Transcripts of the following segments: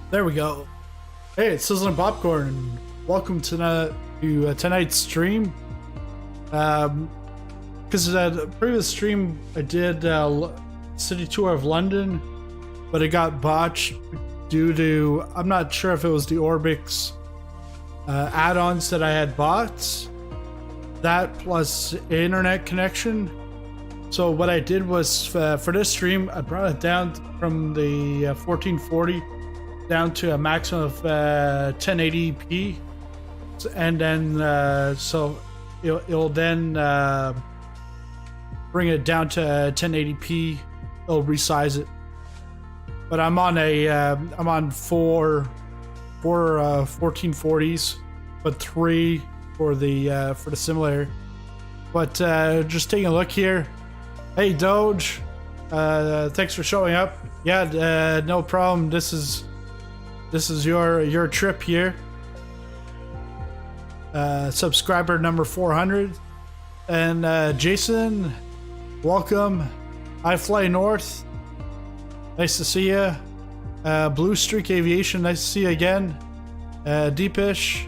There we go. Hey, it's Sizzling Popcorn, and welcome to tonight's stream. Because the previous stream I did city tour of London, but it got botched due to, I'm not sure if it was the Orbix add-ons that I had bought, that plus internet connection. So what I did was for this stream, I brought it down from the 1440 down to a maximum of 1080p, and then so it'll then bring it down to 1080p. It'll resize it. But I'm on four 1440s, but 3 for the simulator. But just taking a look here. Hey Doge, thanks for showing up. Yeah, no problem. This is your trip here. Subscriber number 400. And Jason, welcome. I Fly North, nice to see you. Blue Streak Aviation, nice to see you again. Deepish,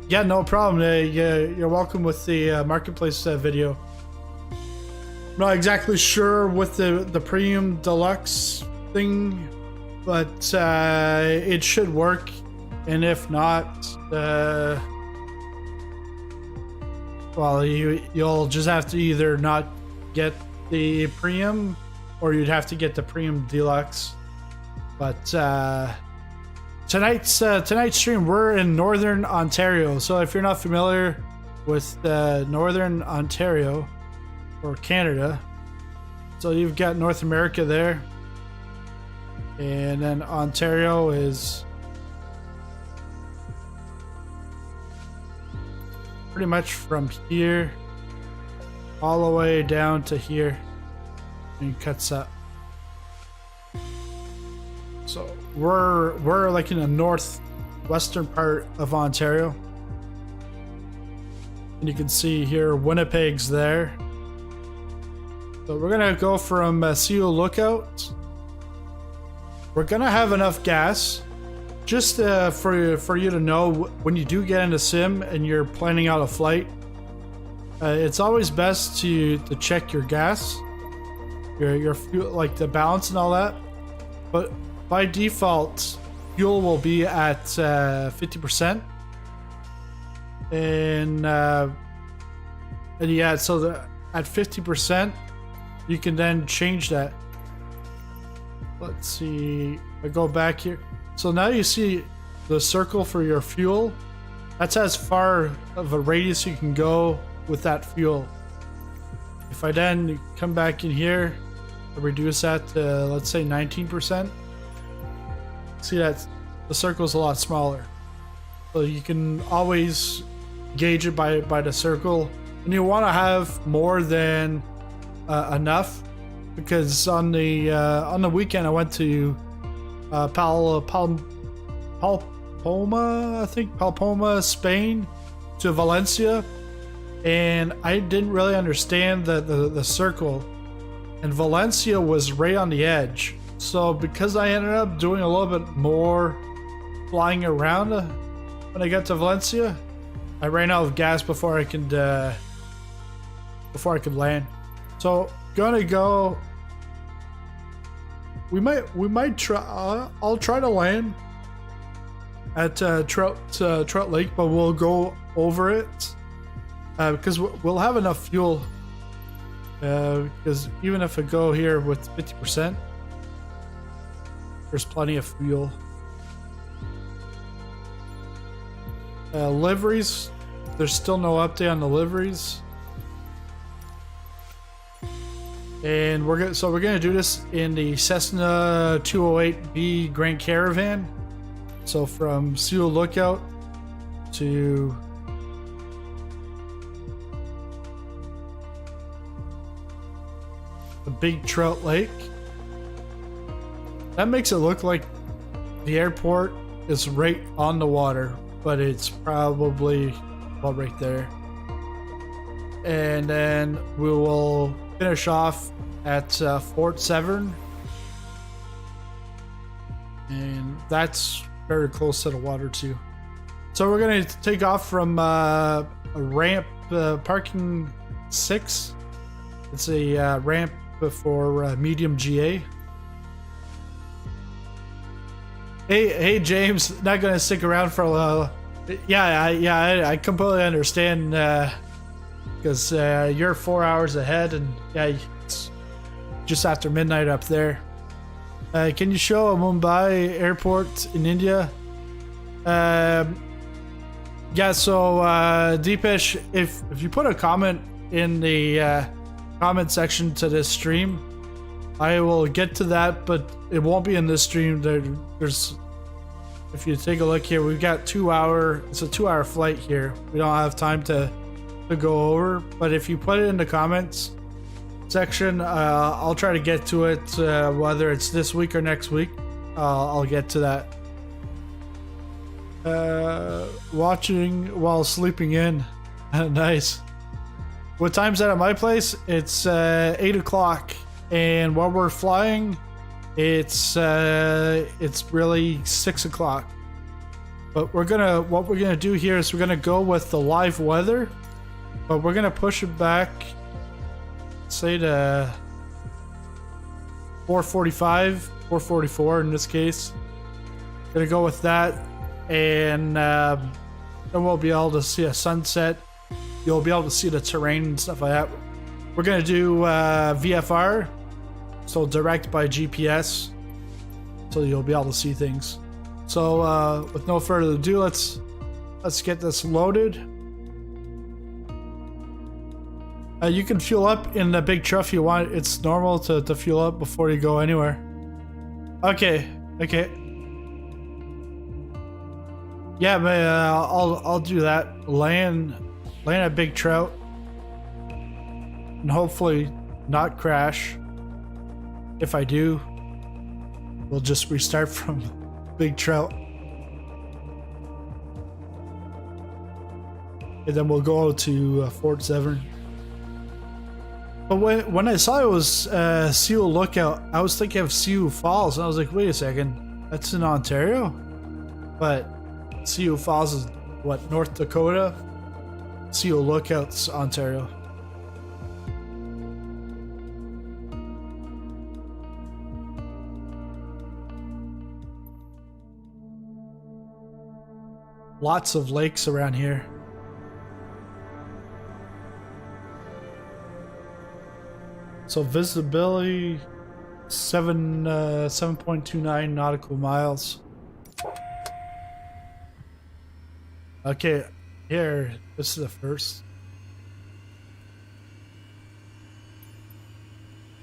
yeah, no problem. You're welcome with the marketplace video. I'm not exactly sure with the premium deluxe thing, but it should work. And if not, well, you'll just have to either not get the premium, or you'd have to get the premium deluxe. But tonight's stream, we're in Northern Ontario. So if you're not familiar with Northern Ontario or Canada, so you've got North America there, and then Ontario is pretty much from here all the way down to here, and it cuts up. So we're like in the northwestern part of Ontario, and you can see here Winnipeg's there. So we're gonna go from Sioux Lookout. We're gonna have enough gas, just for you to know, when you do get into sim and you're planning out a flight, it's always best to check your gas, your fuel, like the balance and all that. But by default, fuel will be at 50%, and yeah, so at 50%, you can then change that. Let's see. I go back here. So now you see the circle for your fuel. That's as far of a radius you can go with that fuel. If I then come back in here, I reduce that to, let's say, 19%. See that the circle's a lot smaller. So you can always gauge it by the circle. And you want to have more than enough, because on the weekend I went to Palpoma, Spain, to Valencia, and I didn't really understand the circle, and Valencia was right on the edge. So because I ended up doing a little bit more flying around when I got to Valencia, I ran out of gas before I could land. So gonna go. We might try. I'll try to land at Trout Lake, but we'll go over it because we'll have enough fuel. Because even if I go here with 50%, there's plenty of fuel. Liveries. There's still no update on the liveries. And we're gonna do this in the Cessna 208 B Grand Caravan. So from Sioux Lookout to the Big Trout Lake. That makes it look like the airport is right on the water, but it's probably about right there. And then we will finish off at Fort Severn, And that's very close to the water too. So we're gonna take off from a ramp parking 6. It's a ramp for medium GA. Hey James, not gonna stick around for a while. I completely understand because you're 4 hours ahead, and yeah, it's just after midnight up there. Can you show a Mumbai airport in India? Yeah, so Deepesh, if you put a comment in the comment section to this stream, I will get to that, but it won't be in this stream. There's, if you take a look here, we've got it's a 2-hour flight here. We don't have time to go over, but if you put it in the comments section, I'll try to get to it, whether it's this week or next week. I'll get to that. Watching while sleeping in. Nice. What time's that at my place? It's 8 o'clock, and while we're flying, it's really 6 o'clock. But what we're gonna do here is we're gonna go with the live weather, but we're gonna push it back, say to 4:45, 4:44 in this case. Gonna go with that, and then we'll be able to see a sunset. You'll be able to see the terrain and stuff like that. We're gonna do VFR, so direct by GPS, so you'll be able to see things. So with no further ado, let's get this loaded. You can fuel up in the big truck if you want. It's normal to fuel up before you go anywhere. Okay. Yeah, but I'll do that. Land at Big Trout, and hopefully not crash. If I do, we'll just restart from Big Trout, and then we'll go to Fort Severn. But when I saw it was Sioux Lookout, I was thinking of Sioux Falls, and I was like, wait a second, that's in Ontario? But Sioux Falls is what, North Dakota? Sioux Lookout's Ontario. Lots of lakes around here. So visibility 7.29 nautical miles. Okay, here, this is the first.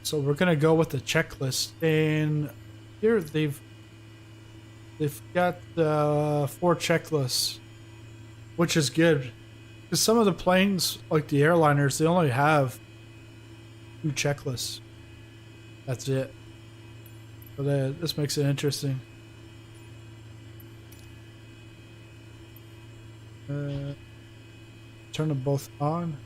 So we're gonna go with the checklist, and here they've got 4 checklists, which is good, because some of the planes, like the airliners, they only have 2 checklists. That's it. So this makes it interesting. Turn them both on.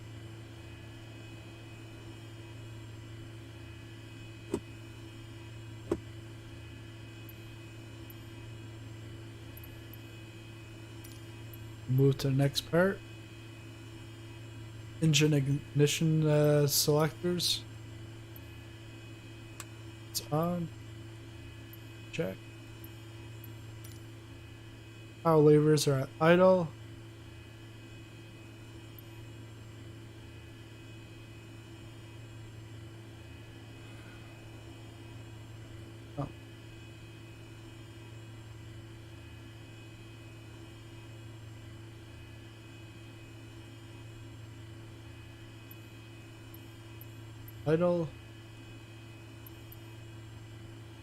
Move to the next part. Engine ignition selectors. It's on. Check. Power levers are at idle. Idle.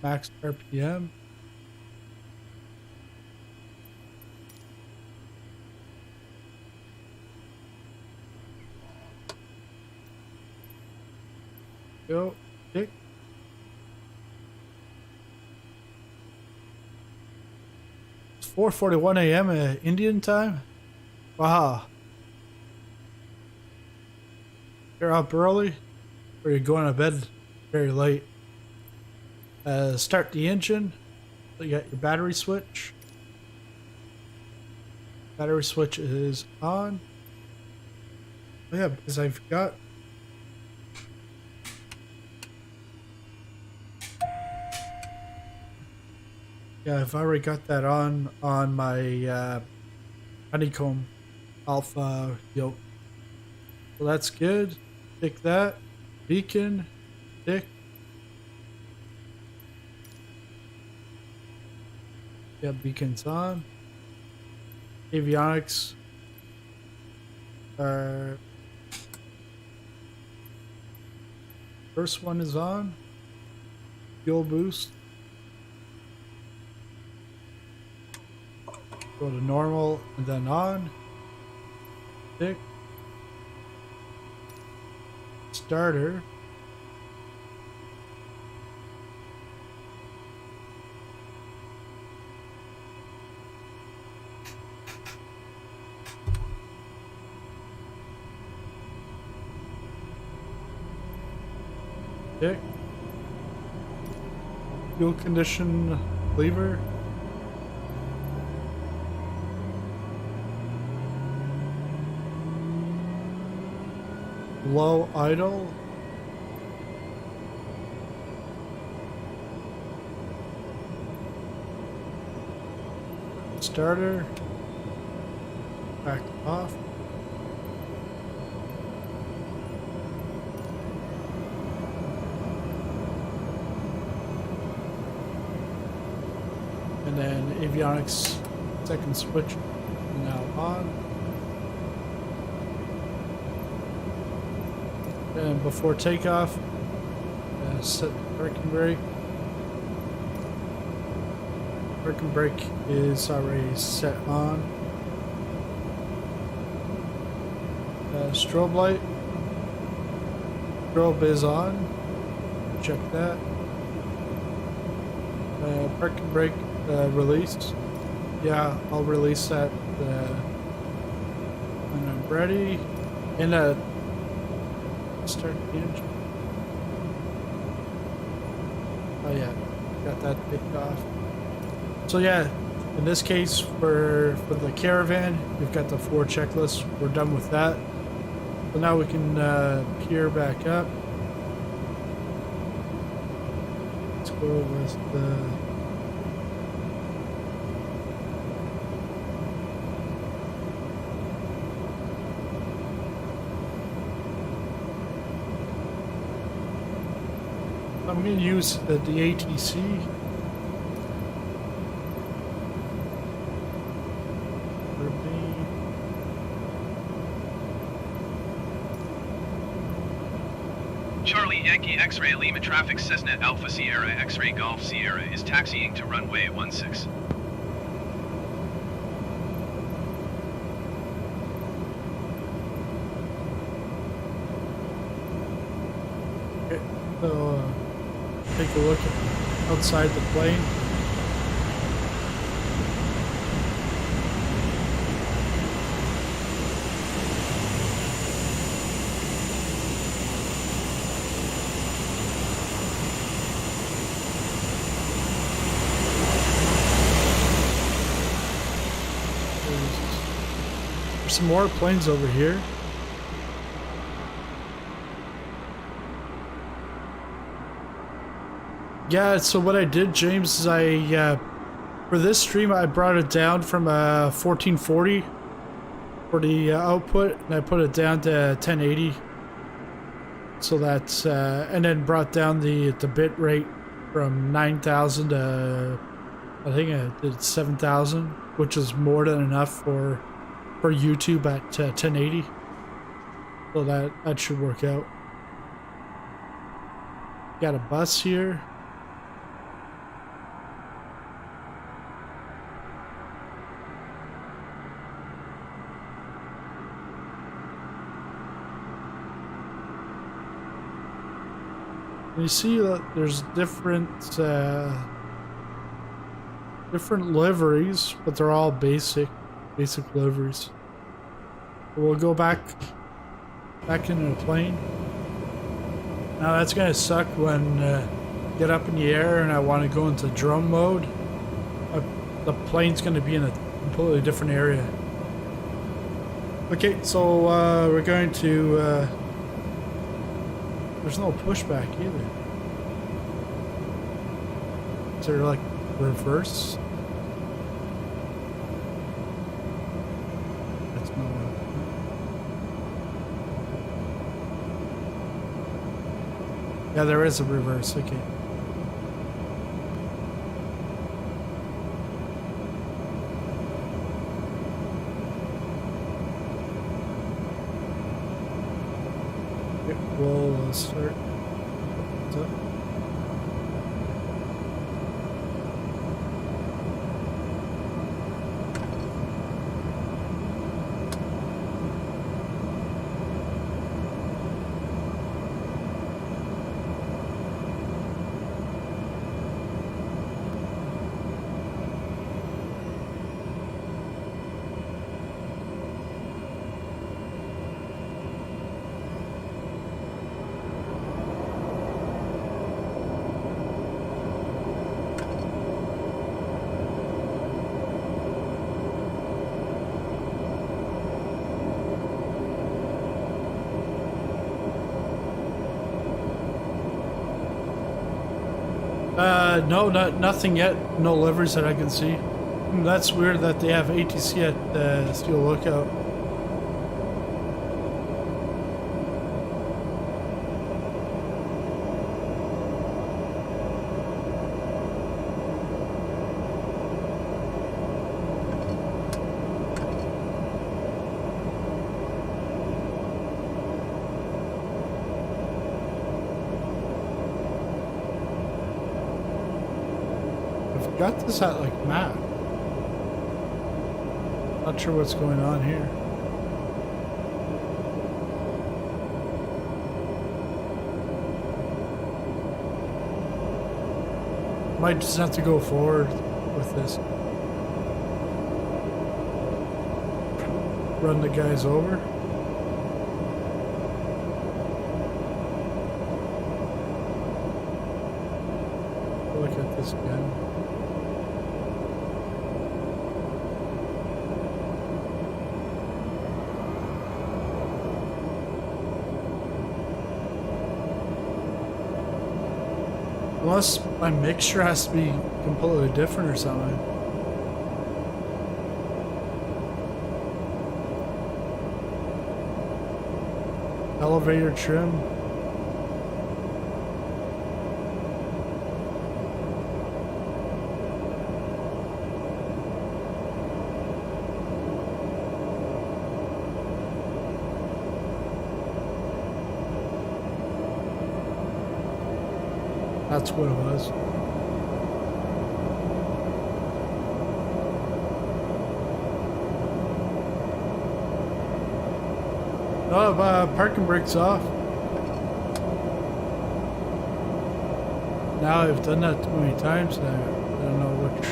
Max RPM. Go. Tick. It's 4:41 a.m. Indian time. Wow. You're up early, or you're going to bed very late. Start the engine. So you got your battery switch. Battery switch is on. Oh yeah, because I've got... Yeah, I've already got that on my honeycomb alpha yoke. So that's good. Tick that. Beacon. Tick. Yeah, beacon's on. Avionics. First one is on. Fuel boost. Go to normal and then on. Tick. Starter. Tick. Fuel condition lever. Low idle. Starter. Back off. And then avionics second switch now on. And before takeoff, set the parking brake. Parking brake is already set on. Strobe light. Strobe is on. Check that. Parking brake released. Yeah, I'll release that when I'm ready. And start the engine. Oh yeah, got that picked off. So yeah, in this case for the Caravan, we've got the 4 checklists. We're done with that. So now we can peer back up. Let's go with the... I'm going to use the ATC. Charlie Yankee X-Ray Lima Traffic Cessna Alpha Sierra X-Ray Golf Sierra is taxiing to runway 16. So, take a look outside the plane. There's some more planes over here. Yeah, so what I did, James, is I, for this stream, I brought it down from 1440 for the output, and I put it down to 1080. So that's, and then brought down the bit rate from 9,000 to, I think I did 7,000, which is more than enough for YouTube at 1080. So that should work out. Got a bus here. You see that there's different liveries, but they're all basic liveries. We'll go back into the plane. Now that's gonna suck when get up in the air and I want to go into drone mode. the plane's going to be in a completely different area. Okay, so we're going to... there's no pushback either. Is there like reverse? That's not one. Yeah, there is a reverse. Okay. We'll start. What's up? No, nothing yet. No liveries that I can see. That's weird that they have ATC at Sioux Lookout. Got this at like map. Not sure what's going on here. Might just have to go forward with this. Run the guys over. Look at this again. Unless my mixture has to be completely different or something. Elevator trim. That's what it was. Oh, parking brake's off. Now I've done that too many times now. I don't know which.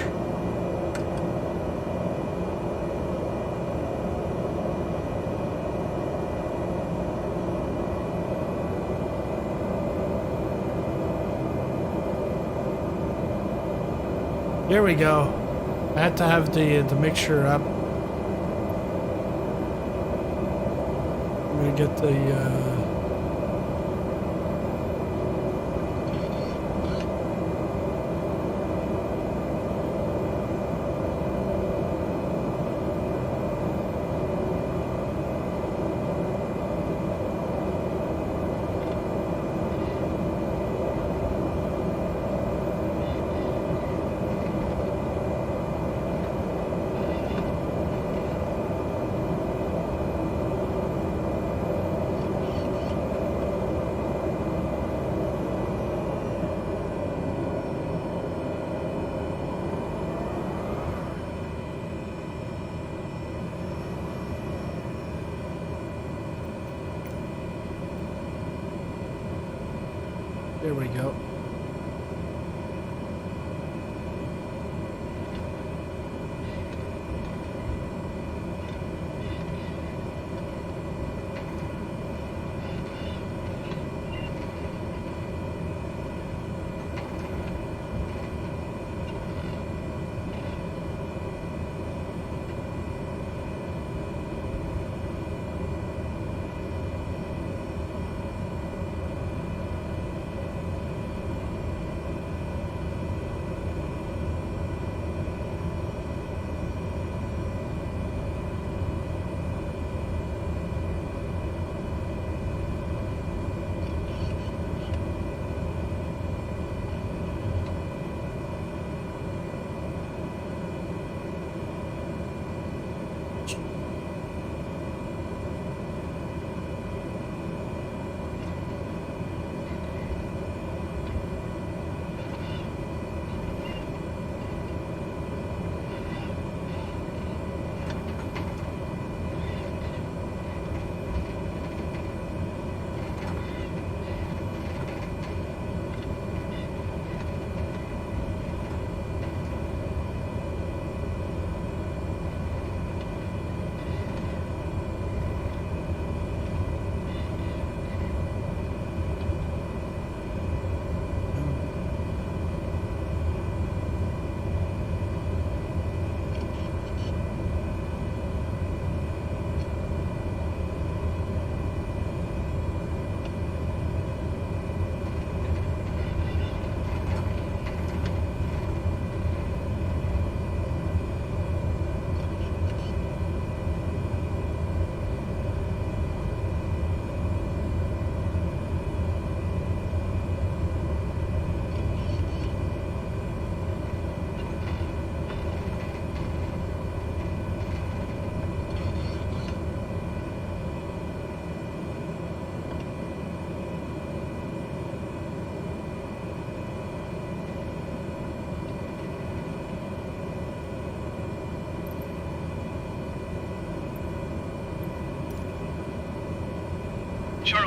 There we go. I had to have the mixture up. I'm gonna get the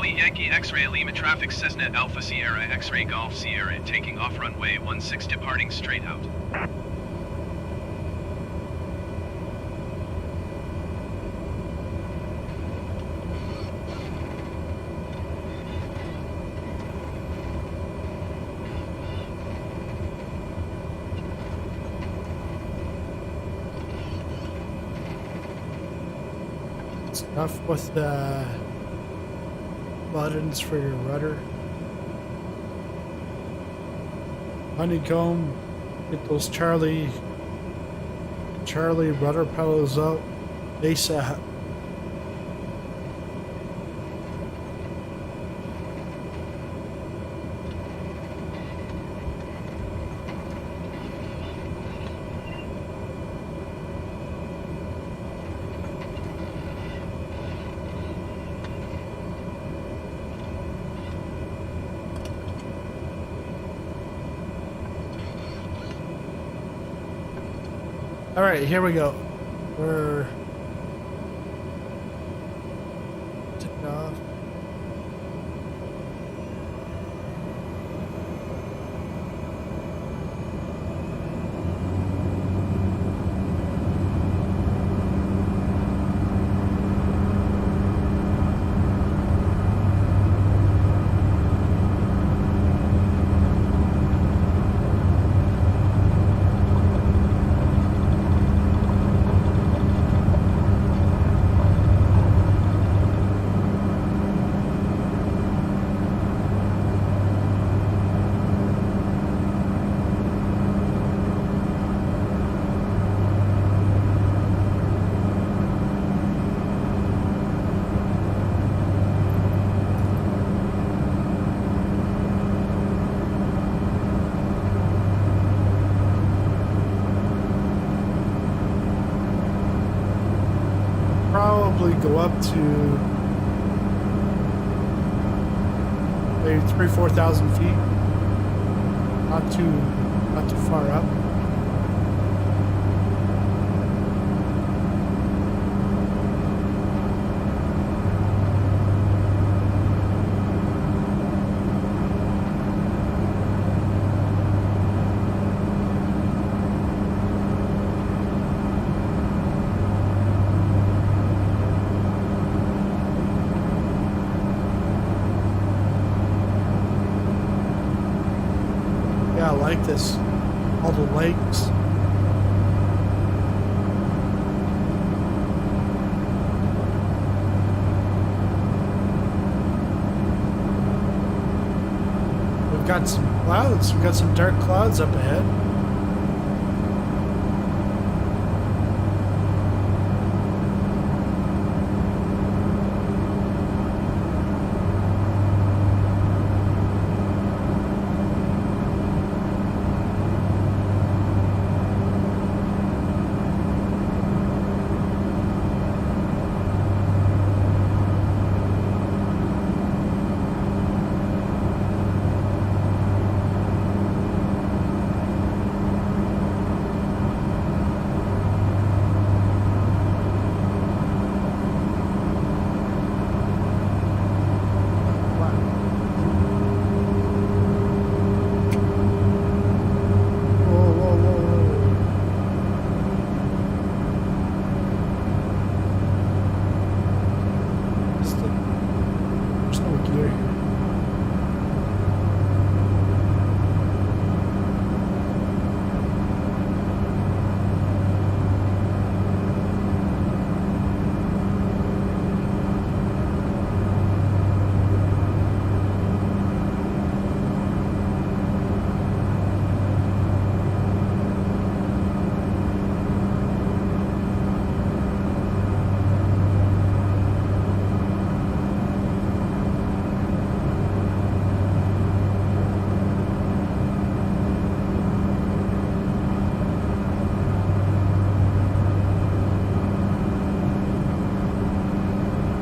Charlie Yankee X-Ray Lima traffic Cessna Alpha Sierra X-Ray Golf Sierra taking off runway 16 departing straight out. Stuff with the buttons for your rudder. Honeycomb, get those Charlie rudder pedals up ASAP. All right, here we go. We're taking off. Probably go up to maybe 3,000–4,000 feet. Not too far up. Yeah, I like this. All the lakes. We've got some clouds. We've got some dark clouds up ahead.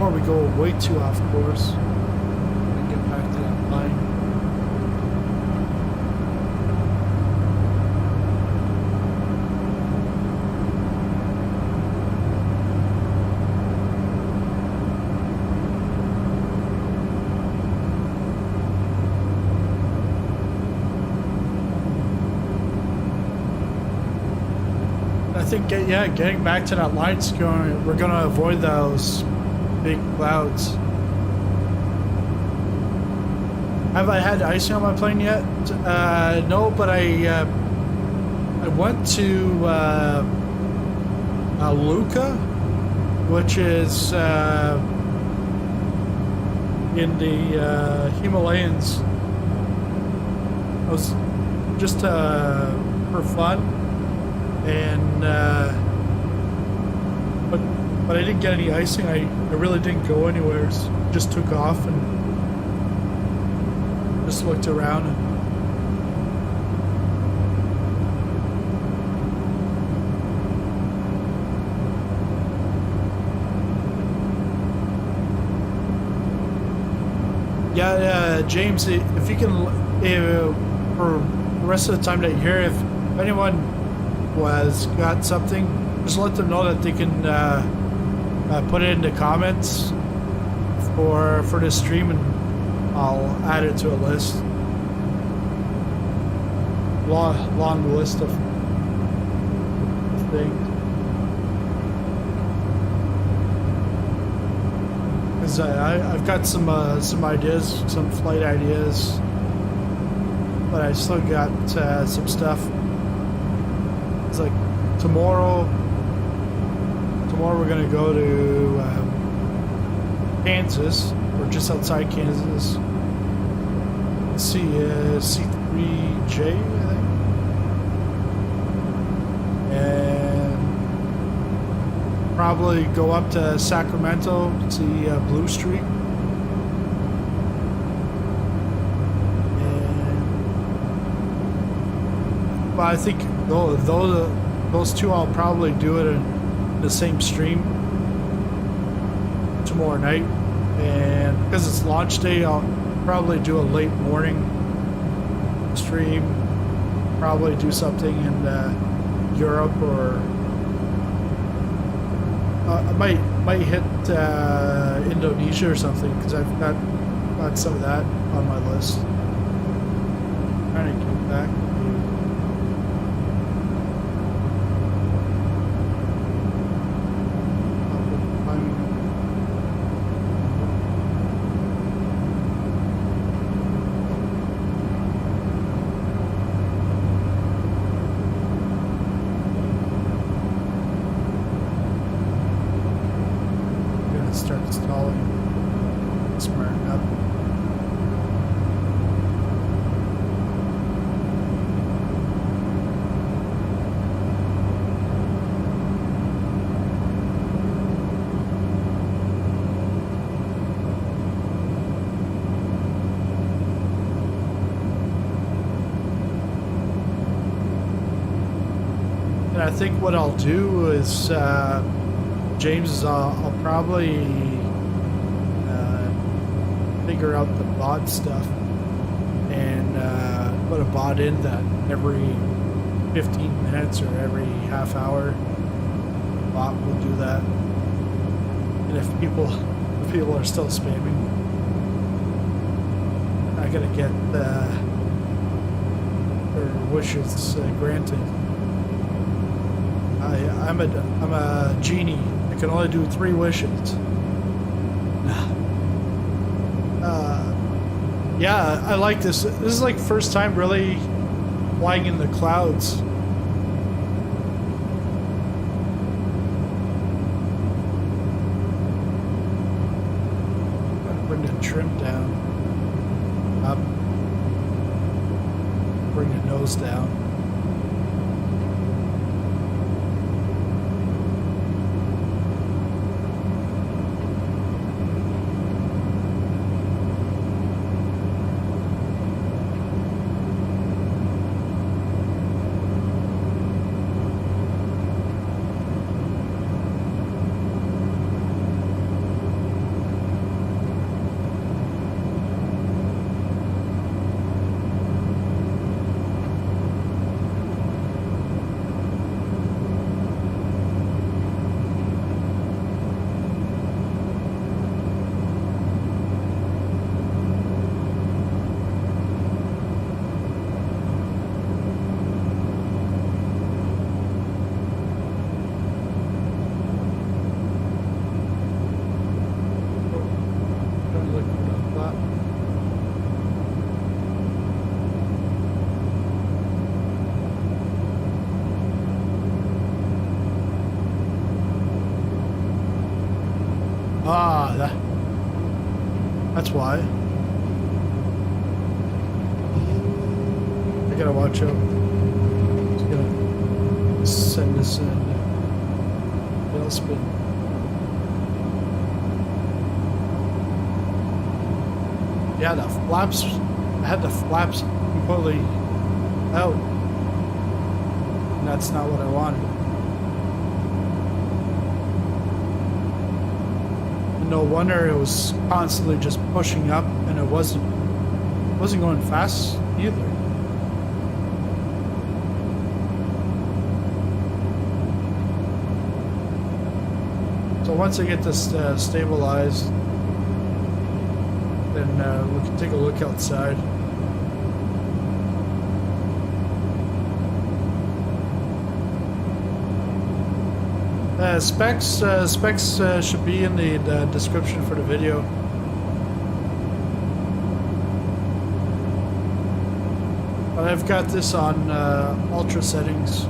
Before we go way too off course and get back to that line. I think getting back to that line's we're gonna avoid those big clouds. Have I had icing on my plane yet? No, but I went to Luca, which is in the Himalayas. I was just for fun, and but I didn't get any icing. I really didn't go anywhere. Just took off and just looked around. Yeah, James, if you can, for the rest of the time that you're here, if anyone has got something, just let them know that they can put it in the comments for this stream, and I'll add it to a list. Long list of things. Because I've got some ideas, some flight ideas, but I still got some stuff. It's like tomorrow we're gonna go to Kansas, or just outside Kansas. See C3J, I think, and probably go up to Sacramento, see Blue Streak, but I think those two I'll probably do it in the same stream tomorrow night, and because it's launch day, I'll probably do a late morning stream, probably do something in Europe, or I might hit Indonesia or something, because I've got some of that on my list. Trying to get back. I think what I'll do is, James, is I'll probably figure out the bot stuff and put a bot in that every 15 minutes or every half hour, the bot will do that. And if people are still spamming, I gotta get their wishes granted. I'm a genie. I can only do 3 wishes. Yeah, I like this. This is like first time really flying in the clouds. Bring the trim down. Up. Bring the nose down. That's why. I gotta watch out. Just gonna send this in. Tailspin. Yeah, the flaps. I had the flaps completely out. And that's not what I wanted. And no wonder it was constantly just pushing up, and it wasn't going fast either. So once I get this stabilized, then we can take a look outside. Specs should be in the description for the video. But I've got this on ultra settings.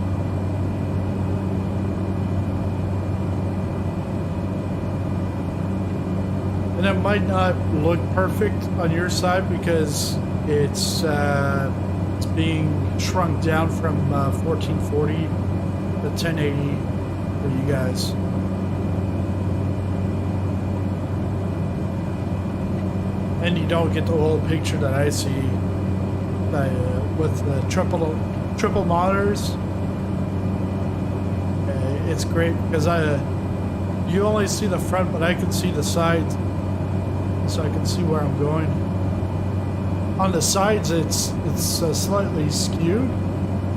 And it might not look perfect on your side because it's being shrunk down from 1440 to 1080 for you guys. And you don't get the whole picture that I see with the triple monitors. It's great because you only see the front, but I can see the sides, so I can see where I'm going. On the sides, it's slightly skewed,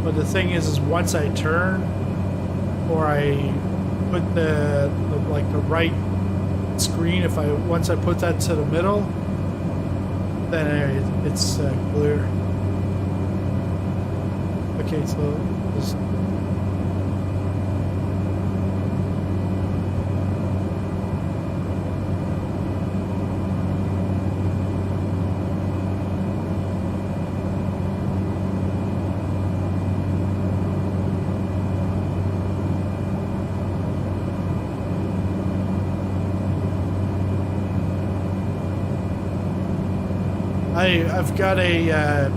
but the thing is once I turn, or I put the right screen, once I put that to the middle, then it's clear. Okay, so just I've got a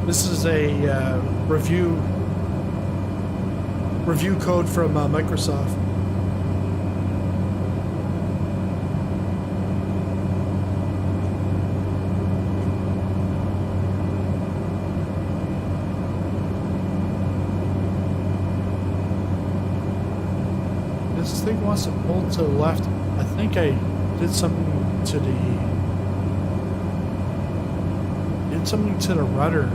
this is a review code from Microsoft. This thing wants to pull to the left. I think I did something to the rudder.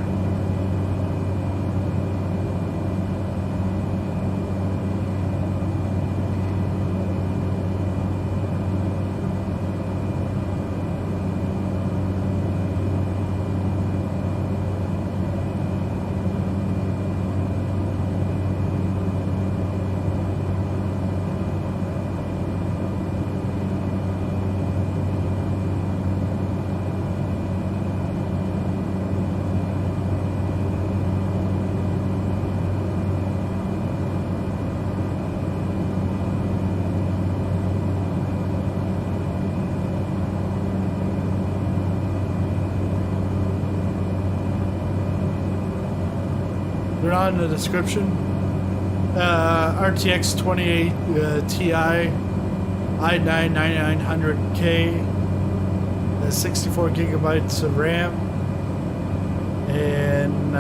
They're not in the description. RTX 28 Ti i9 9900K, 64 gigabytes of RAM, and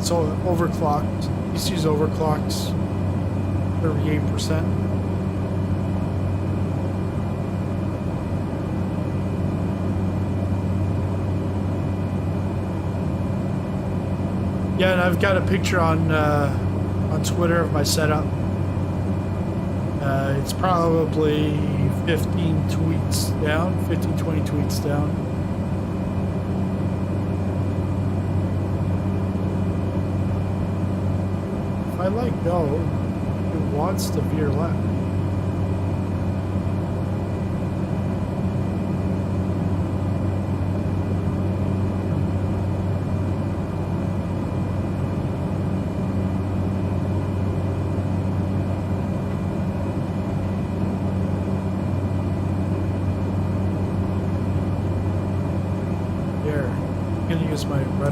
so overclocked. PC's overclocked 38%. Yeah, and I've got a picture on Twitter of my setup. It's probably 15 tweets down, 15, 20 tweets down. If I let go, it wants to veer left.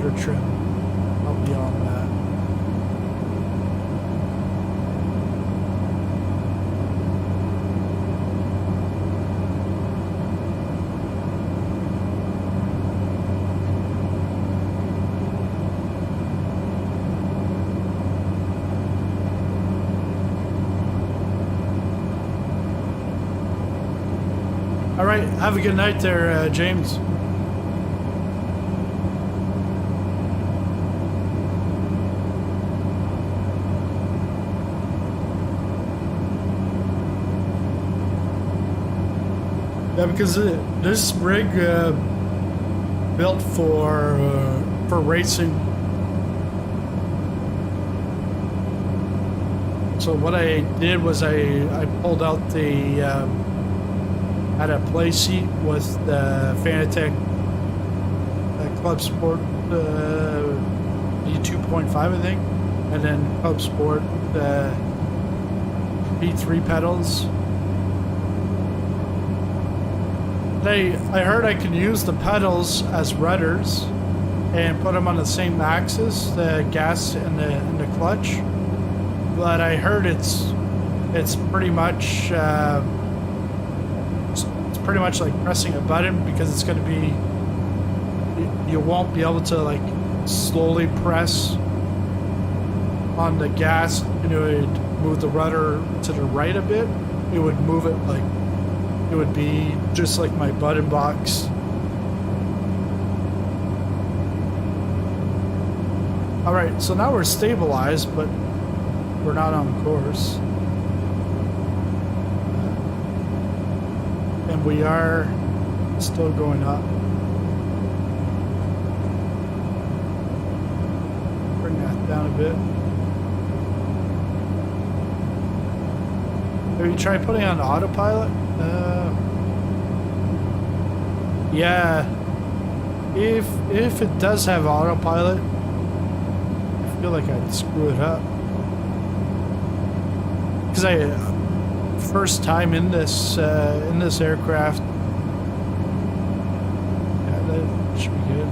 rudder trim. I'll be on that. All right, have a good night there, James. Yeah, because this rig built for racing. So what I did was I pulled out the had a play seat with the Fanatec Club Sport B2.5, I think, and then Club Sport B3 pedals. I heard I could use the pedals as rudders and put them on the same axis, the gas and the clutch. But I heard it's pretty much pretty much like pressing a button, because it's going to be, you won't be able to like slowly press on the gas and it would move the rudder to the right a bit. It would move it like, it would be just like my button box. All right, so now we're stabilized, but we're not on course. And we are still going up. Bring that down a bit. Have you tried putting on autopilot? Yeah. If it does have autopilot, I feel like I'd screw it up. Because first time in this aircraft. Yeah, that should be good.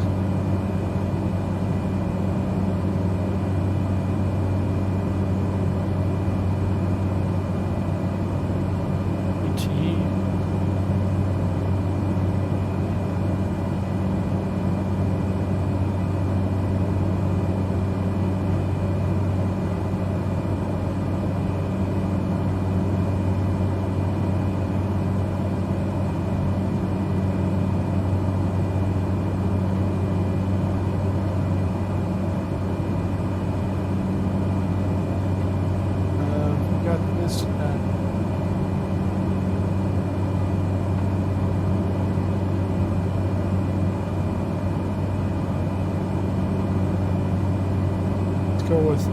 Go with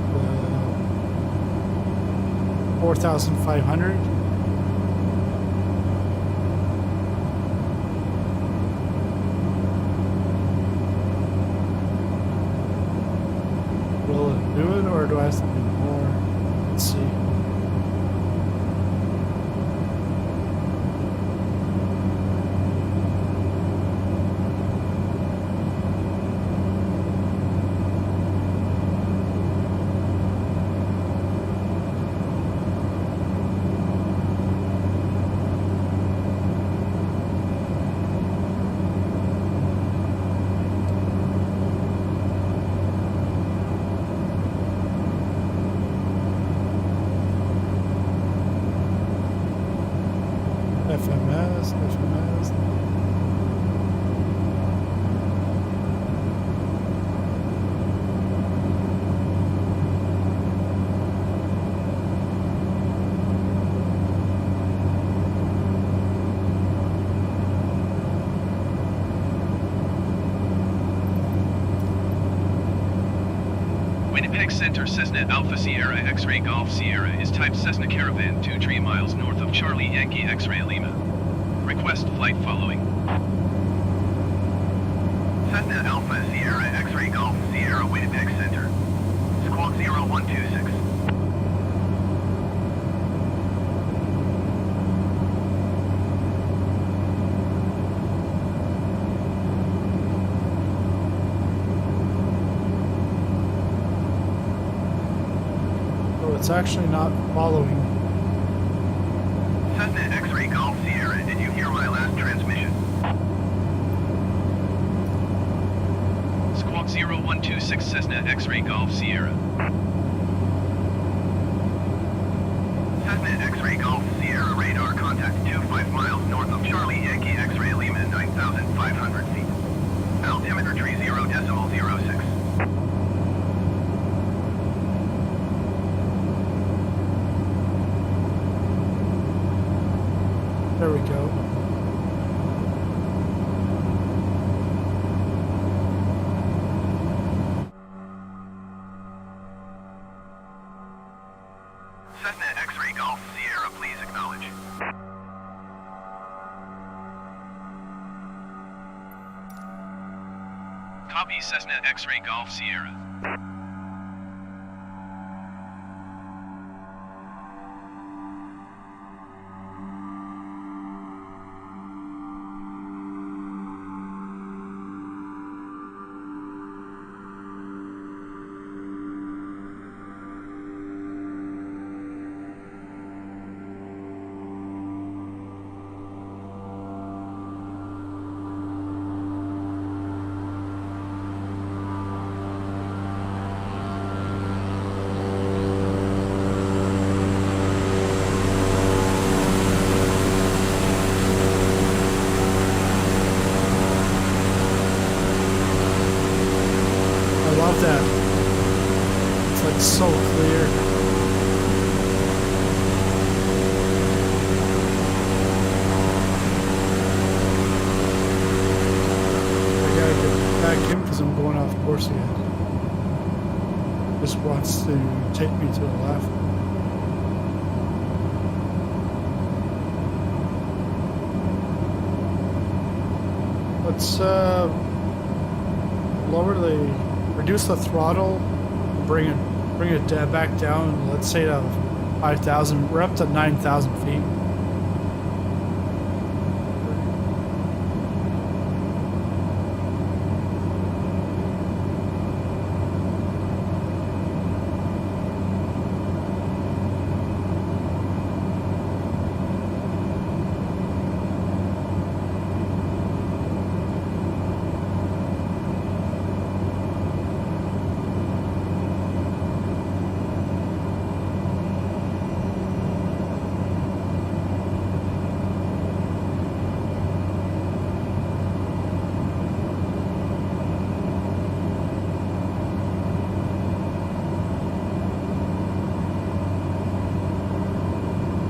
4,500. Will it do it, or do I have to do more? Let's see. FMS. Winnipeg Center Cessna Alpha Sierra X-Ray Golf Sierra is type Cessna Caravan 23 miles north of Charlie Yankee X-Ray Lima. Request flight following. Cessna Alpha Sierra X-Ray Golf Sierra Winnipeg Center. Squawk 0126. it's actually not following. Cessna X-Ray Golf Sierra, did you hear my last transmission? Squawk 0126 Cessna X-Ray Golf Sierra. Cessna X-Ray Golf Sierra radar contact 25 miles north of Charlie Yankee X-Ray Lima 9,500 feet. Altimeter tree 0.06. There we go. Cessna X-Ray Golf Sierra, please acknowledge. Copy Cessna X-Ray Golf Sierra. Love that. It's like so clear. I gotta get back in because I'm going off course again. This wants to take me to the left. Let's reduce the throttle, bring it back down. Let's say to 5,000. We're up to 9,000 feet.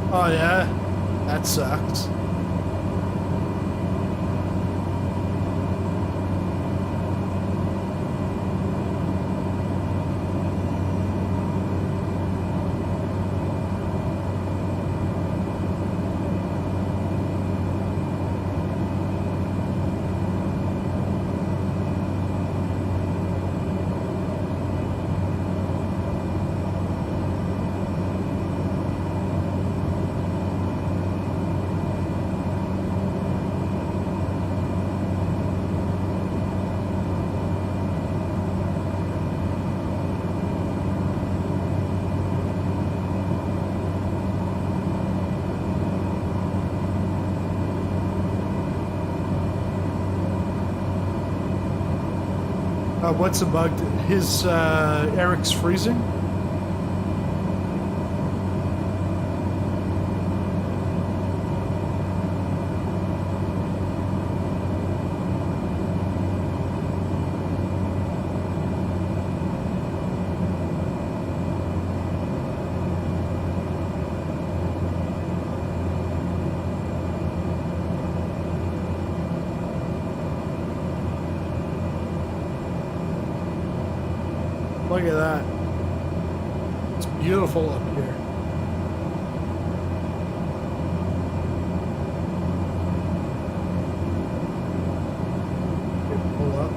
Oh yeah, that sucks. What's the bug? His Eric's freezing? Look at that. It's beautiful up here. Pull up.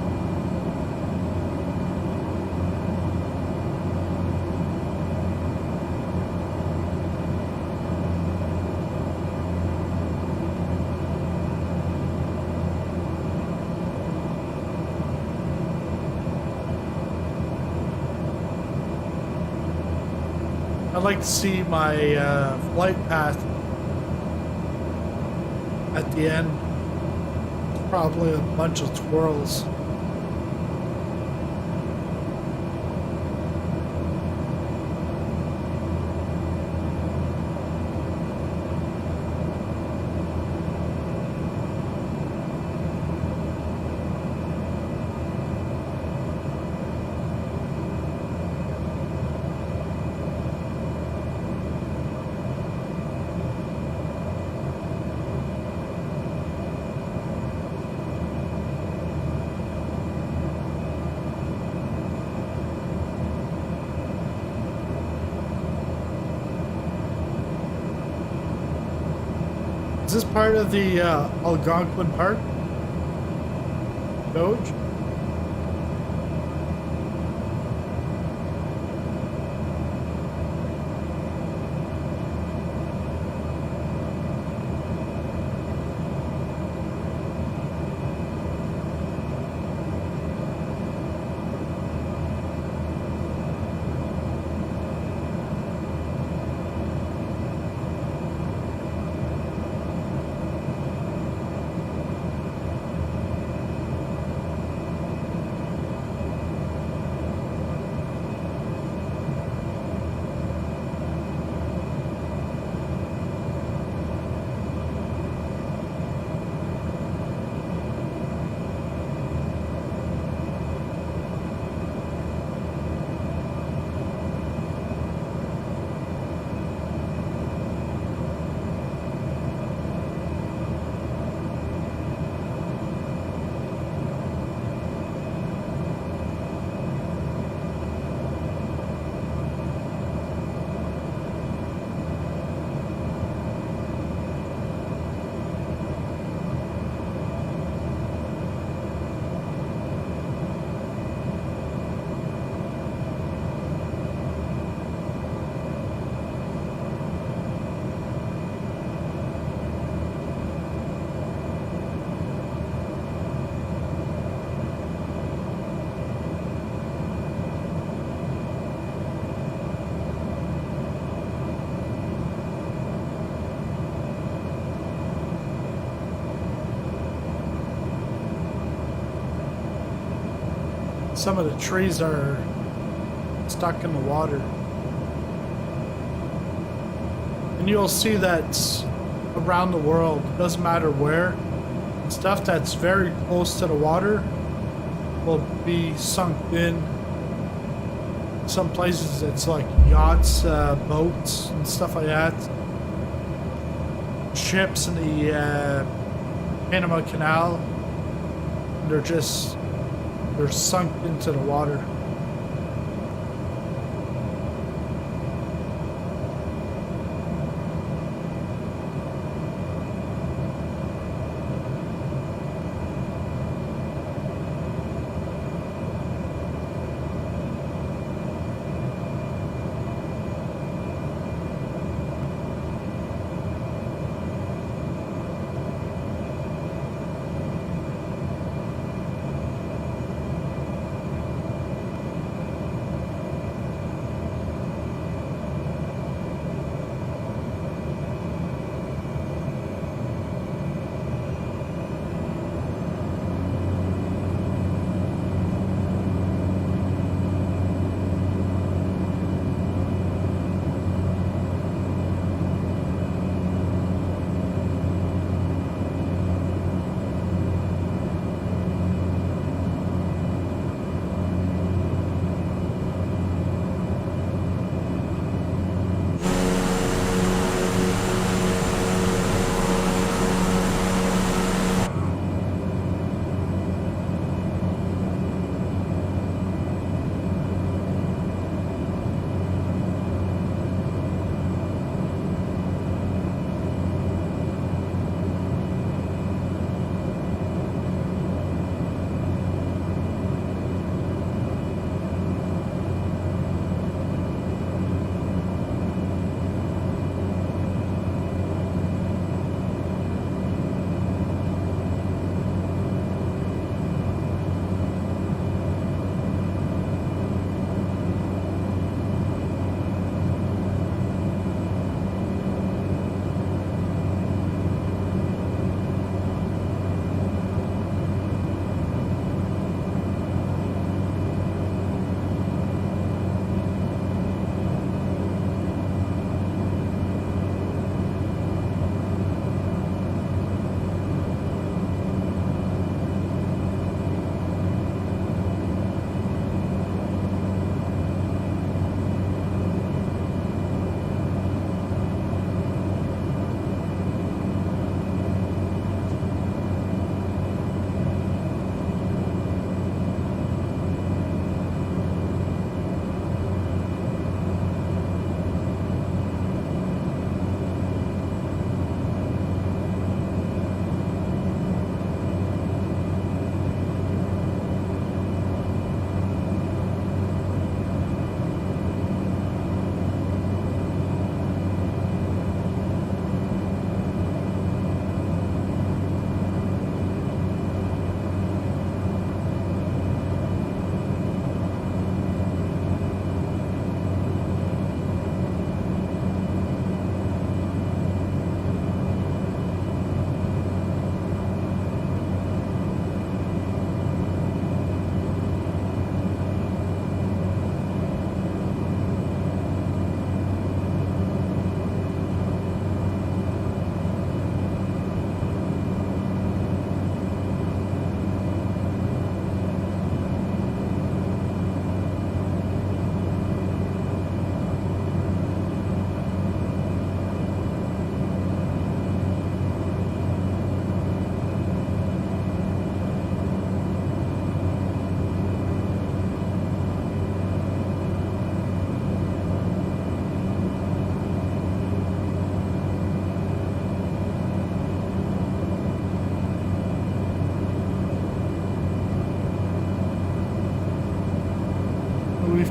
I'd like to see my flight path at the end. Probably a bunch of twirls. Is this part of the Algonquin Park? Doge? Some of the trees are stuck in the water. And you'll see that around the world, doesn't matter where, stuff that's very close to the water will be sunk in. Some places it's like yachts, boats and stuff like that. Ships in the Panama Canal, they're sunk into the water.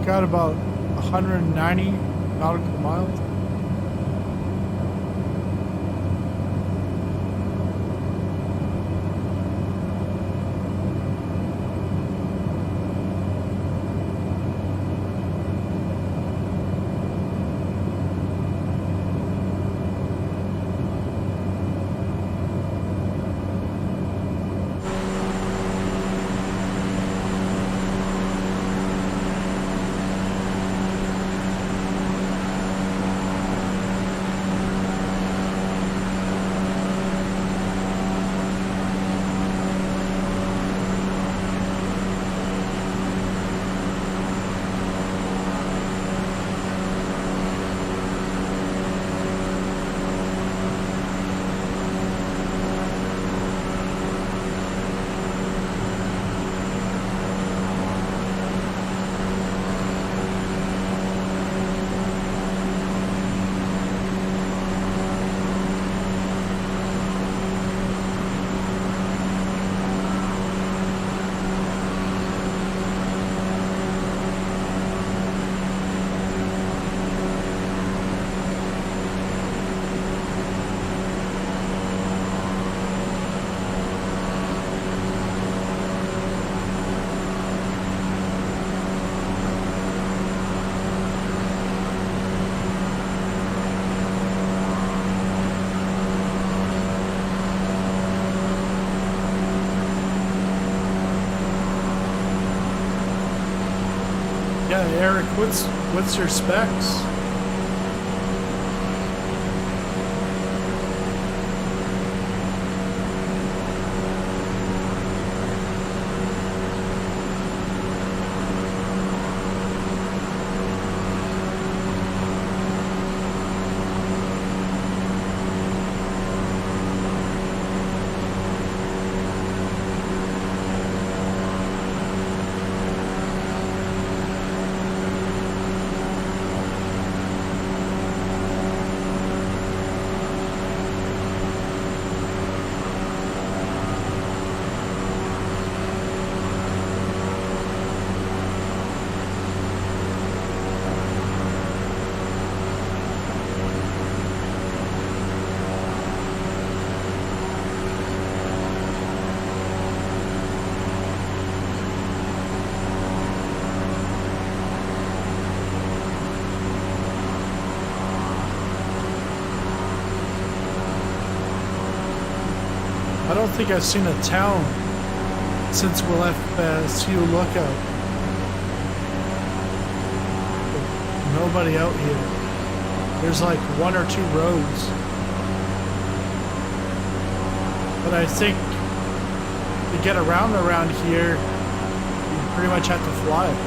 got about 190 nautical miles. Yeah, Eric, what's your specs? I don't think I've seen a town since we left Sioux Lookout. Nobody out here. There's like one or two roads. But I think to get around here, you pretty much have to fly.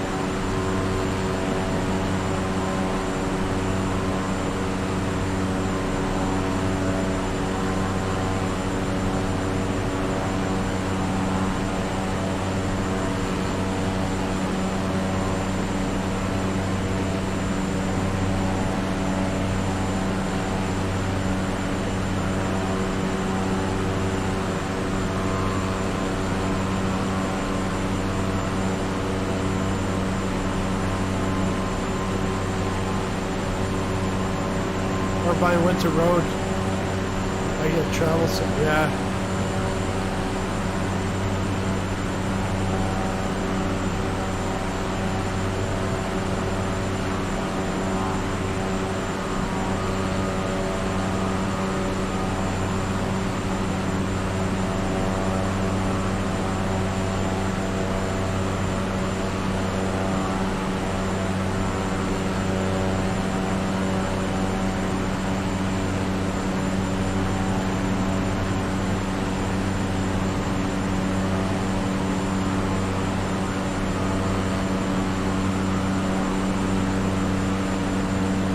By Winter Road, I get travel, so yeah.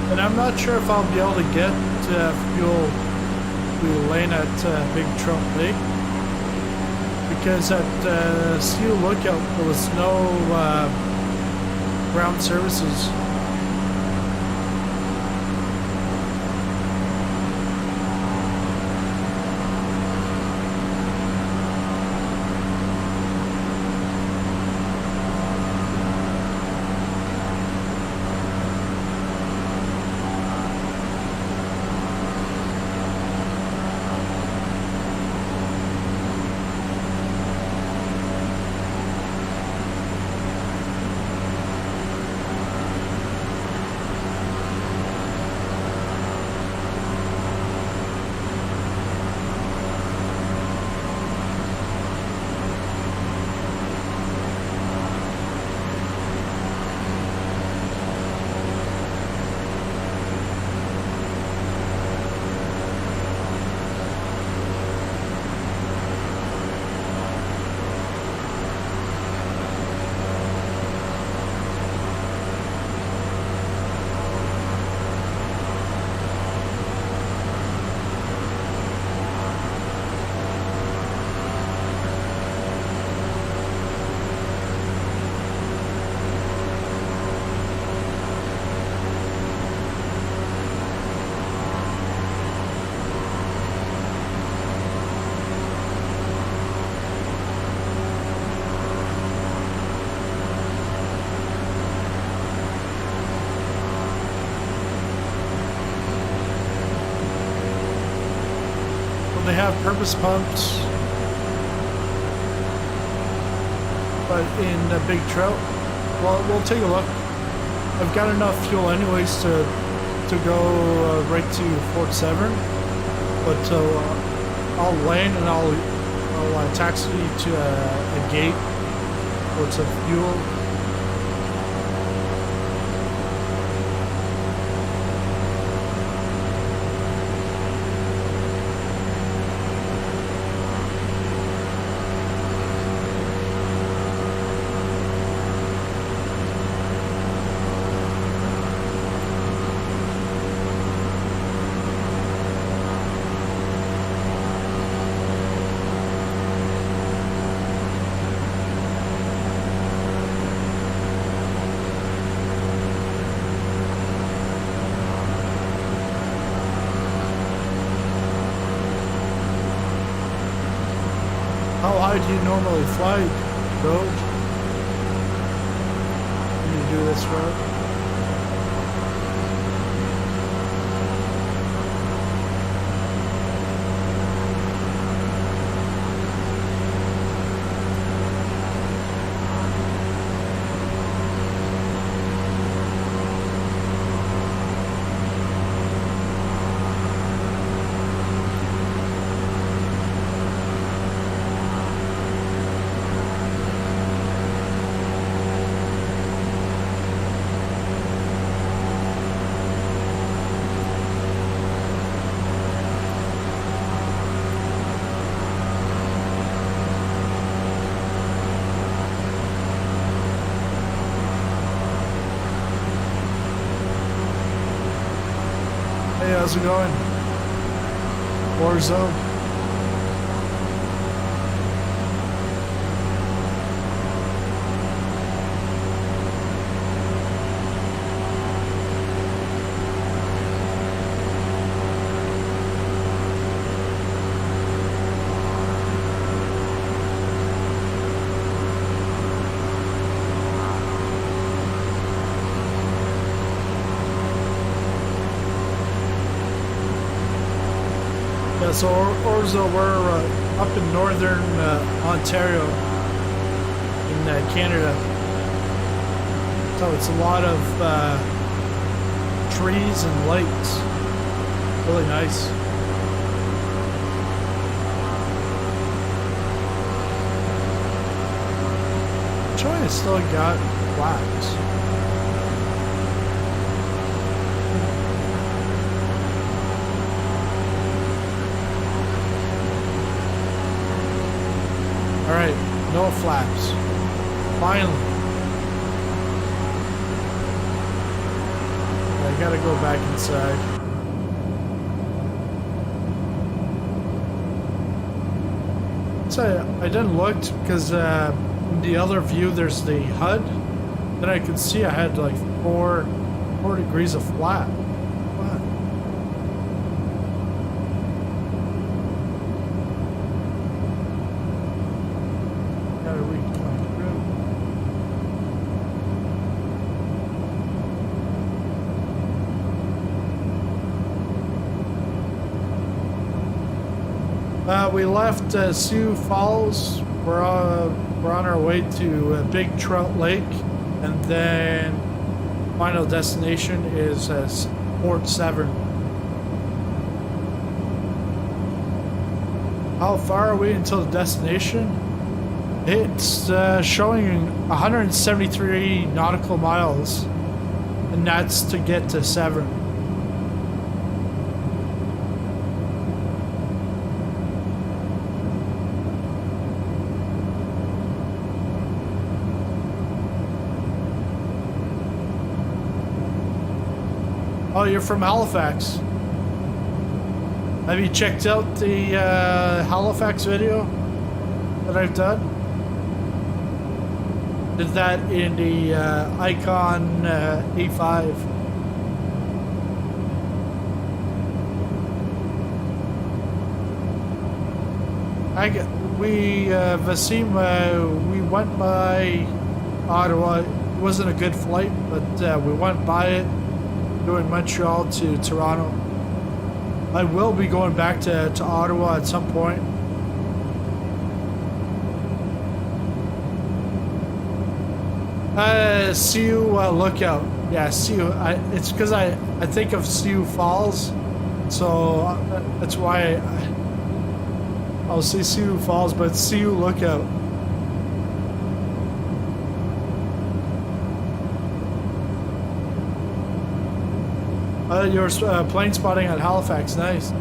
And I'm not sure if I'll be able to get fuel to lane at Big Trout Lake, because at Sioux Lookout there was no ground services. they have purpose pumps, but in the Big Trout, well, we'll take a look. I've got enough fuel anyways to go right to Fort Severn, but I'll land and I'll taxi to a gate for some fuel. How high do you normally fly, Doge? When you do this route? Hey, how's it going? Warzone. Yeah, so Orzo, we're up in northern Ontario in Canada. So it's a lot of trees and lakes. Really nice. Troy has still got flags. Alright, no flaps. Finally. I gotta go back inside. So I didn't look because in the other view there's the HUD. Then I could see I had like 4 degrees of flat. What? Gotta read my through. We left Sioux Falls. We're on our way to Big Trout Lake, and then final destination is Fort Severn. How far are we until the destination? It's showing 173 nautical miles, and that's to get to Severn. Oh, you're from Halifax. Have you checked out the Halifax video that I've done? Did that in the Icon E5. Vasim, we went by Ottawa. It wasn't a good flight, but we went by it. Doing Montreal to Toronto. I will be going back to Ottawa at some point. Sioux Lookout. Yeah, Sioux. It's because I think of Sioux Falls, so that's why I'll say Sioux Falls, but it's Sioux Lookout. You're plane spotting at Halifax. Nice.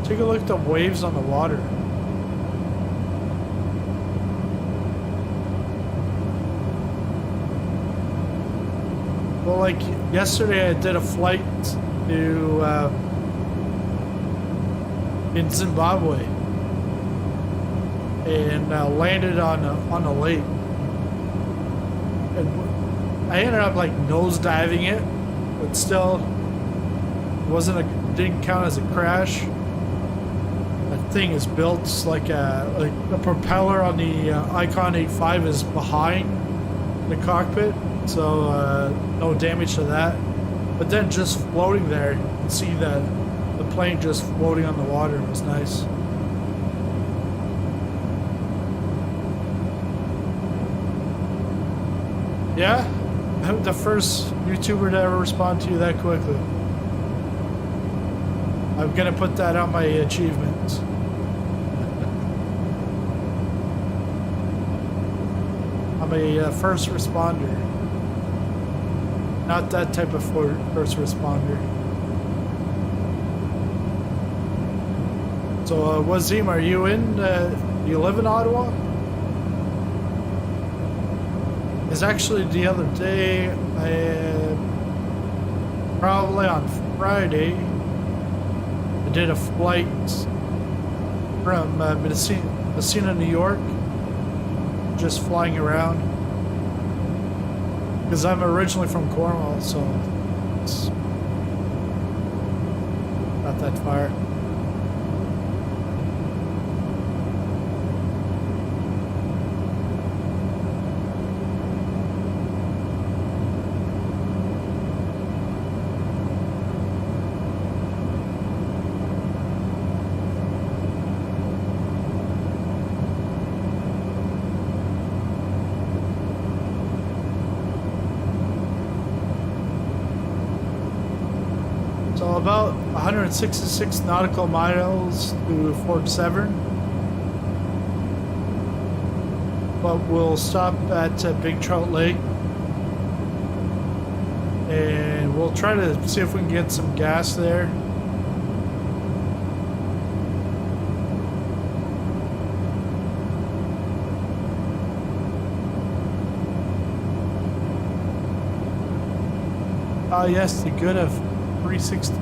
Take a look at the waves on the water. Well, like yesterday, I did a flight to in Zimbabwe and landed on a lake. And I ended up like nose diving it, but still didn't count as a crash. That thing is built like the propeller on the Icon 85 is behind the cockpit. So no damage to that, but then just floating there, you can see that the plane just floating on the water. It was nice. Yeah, I'm the first YouTuber to ever respond to you that quickly. I'm gonna put that on my achievements. I'm a first responder. Not that type of first responder. So, Wazim, are you in? You live in Ottawa? It's actually the other day, probably on Friday, I did a flight from Messina, New York, just flying around. Because I'm originally from Cornwall, so it's not that far. About 166 nautical miles to Fort Severn, but we'll stop at Big Trout Lake and we'll try to see if we can get some gas there. Yes, the good of 360p.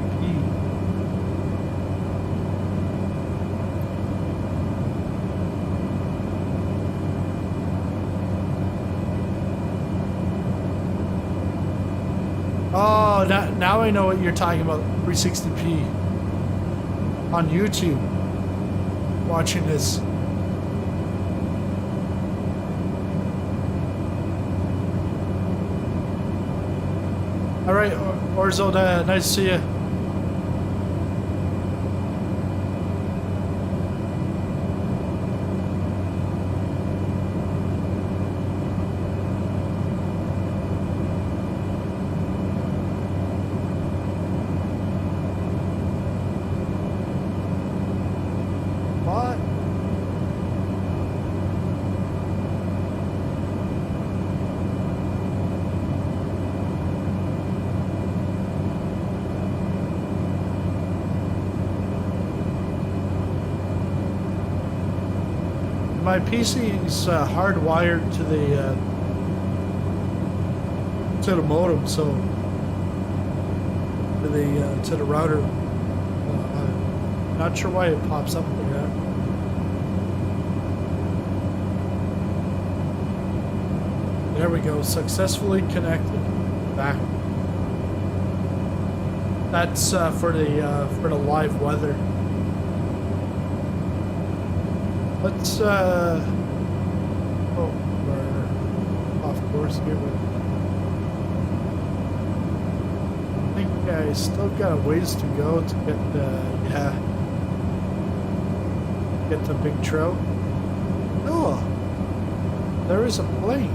Oh, now I know what you're talking about. 360p on YouTube. Watching this. All right, Orzo, nice to see you. What? My PC is hardwired to the modem, so to the router. I'm not sure why it pops up like that. we go. Successfully connected. Back. That's for the live weather. Let's oh, we're off course here, but I think I still got a ways to go to get get the Big Trout. Oh, there is a plane.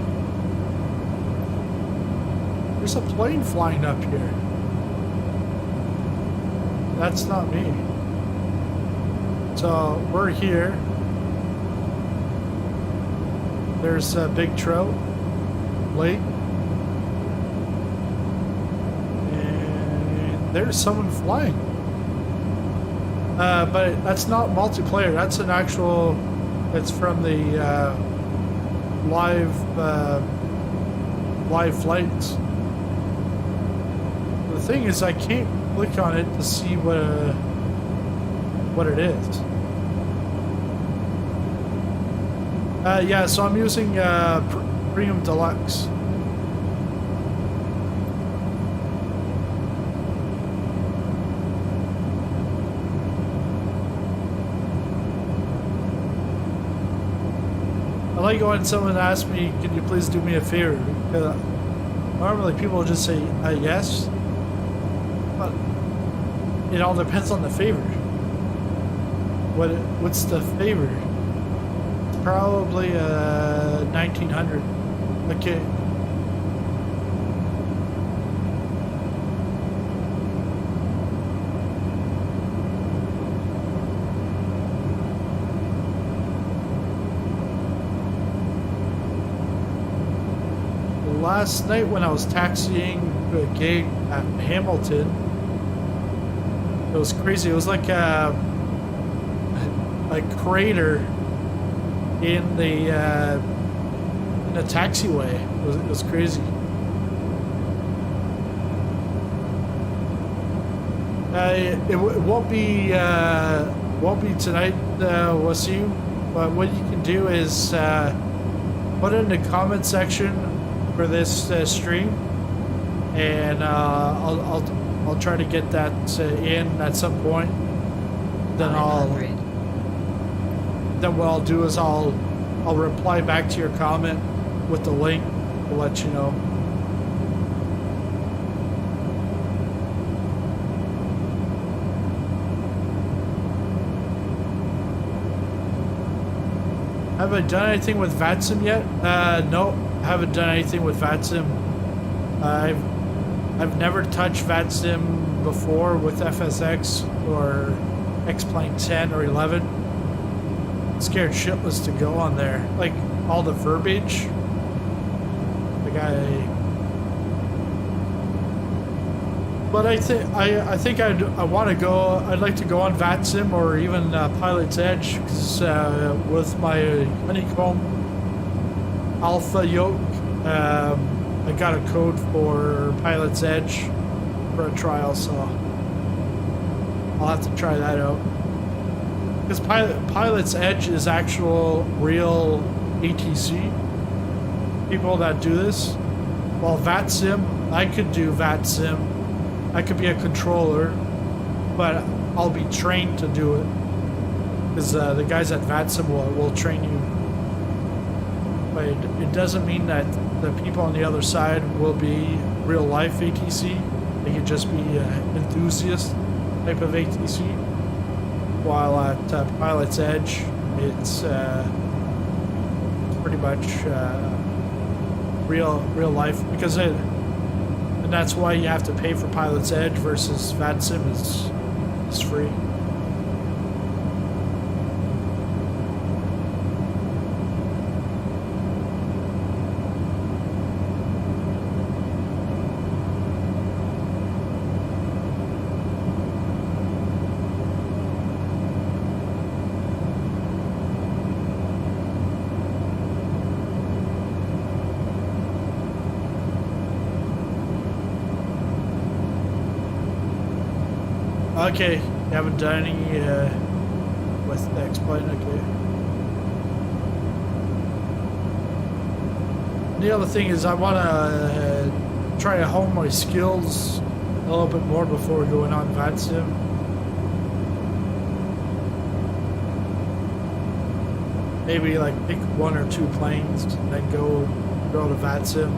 There's a plane flying up here. That's not me. So we're here. There's a Big Trout Lake. And there's someone flying. But that's not multiplayer. That's an actual, it's from the live flights. The thing is, I can't click on it to see what it is. Yeah, so I'm using Premium Deluxe. I like when someone asks me, "Can you please do me a favor?" Normally people just say yes, but it all depends on the favor. What's the favor? It's probably 1900. Okay. Last night when I was taxiing to a gig at Hamilton, it was crazy. It was like a crater in the taxiway. It was crazy. It won't be tonight, Wasim. But what you can do is put it in the comment section for this stream, and I'll try to get that in at some point. Then what I'll do is I'll reply back to your comment with the link to let you know. Have I done anything with VATSIM yet? No, haven't done anything with VATSIM. I've never touched VATSIM before with FSX or X-Plane 10 or 11. I'm scared shitless to go on there. Like all the verbiage. Like but I think I want to go. I'd like to go on VATSIM or even Pilot's Edge, because with my Honeycomb Alpha yoke, I got a code for Pilot's Edge for a trial, so I'll have to try that out. Because Pilot's Edge is actual real ATC people that do this. While VATSIM, I could do VATSIM. I could be a controller, but I'll be trained to do it. Because the guys at VATSIM will train you. But it doesn't mean that the people on the other side will be real life ATC. They could just be enthusiast type of ATC. While at Pilot's Edge, it's pretty much real life, because and that's why you have to pay for Pilot's Edge versus VATSIM is free. Okay, you haven't done any with the X-Plane, okay. The other thing is I want to try to hone my skills a little bit more before going on VATSIM. Maybe like pick 1 or 2 planes and then go to VATSIM.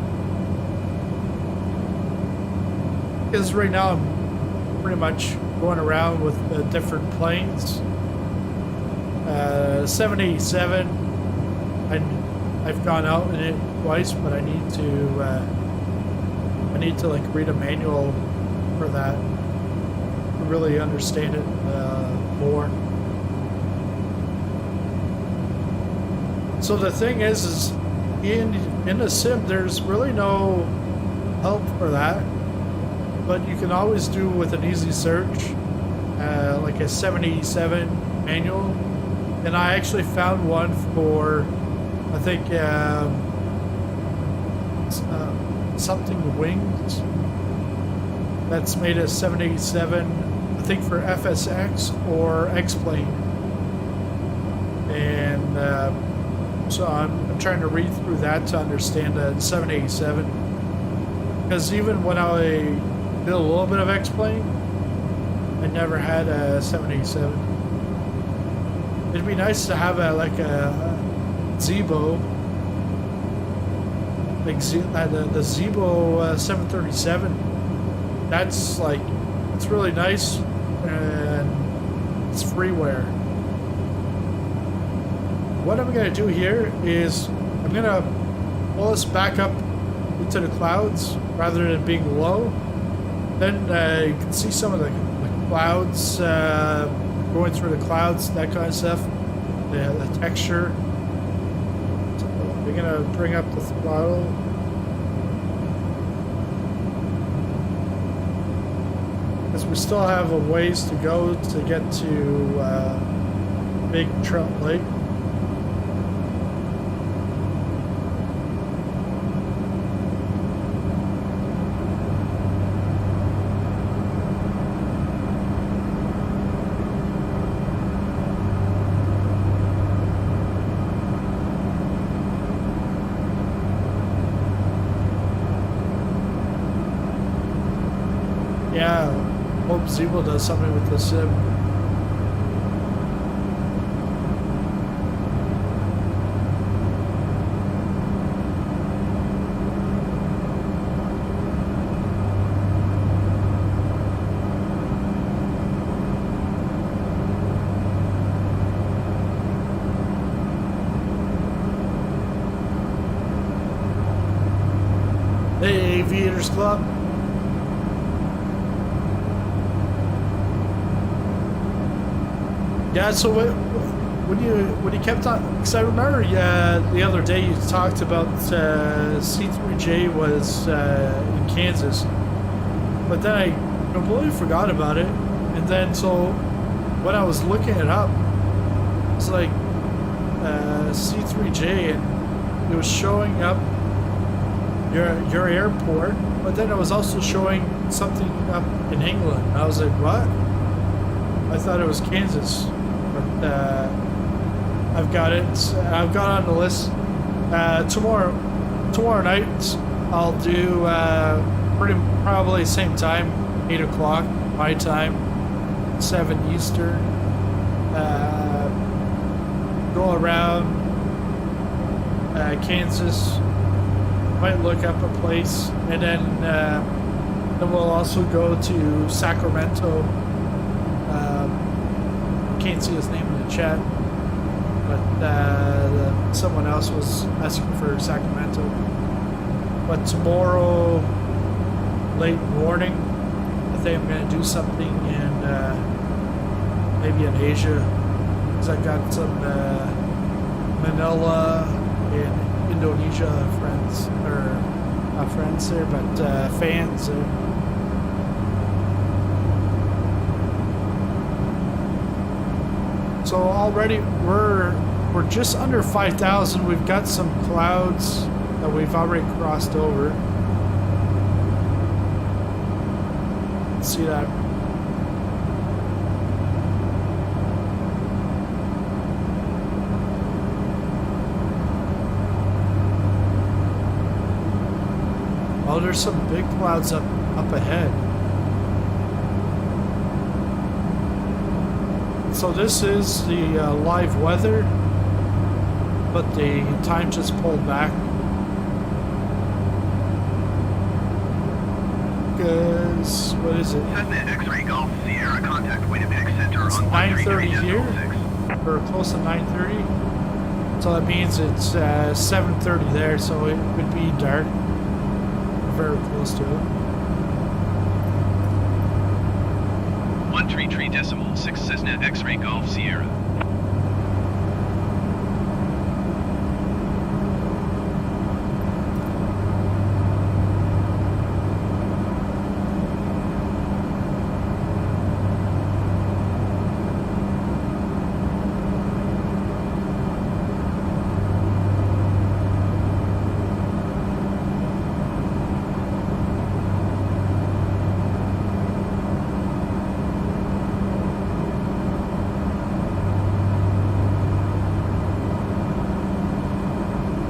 Because right now I'm pretty much going around with different planes. 787, I've gone out in it twice, but I need to like read a manual for that to really understand it more. So the thing is in the sim, there's really no help for that, but you can always do with an easy search, like a 787 manual. And I actually found one for, I think, something wings. That's made a 787, I think for FSX or X-Plane. And so I'm trying to read through that to understand the 787. Because even when I did a little bit of X-Plane, I never had a 787. It'd be nice to have like a Zibo, like the Zibo 737. That's like, it's really nice and it's freeware. What I'm gonna do here is I'm gonna pull us back up into the clouds rather than being low. Then you can see some of the clouds. Going through the clouds, that kind of stuff, the texture. So we're gonna bring up the throttle. Because we still have a ways to go to get to Big Trout Lake. Yeah, hope Zebo does something with the sim. Hey, Aviators Club. Yeah, so when you kept on, because I remember the other day you talked about C3J was in Kansas, but then I completely forgot about it, and then so when I was looking it up, it's like C3J, and it was showing up your airport, but then it was also showing something up in England. And I was like, what? I thought it was Kansas. I've got it. I've got on the list. Tomorrow night I'll do probably same time, 8 o'clock my time, 7 Eastern. Go around Kansas. Might look up a place, and then we'll also go to Sacramento. Can't see his name in the chat, but someone else was asking for Sacramento. But tomorrow, late morning, I think I'm going to do something in maybe in Asia, because I got some Manila and Indonesia friends, or not friends there, but fans there. So already we're just under 5,000. We've got some clouds that we've already crossed over. See that? Oh, there's some big clouds up ahead. So this is the live weather, but the time just pulled back. Because, what is it? Cessna X-ray Golf Sierra contact Winnipeg Center It's on 9:30 here, 133.6. or close to 9:30. So that means it's 7:30 there, so it would be dark. Very close to it. 133.6 Cessna X-ray Golf Sierra.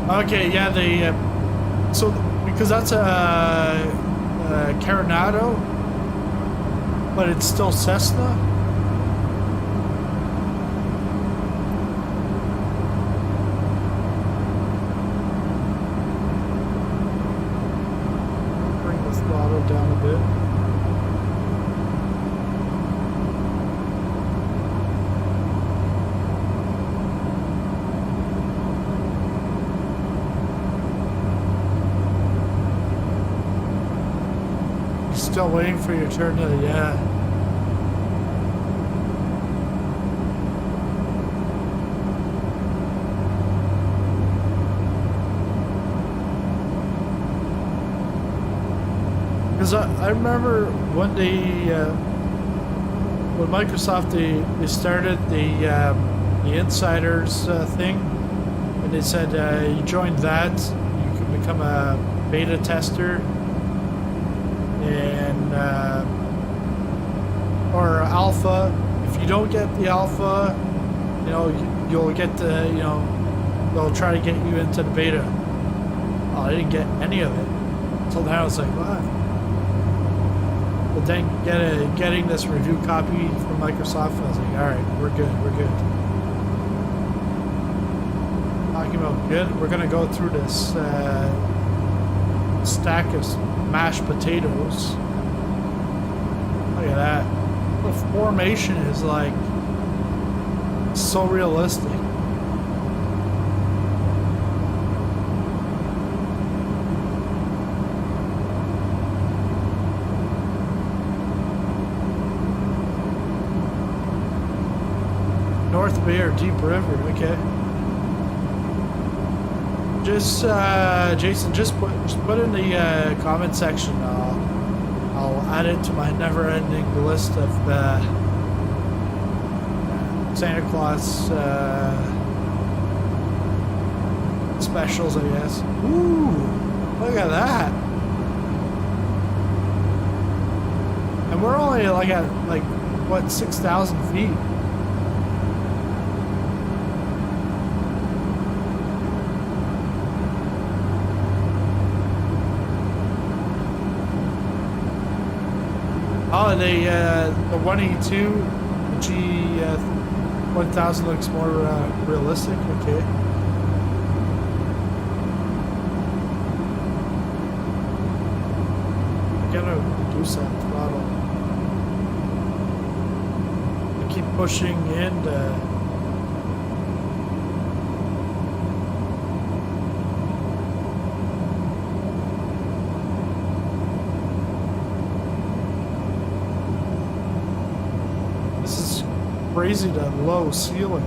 Okay, yeah, so because that's a Coronado, but it's still Cessna. Bring the throttle down a bit. Still waiting for your turn to, yeah. Because I remember one day when Microsoft they started the insiders thing, and they said you joined that, you can become a beta tester. And or alpha. If you don't get the alpha, you know, you'll get the, you know, they'll try to get you into the beta. Oh, I didn't get any of it. So now it's like, what? But then getting this review copy from Microsoft, I was like, all right, we're good. Talking about good, we're gonna go through this stack of mashed potatoes. Look at that. The formation is like so realistic. North Bay or Deep River, okay. Just Jason, just put in the comment section. I'll add it to my never-ending list of Santa Claus specials, I guess. Ooh, look at that! And we're only like at what, 6,000 feet. Oh, the 182 G1000 looks more realistic. Okay. I gotta reduce that throttle. I keep pushing in. Crazy, that low ceiling.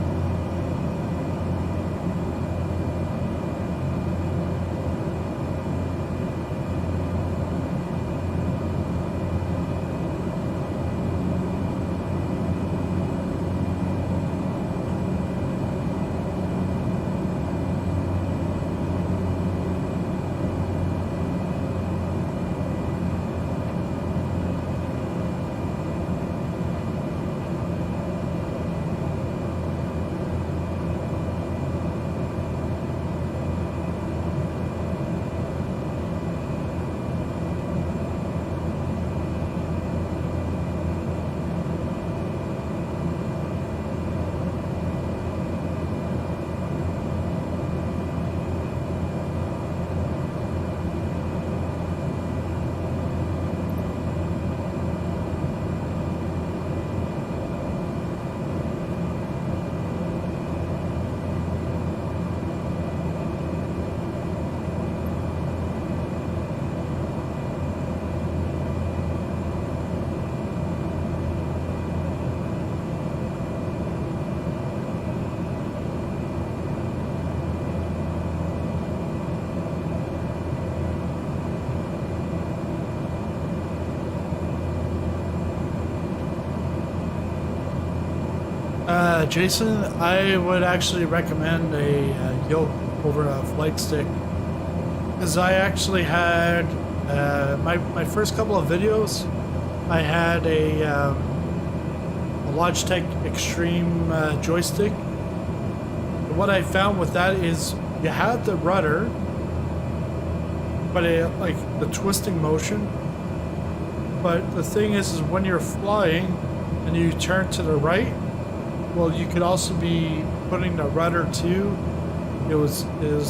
Jason, I would actually recommend a yoke over a flight stick, because I actually had my first couple of videos. I had a Logitech Extreme joystick. And what I found with that is you had the rudder, but it, like the twisting motion. But the thing is when you're flying and you turn to the right, well, you could also be putting the rudder too. It was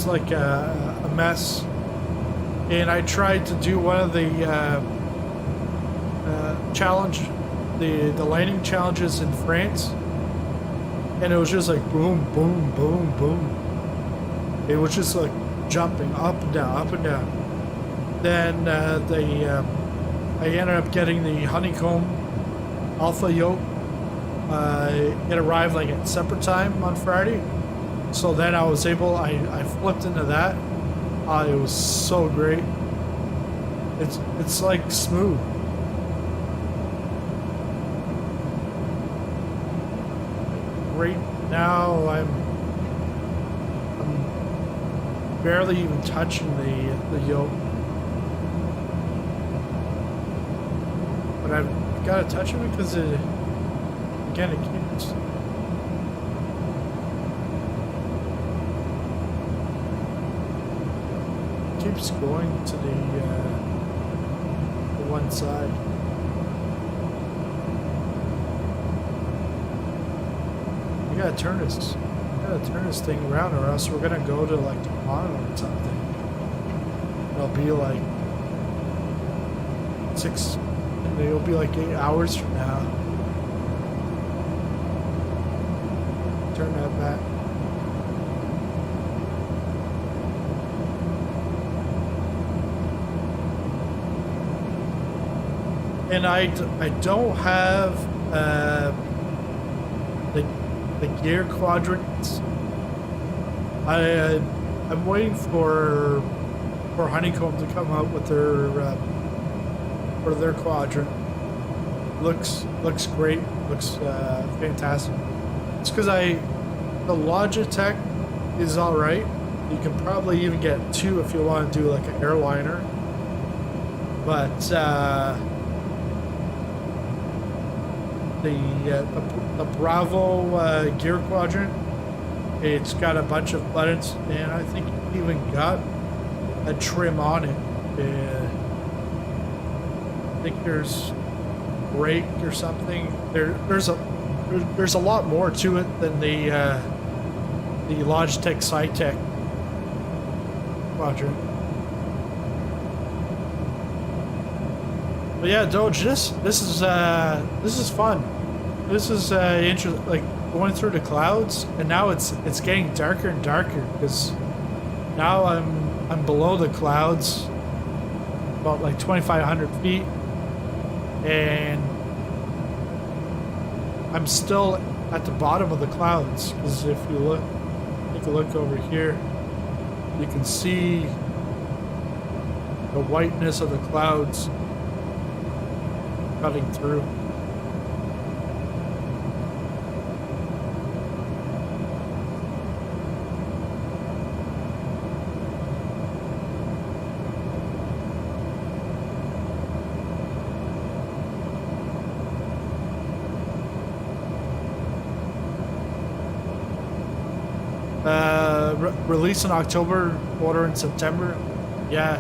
like a mess. And I tried to do one of the the landing challenges in France, and it was just like boom, boom, boom, boom. It was just like jumping up and down, up and down. Then I ended up getting the honeycomb alpha yoke. It arrived like at supper time on Friday, so then I was able. I flipped into that. It was so great. It's like smooth. Right now I'm barely even touching the yoke, but I've got to touch it because it keeps going to the one side. We gotta turn this thing around, or else we're gonna go to like Toronto or something. It'll be like 8 hours from now. Turn that back. And I don't have the gear quadrants. I'm waiting for Honeycomb to come out with their quadrant. Looks great. Looks fantastic. It's because the Logitech is all right. You can probably even get 2 if you want to do like an airliner. But the Bravo gear quadrant, it's got a bunch of buttons, and I think it even got a trim on it. I think there's brake or something. There's a lot more to it than the Logitech CYTL quadrant. But yeah, Doge, this is fun. This is interesting, like going through the clouds, and now it's getting darker and darker because now I'm below the clouds, about like 2,500 feet, and I'm still at the bottom of the clouds. Because if you take a look over here, you can see the whiteness of the clouds cutting through. Release in October, order in September. Yeah.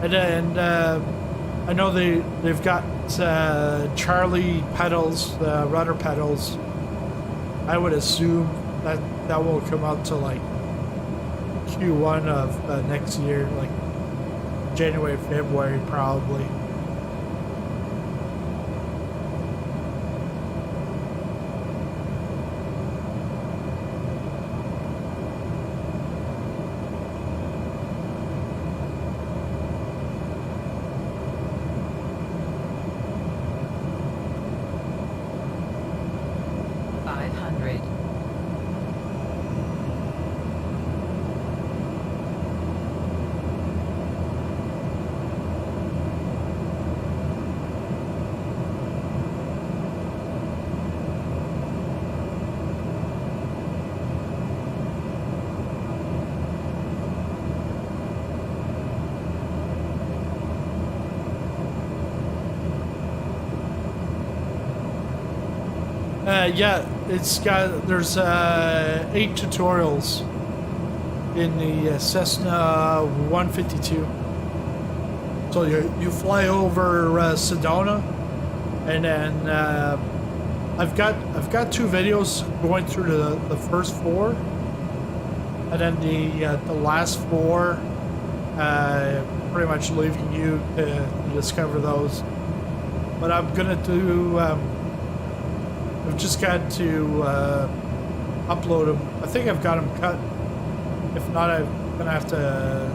And I know they've got Charlie pedals, rudder pedals. I would assume that will come out to like Q1 of next year, like January, February probably. yeah, it's got, there's 8 tutorials in the Cessna 152. So you fly over Sedona, and then I've got 2 videos going through the first 4, and then the last 4 pretty much leaving you to discover those. But I'm gonna do. I've just got to upload them. I think I've got them cut. If not, I'm gonna have to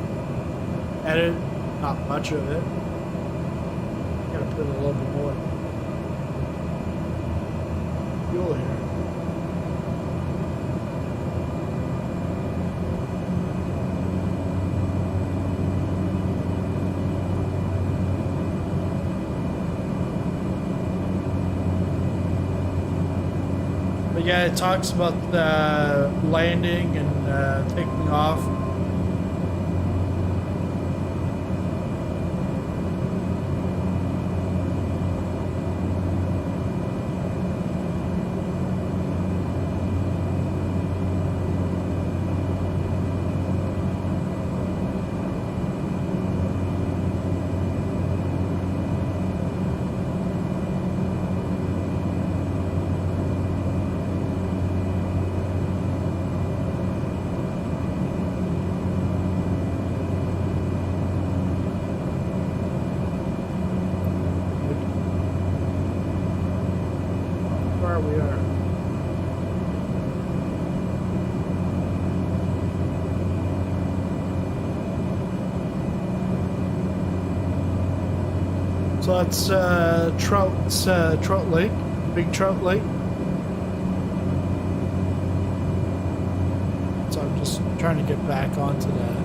edit. Not much of it. I'm gonna put a little bit more fuel here. But yeah, it talks about landing and taking off. We are. So that's Trout Lake, Big Trout Lake. So I'm just trying to get back onto the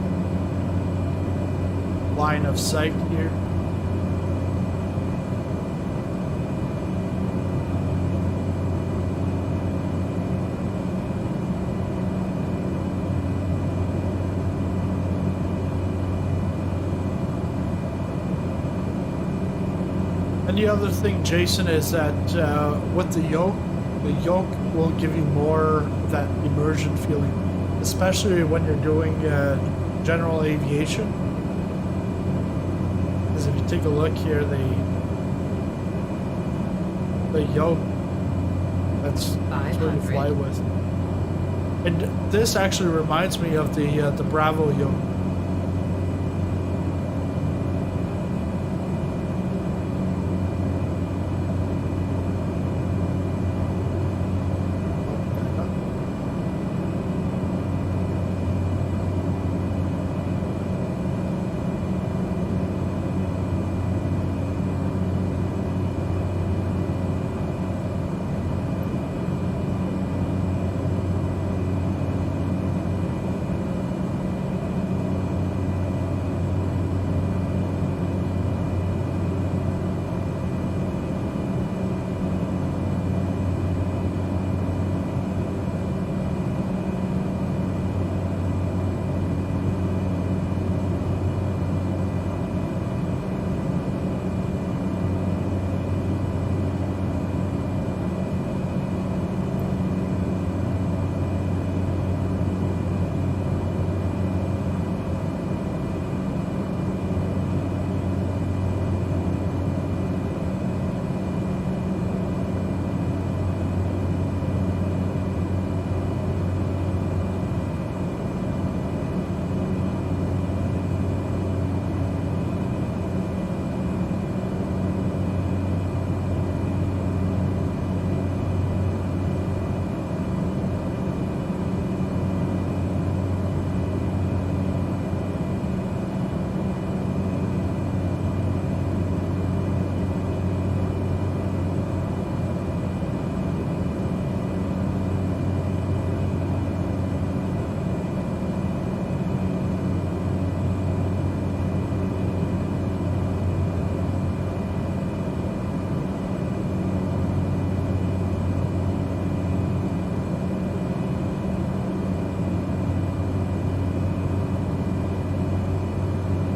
line of sight here. And the other thing, Jason, is that with the yoke will give you more of that immersion feeling, especially when you're doing general aviation. Because if you take a look here, the yoke, that's what you fly with. And this actually reminds me of the Bravo yoke.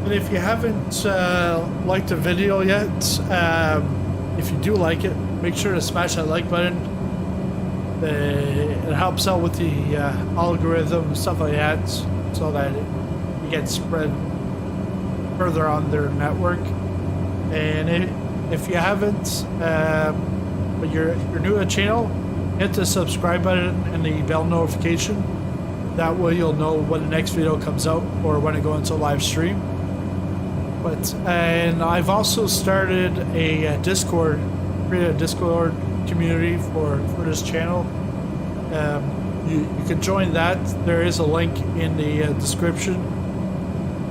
And if you haven't liked the video yet, if you do like it, make sure to smash that like button. it helps out with the algorithm, stuff like that, so that it gets spread further on their network. And if you haven't, but you're new to the channel, hit the subscribe button and the bell notification. That way you'll know when the next video comes out or when I go into live stream. And I've also started a Discord, created a Discord community for this channel. You can join that. There is a link in the description.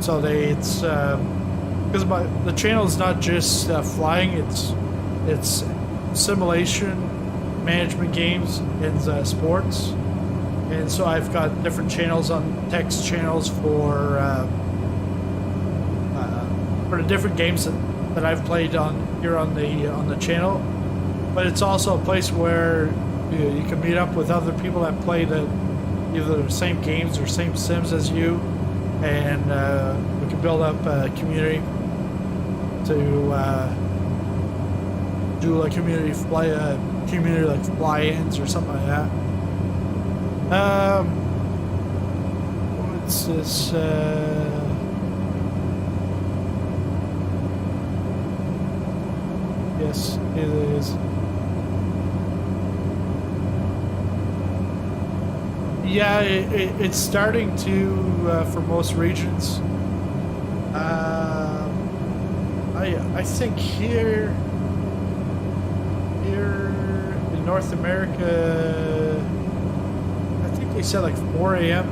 So it's because the channel is not just flying; it's simulation, management games, and sports. And so I've got different channels on text channels for the different games that I've played on here on the channel. But it's also a place where you can meet up with other people that play either the same games or same sims as you, and we can build up a community to do a community like fly-ins or something like that. What's this? Yes, it is. Yeah, it's starting to for most regions. I think here in North America, I think they said like 4 a.m.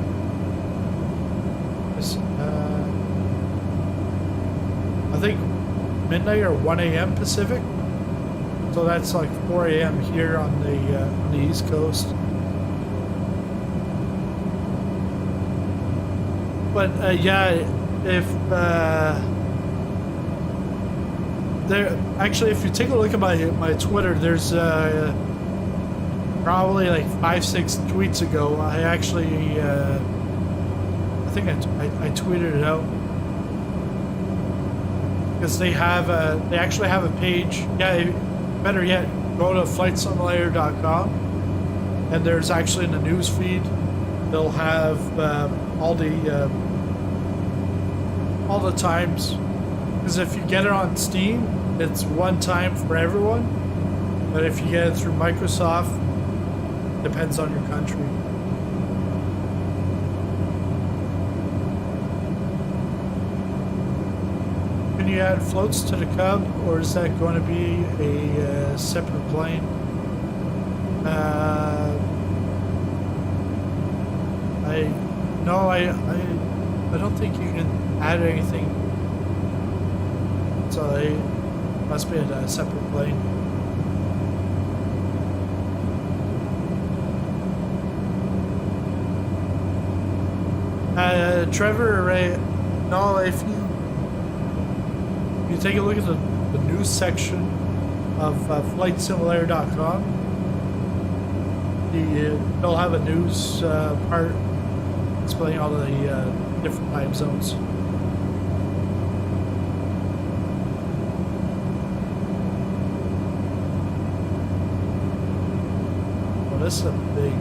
I think midnight or 1 a.m. Pacific. So that's like 4 a.m. here on the East Coast. But yeah, if if you take a look at my Twitter, there's probably like 5-6 tweets ago, I actually I think I tweeted it out because they actually have a page. Yeah, better yet, go to flightsimulator.com, and there's actually in the news feed they'll have all the times, because if you get it on Steam, it's one time for everyone, but if you get it through Microsoft, depends on your country. Can you add floats to the Cub, or is that going to be a separate plane? I don't think you can add anything, so it must be a separate plane. Trevor, no, if you take a look at the news section of flightsimulator.com, they'll have a news part explaining all the different time zones. Well, this is a big,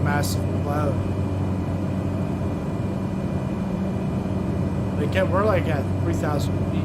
massive cloud. Again, we're like at 3,000 feet.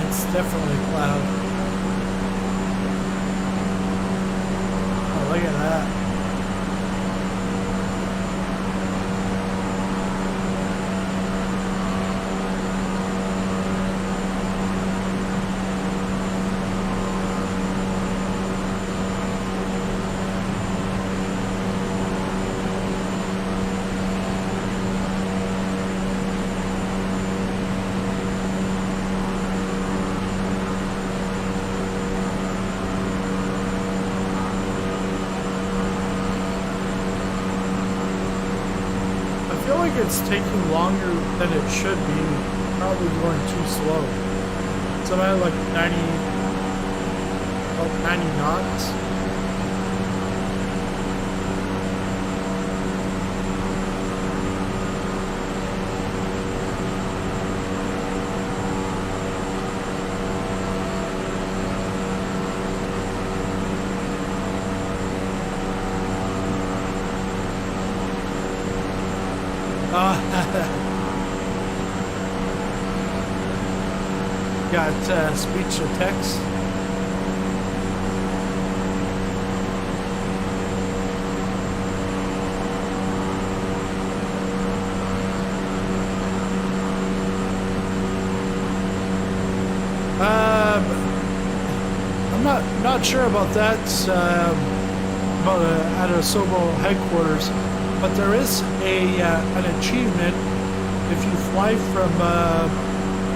It's definitely a cloud. Oh, look at that. It's taking longer than it should be. Probably going too slow. So I'm at like 90, about 90 knots. Got speech to text. I'm not sure about that. About at a Sobo headquarters, but there is an achievement if you fly from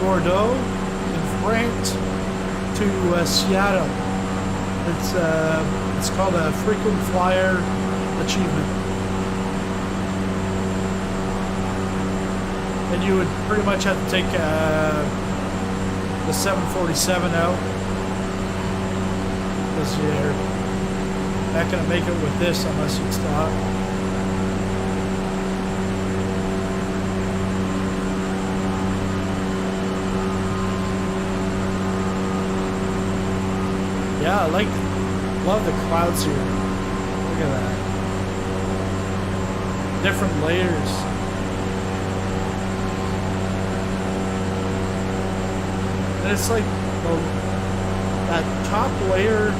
Bordeaux in France to Seattle. It's called a frequent flyer achievement, and you would pretty much have to take the 747 out because you're not gonna make it with this unless you stop. Yeah, I love the clouds here. Look at that. Different layers. And it's like that top layer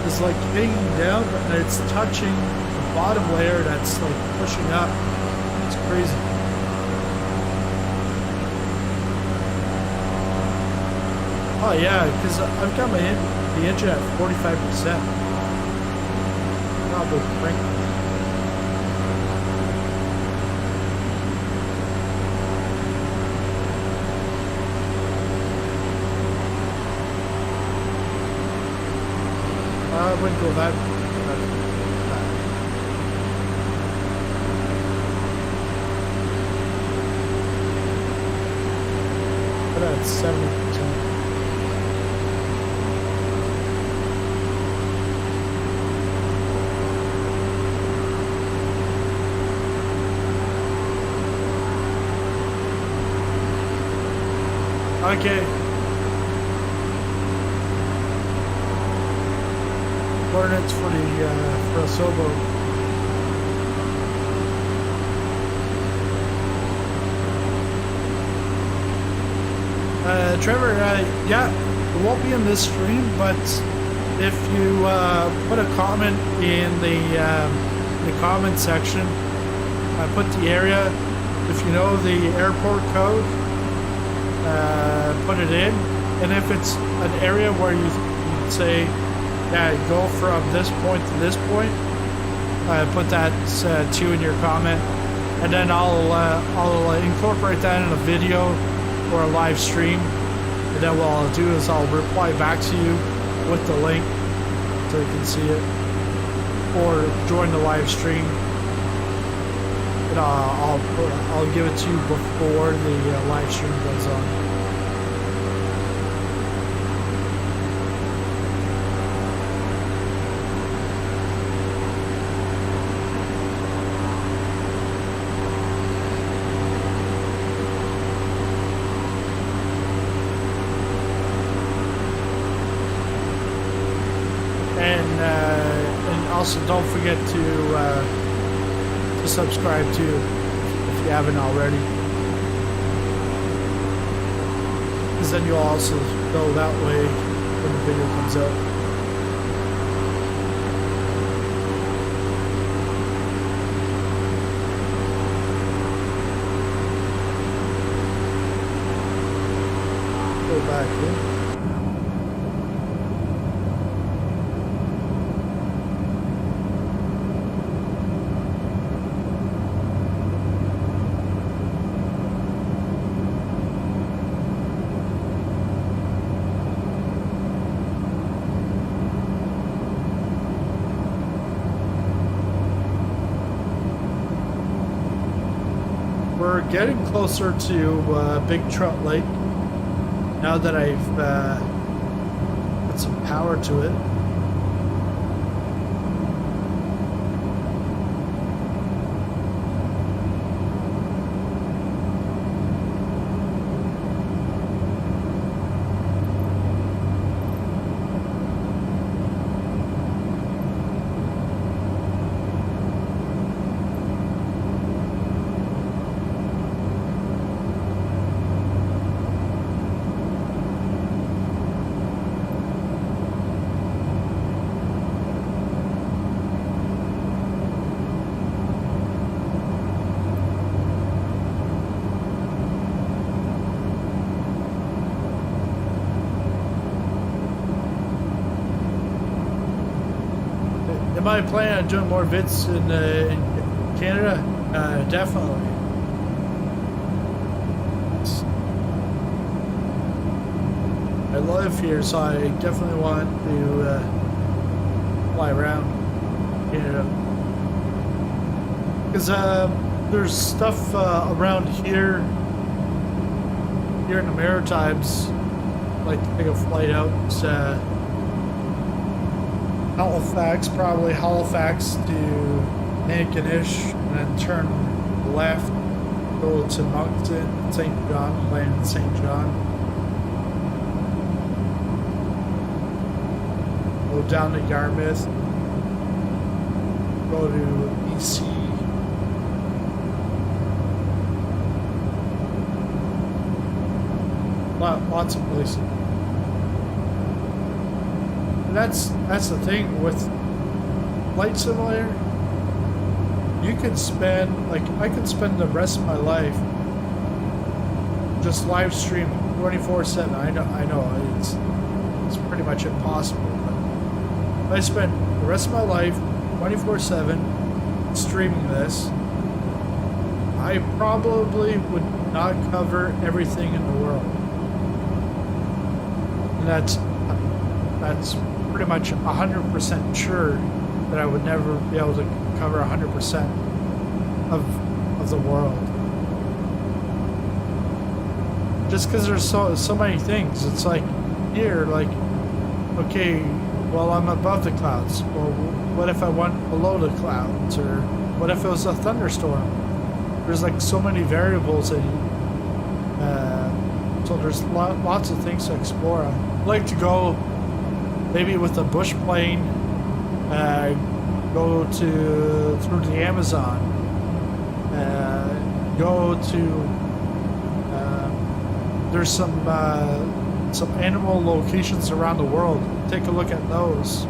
is like hanging down and it's touching the bottom layer that's like pushing up. It's crazy. Oh yeah, because I've got the engine at 45%. Probably crank. I wouldn't go that. But at 70%. Okay. Coordinates for the Sobo. Trevor, yeah, it won't be in this stream, but if you put a comment in the comment section, put the area. If you know the airport code, put it in, and if it's an area where you say, yeah, go from this point to this point, put that too in your comment, and then I'll incorporate that in a video or a live stream, and then what I'll do is I'll reply back to you with the link so you can see it, or join the live stream, and I'll give it to you before the live stream goes on. And also don't forget to subscribe too if you haven't already, because then you'll also go that way when the video comes out. Go back in. We're getting closer to Big Trout Lake now that I've put some power to it. Am I planning on doing more vids in Canada? Definitely. I live here, so I definitely want to fly around Canada. Because there's stuff around here in the Maritimes. I'd like to take a flight out. Halifax, probably Halifax to Manicanish, and then turn left, go to Moncton, St. John, land in St. John. Go down to Yarmouth, go to BC. Lots of places. That's the thing with Flight Simulator. You could spend, I could spend the rest of my life just live streaming 24/7. I know it's pretty much impossible, but if I spend the rest of my life 24/7 streaming this, I probably would not cover everything in the world. And that's pretty much 100% sure that I would never be able to cover 100% of the world. Just because there's so many things. It's like here, like, okay, well, I'm above the clouds. Well, what if I went below the clouds? Or what if it was a thunderstorm? There's like so many variables that so there's lots of things to explore. I'd like to go maybe with a bush plane, go through the Amazon, go to there's some animal locations around the world. Take a look at those.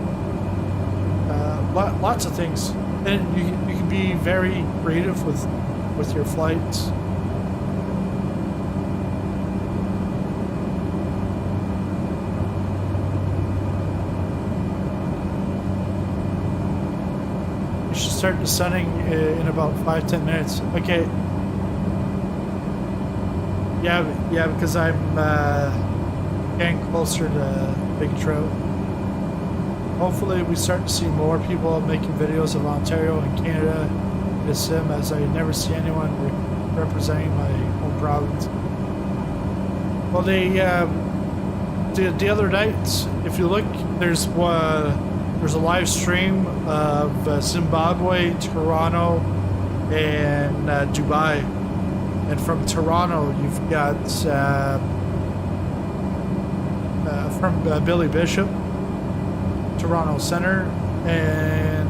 Lots of things, and you can be very creative with your flights. Start descending in about 5-10 minutes. Okay. Yeah, because I'm getting closer to Big Trout. Hopefully we start to see more people making videos of Ontario and Canada in the sim, as I never see anyone representing my home province. Well, the other night, if you look, there's a live stream of Zimbabwe, Toronto, and Dubai. And from Toronto, you've got from Billy Bishop, Toronto Center, and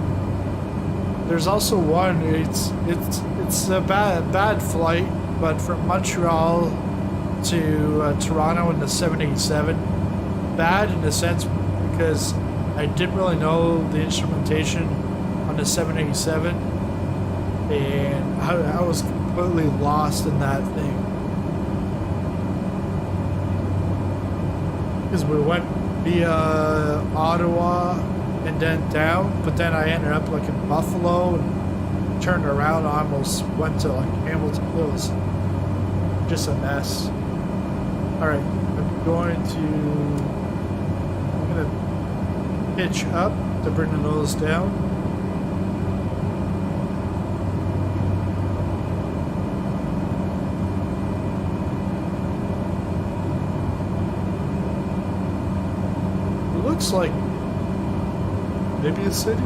there's also one. It's a bad flight, but from Montreal to Toronto in the 787. bad in a sense because I didn't really know the instrumentation on the 787, and I was completely lost in that thing. Because we went via Ottawa and then down, but then I ended up like in Buffalo and turned around. I almost went to like Hamilton. It was just a mess. All right, I'm gonna pitch up to bring the nose down. Looks like maybe a city.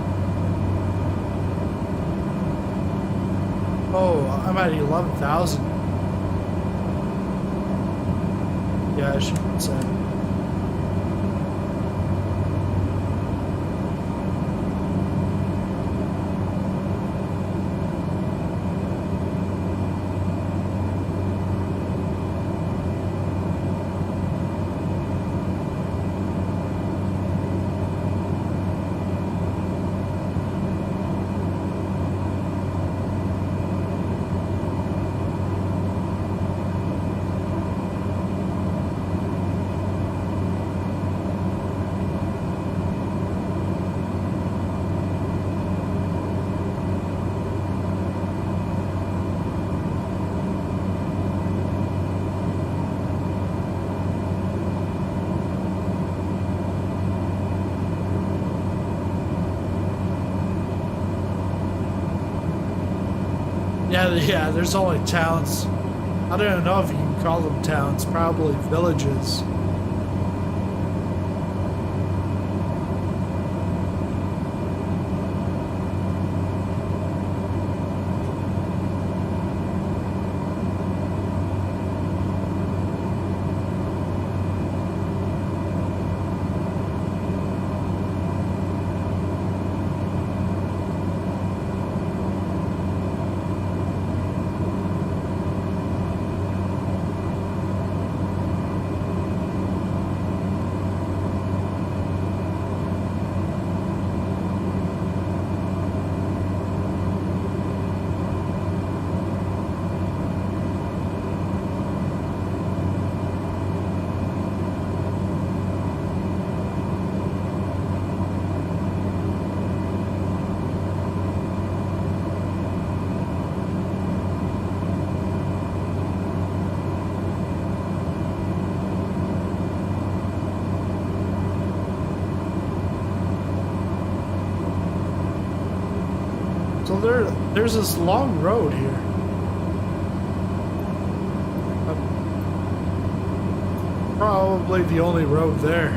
Oh, I'm at 11,000. Yeah, I should say. Yeah, there's only towns. I don't even know if you can call them towns, probably villages. So there's this long road here. Probably the only road there.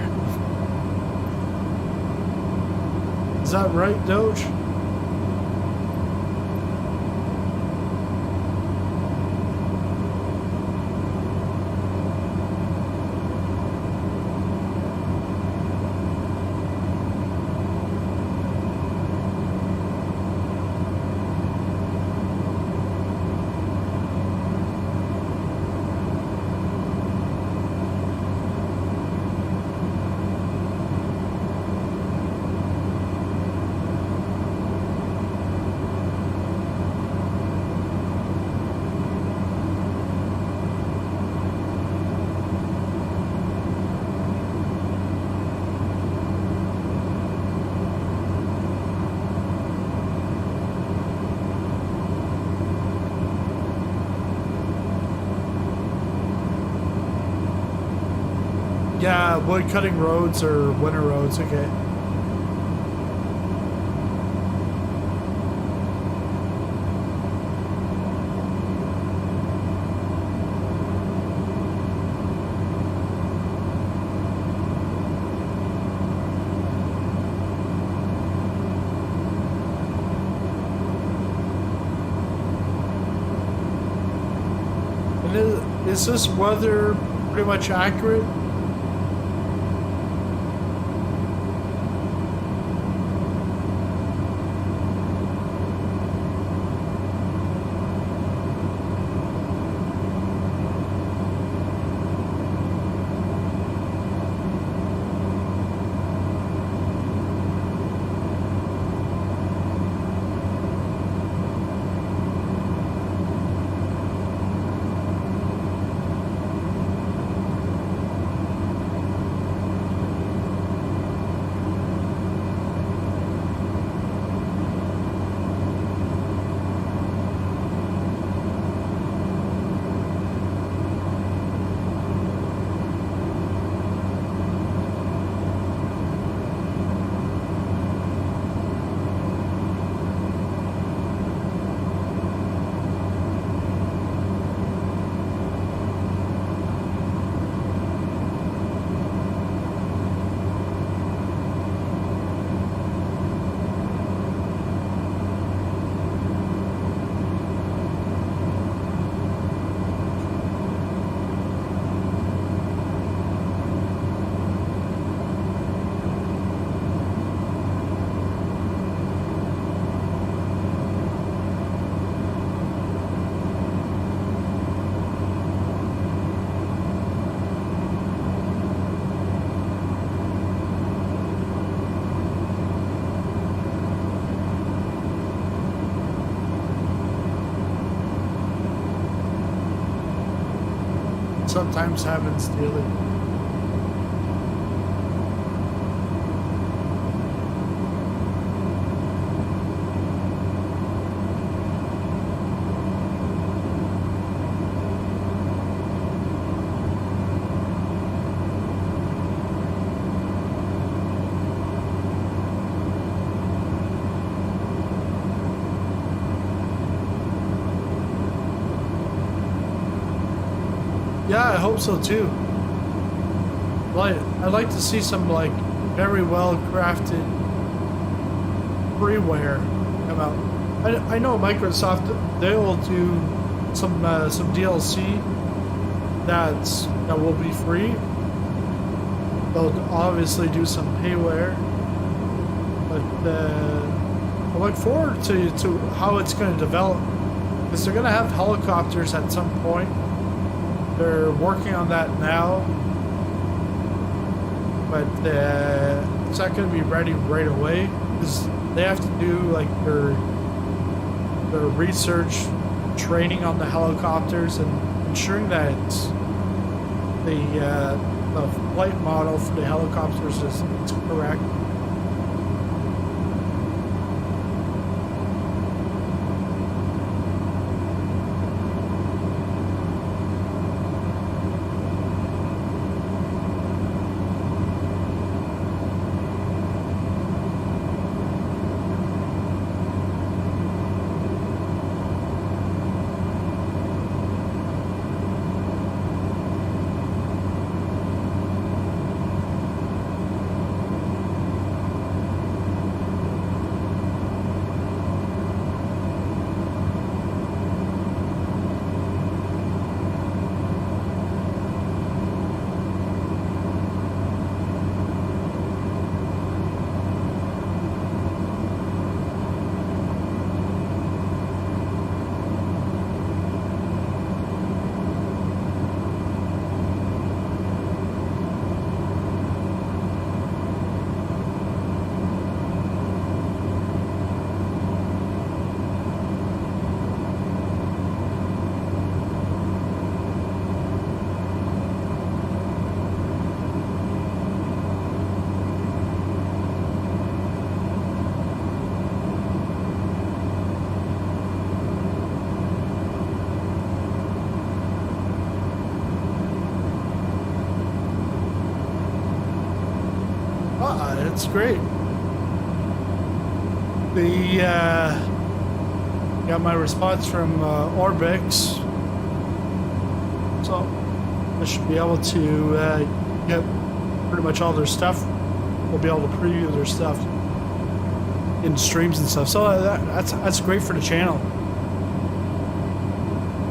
Is that right, Doge? Yeah, wood cutting roads or winter roads, okay. And is this weather pretty much accurate? sometimes happens daily. Yeah, I hope so too. Like, I'd like to see some like very well crafted freeware come out. I know Microsoft, they'll do some DLC that will be free. They'll obviously do some payware, but I look forward to how it's going to develop, because they're going to have helicopters at some point. They're working on that now, but it's not going to be ready right away, because they have to do like their research, training on the helicopters, and ensuring that the flight model for the helicopters is correct. It's great. Got my response from Orbix, so I should be able to get pretty much all their stuff. We'll be able to preview their stuff in streams and stuff. So that's great for the channel.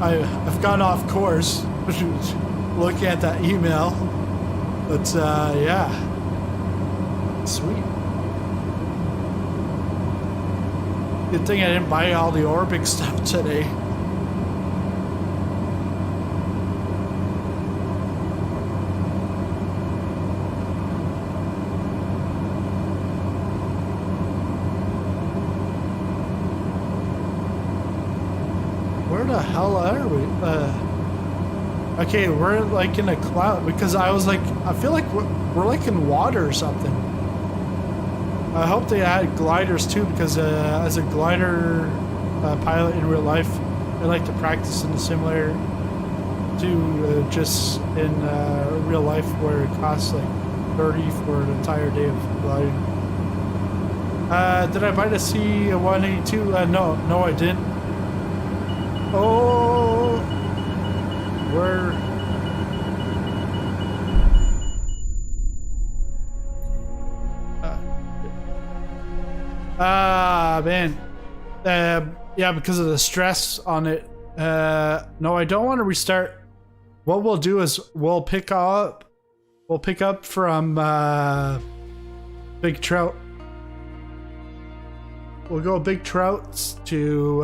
I've gone off course looking at that email, but yeah. Sweet. Good thing I didn't buy all the Orbix stuff today. Where the hell are we? Okay, we're like in a cloud, because I was like, I feel like we're like in water or something. I hope they add gliders too, because as a glider pilot in real life, I like to practice in the simulator to just in real life, where it costs like 30 for an entire day of gliding. Did I buy the C-182? No, I didn't. Oh, we're... man. Yeah, because of the stress on it. No, I don't want to restart. What we'll do is we'll pick up from Big Trout. We'll go Big Trout to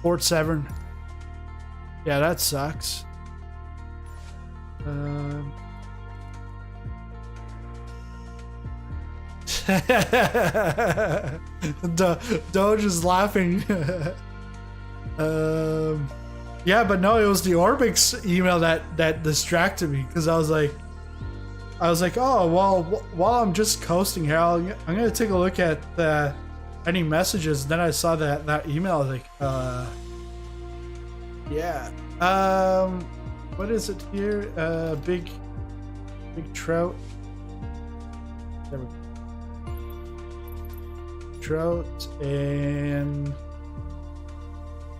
Fort Severn. Yeah, that sucks. Doge is laughing. Yeah, but no, it was the Orbix email that distracted me because I was like, oh well, while I'm just coasting here, I'm gonna take a look at any messages. Then I saw that email. I was like, yeah. What is it here? Big Trout. There we go. Trout and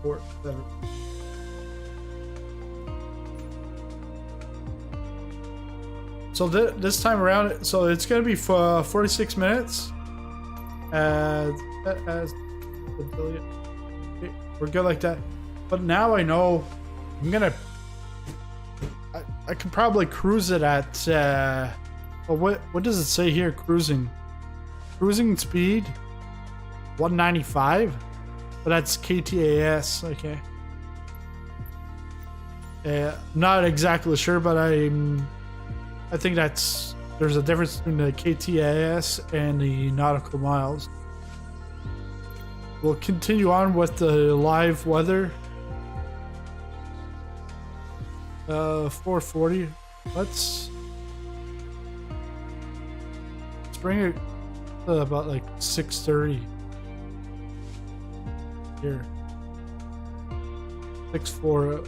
Fort Severn. So this time around, so it's gonna be for 46 minutes. As okay, we're good like that. But now I know I'm gonna. I can probably cruise it at. Well, what does it say here? Cruising speed 195, but that's KTAS. Okay. Not exactly sure, but I think there's a difference between the KTAS and the nautical miles. We'll continue on with the live weather. 440. Let's bring it to about like 6:30 here. 6:04,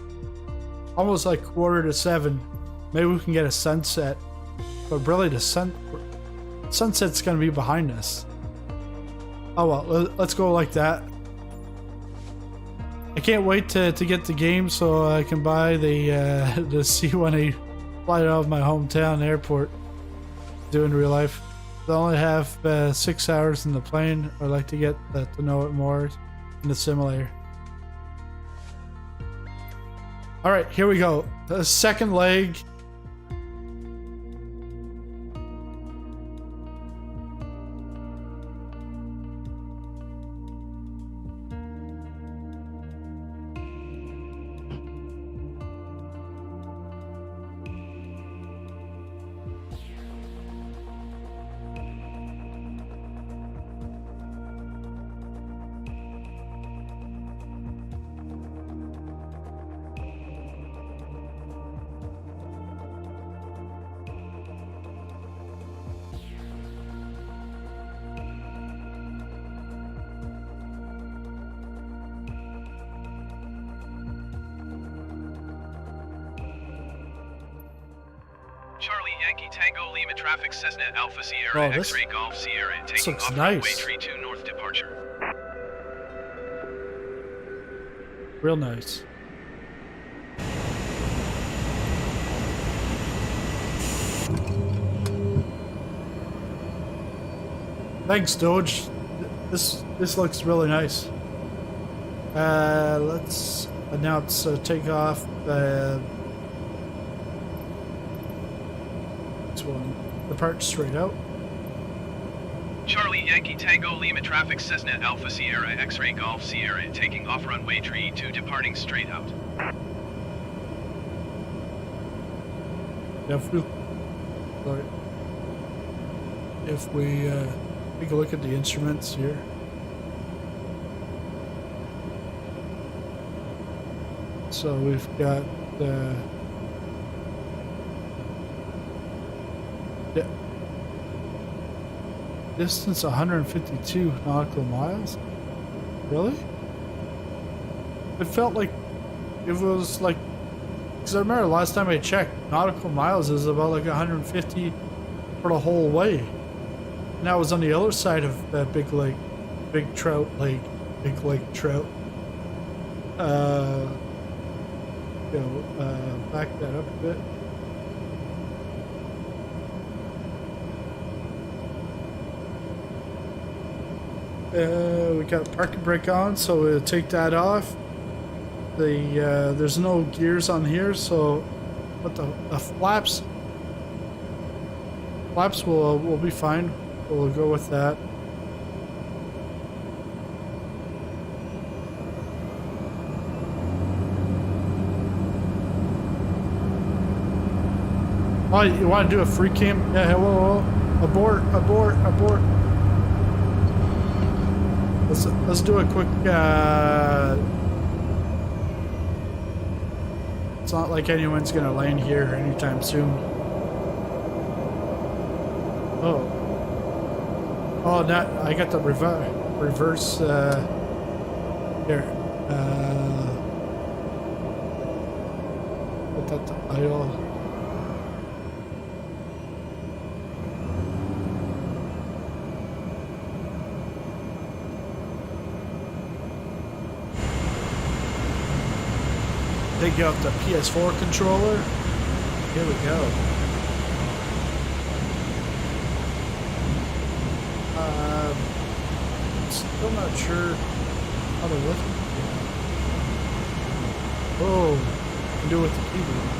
almost like 6:45. Maybe we can get a sunset, but really the sunset's gonna be behind us. Oh well, let's go like that. I can't wait to get the game so I can buy the C-18 flight out of my hometown airport. Do in real life. I only have 6 hours in the plane. I'd like to get to know it more in the simulator. All right, here we go. The second leg. Charlie Yankee Tango Lima traffic Cessna Alpha Sierra X-Ray Golf Sierra taking off nice. runway 32 north departure. Real nice. Thanks, Doge. This looks really nice. Let's announce takeoff. One depart straight out. Charlie Yankee Tango Lima traffic Cessna Alpha Sierra X-Ray Golf Sierra taking off runway 32 departing straight out. If we take a look at the instruments here. So we've got the distance 152 nautical miles. Really? It felt like it was like, because I remember last time I checked, nautical miles is about like 150 for the whole way. And that was on the other side of that big lake, Big Trout Lake, Big Lake Trout. Back that up a bit. We got parking brake on, so we'll take that off. There's no gears on here, so but the flaps will be fine. We'll go with that. Oh, you want to do a free cam? Yeah, whoa. Abort. Let's do a quick It's not like anyone's gonna land here anytime soon. Oh. Oh, now I got the reverse, here. Put that to idle. Take out the PS4 controller. Here we go. Still not sure how to lift it. Oh, can do it with the keyboard.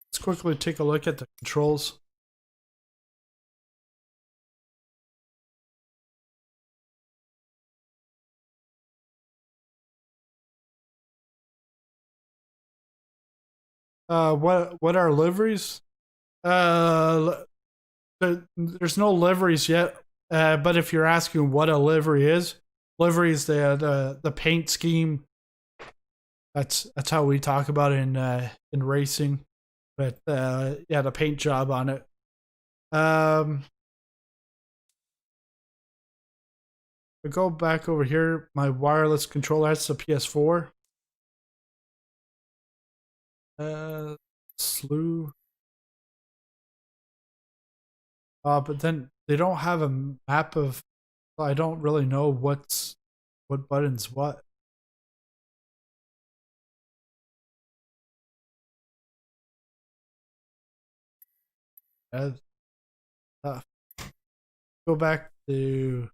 Let's quickly take a look at the controls. What are liveries? There's no liveries yet. But if you're asking what a livery is the paint scheme. That's how we talk about it in racing. But yeah, the paint job on it. I go back over here. My wireless controller, that's the PS4. Slew. But then they don't have a map of. I don't really know what buttons what. Go back to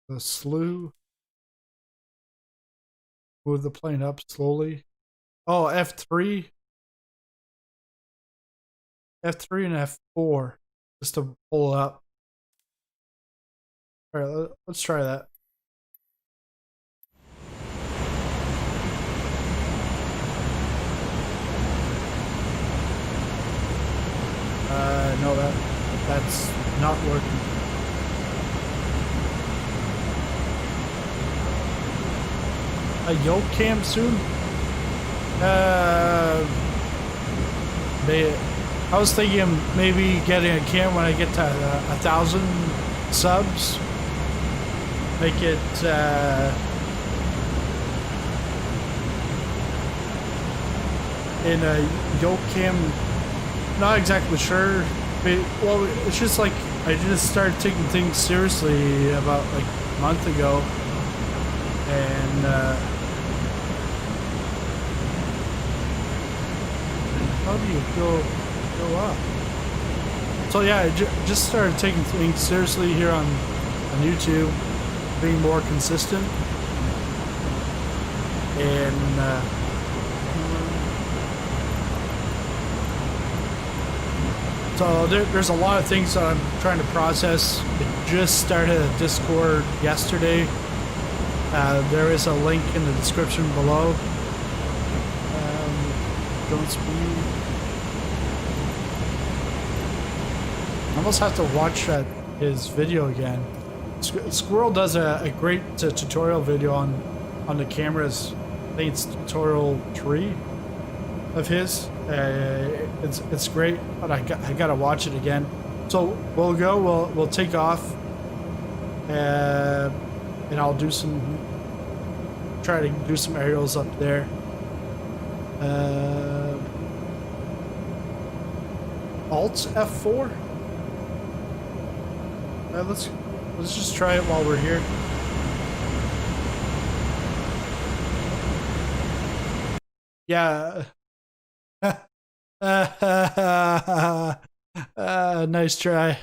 the slew. Move the plane up slowly. Oh, F3. F3 and F4 just to pull up. All right, let's try that. No, that's not working. A yoke cam soon? I was thinking maybe getting a cam when I get to 1,000 subs. Make it in a yoke cam. Not exactly sure. Well, it's just like I just started taking things seriously about like a month ago, and how do you go up? So yeah, I just started taking things seriously here on YouTube, being more consistent, and so there's a lot of things that I'm trying to process. I just started a Discord yesterday. There is a link in the description below. Don't speed. I almost have to watch his video again. Squirrel does a great tutorial video on the cameras. I think it's tutorial 3 of his. It's great, but I gotta watch it again. So we'll take off, and I'll try to do some aerials up there. Alt F4. Let's just try it while we're here. Yeah. Nice try.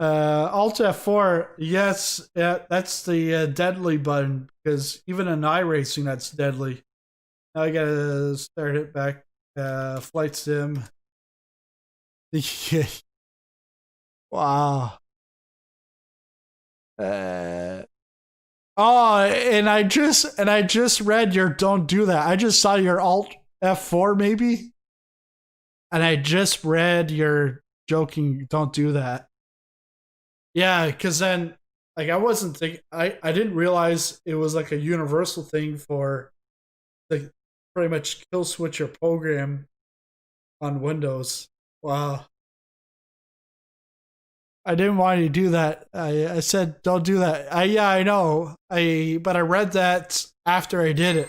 Alt F4, yes, yeah, that's the deadly button, because even in iRacing, that's deadly. Now I gotta start it back. Flight sim. Wow. Oh, and I just read your don't do that. I just saw your Alt F4 maybe, and I just read your joking don't do that. Yeah, because then like I wasn't thinking, I didn't realize it was like a universal thing for the pretty much kill switch your program on Windows. Wow. I didn't want you to do that. I said don't do that. Yeah, I know. But I read that after I did it.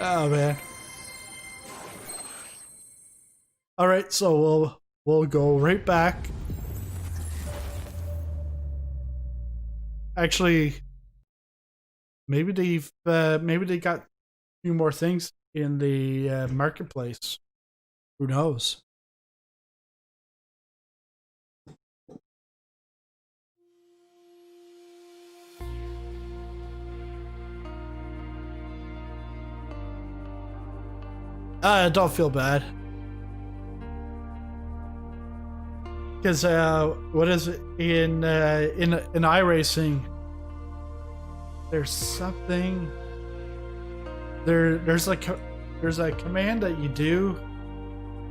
Oh man. All right, so we'll go right back. Actually, maybe they got a few more things in the marketplace. Who knows? Don't feel bad. Because what is it in iRacing? There's something. There's a command that you do,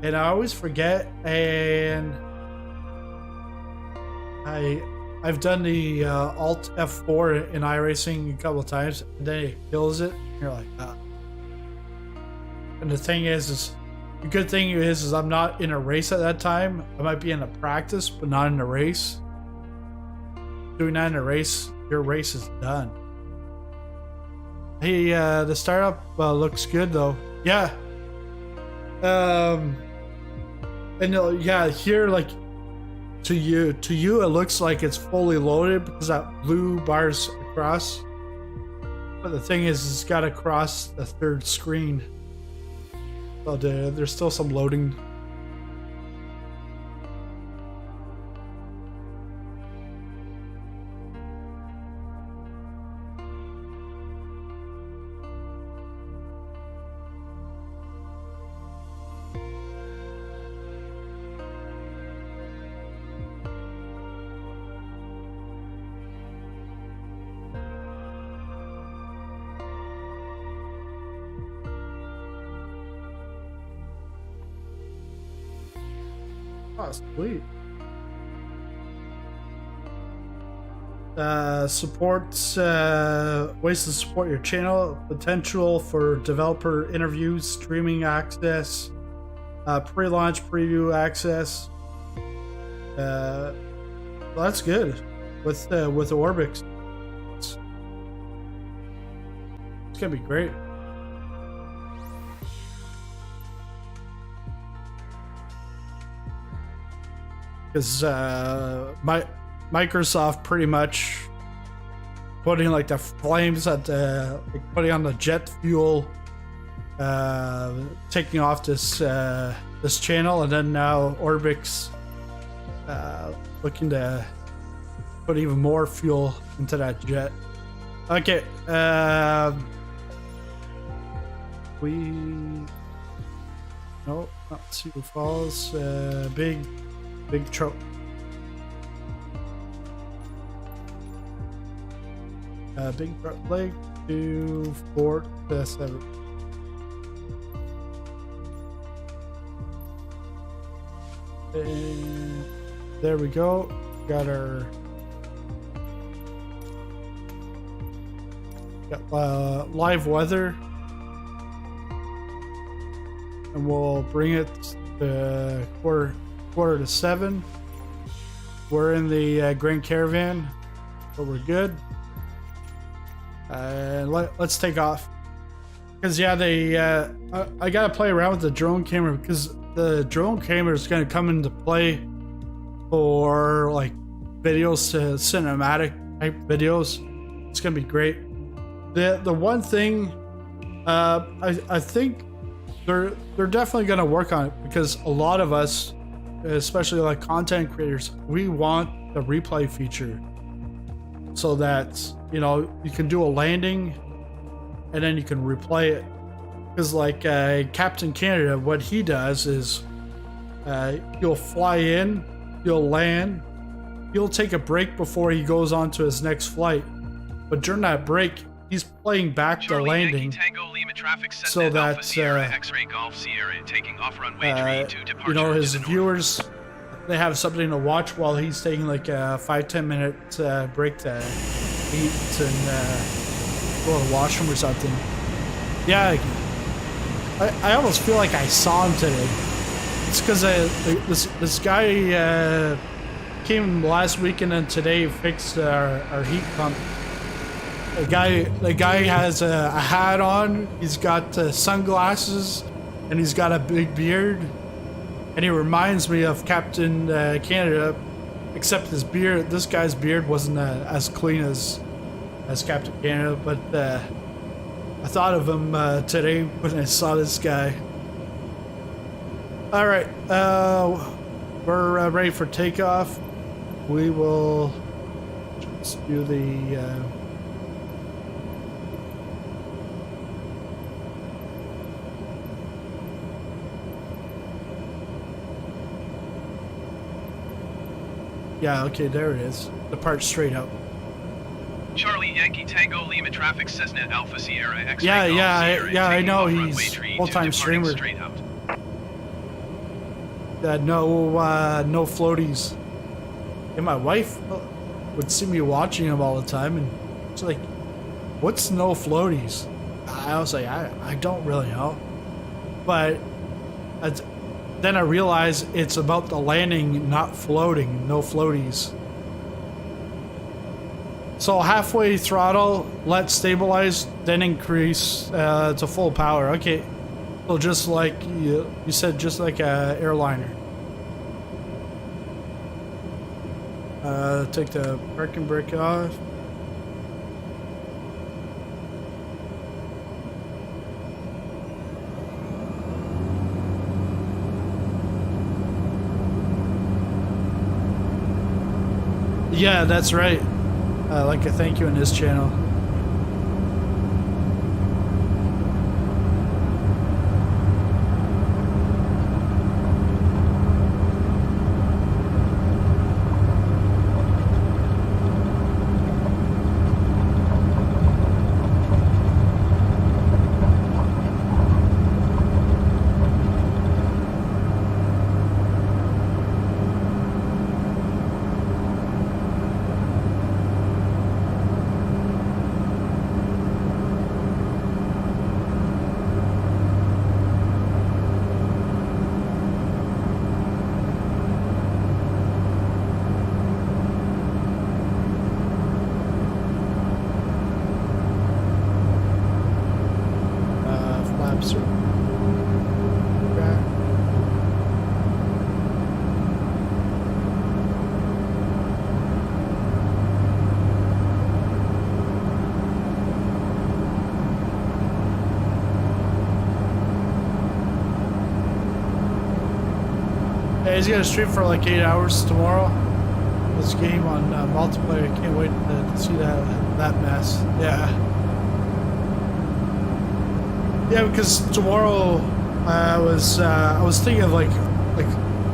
and I always forget. And I've done the Alt F4 in iRacing a couple of times, and then it kills it. And you're like, ah. And the thing is the good thing is I'm not in a race at that time. I might be in a practice, but not in a race. Doing that in a race, your race is done. Hey, the startup looks good though. Yeah. And yeah, here like to you it looks like it's fully loaded because that blue bar's across. But the thing is, it's got to cross the third screen. Oh, there's still some loading. Oh, sweet. Supports ways to support your channel, potential for developer interviews, streaming access, pre-launch preview access. Well, that's good with Orbix. It's gonna be great. Because Microsoft pretty much putting like the flames at like putting on the jet fuel, taking off this channel, and then now Orbix looking to put even more fuel into that jet. Okay, no, not Sioux Falls, Big Trout. Big Trout Lake to Fort Severn. And there we go. Got our live weather, and we'll bring it to quarter to 7. We're in the Grand Caravan, but we're good. Let's take off. Because yeah, I gotta play around with the drone camera, because the drone camera is gonna come into play for like videos, cinematic type videos. It's gonna be great. The one thing I think they're definitely gonna work on it, because a lot of us especially like content creators, we want the replay feature so that, you know, you can do a landing and then you can replay it. Because like Captain Canada, what he does is he'll fly in, he'll land, he'll take a break before he goes on to his next flight. But during that break, he's playing back the landing so that you know, his viewers, they have something to watch while he's taking like a 5-10 minute break to eat and go to the washroom or something. Yeah, I almost feel like I saw him today. It's because this guy came last week and then today fixed our heat pump. The guy has a hat on, he's got sunglasses, and he's got a big beard. And he reminds me of Captain Canada, except his beard. This guy's beard wasn't as clean as Captain Canada, but I thought of him today when I saw this guy. All right, we're ready for takeoff. We will just do the. Yeah, okay, there it is. Depart straight out. Charlie Yankee Tango Lima traffic Cessna Alpha Sierra X-ray yeah, I know he's full-time streamer. No floaties. And my wife would see me watching him all the time, and she's like, "What's no floaties?" I was like, I don't really know, but then I realized it's about the landing, not floating. No floaties. So halfway throttle, let stabilize, then increase to full power. Okay, so just like you said, just like a airliner. Take the parking brake off. Yeah, that's right. I'd like to thank you in this channel. He's gonna stream for like 8 hours tomorrow. This game on multiplayer. Can't wait to see that mess. Yeah, because tomorrow I was thinking of like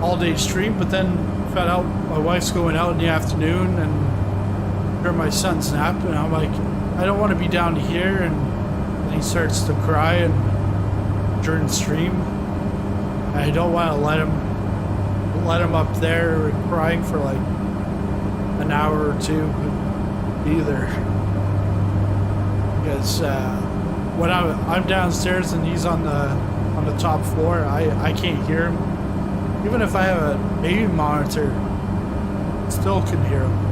all day stream, but then found out my wife's going out in the afternoon and during my son's nap, and I'm like, I don't want to be down here, and he starts to cry and during the stream. I don't want to let him up there crying for like an hour or two either, because when I'm downstairs and he's on the top floor, I can't hear him. Even if I have a baby monitor, still can hear him.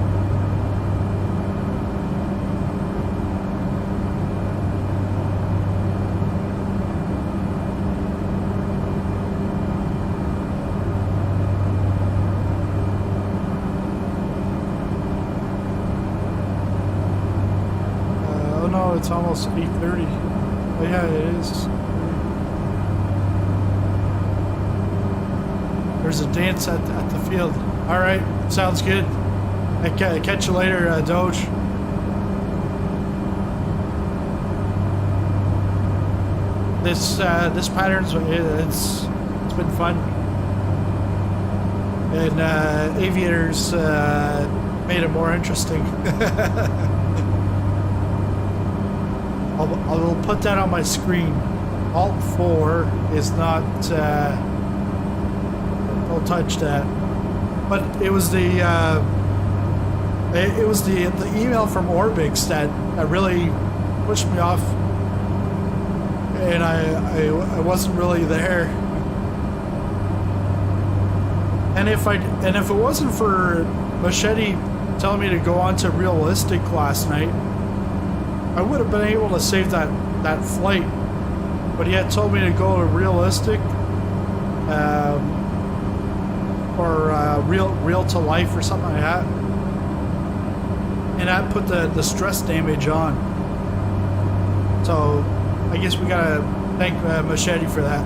It's almost 8:30. Oh yeah, it is. There's a dance at the field. All right, sounds good. Catch you later, Doge. This pattern's it's been fun, and aviators made it more interesting. I'll put that on my screen. Alt 4 is not. Don't touch that. But it was the email from Orbix that really pushed me off, and I wasn't really there. And if it wasn't for Machete telling me to go on to Realistic last night, I would have been able to save that flight. But he had told me to go to Realistic, or real to life or something like that, and that put the stress damage on. So I guess we gotta thank Machete for that.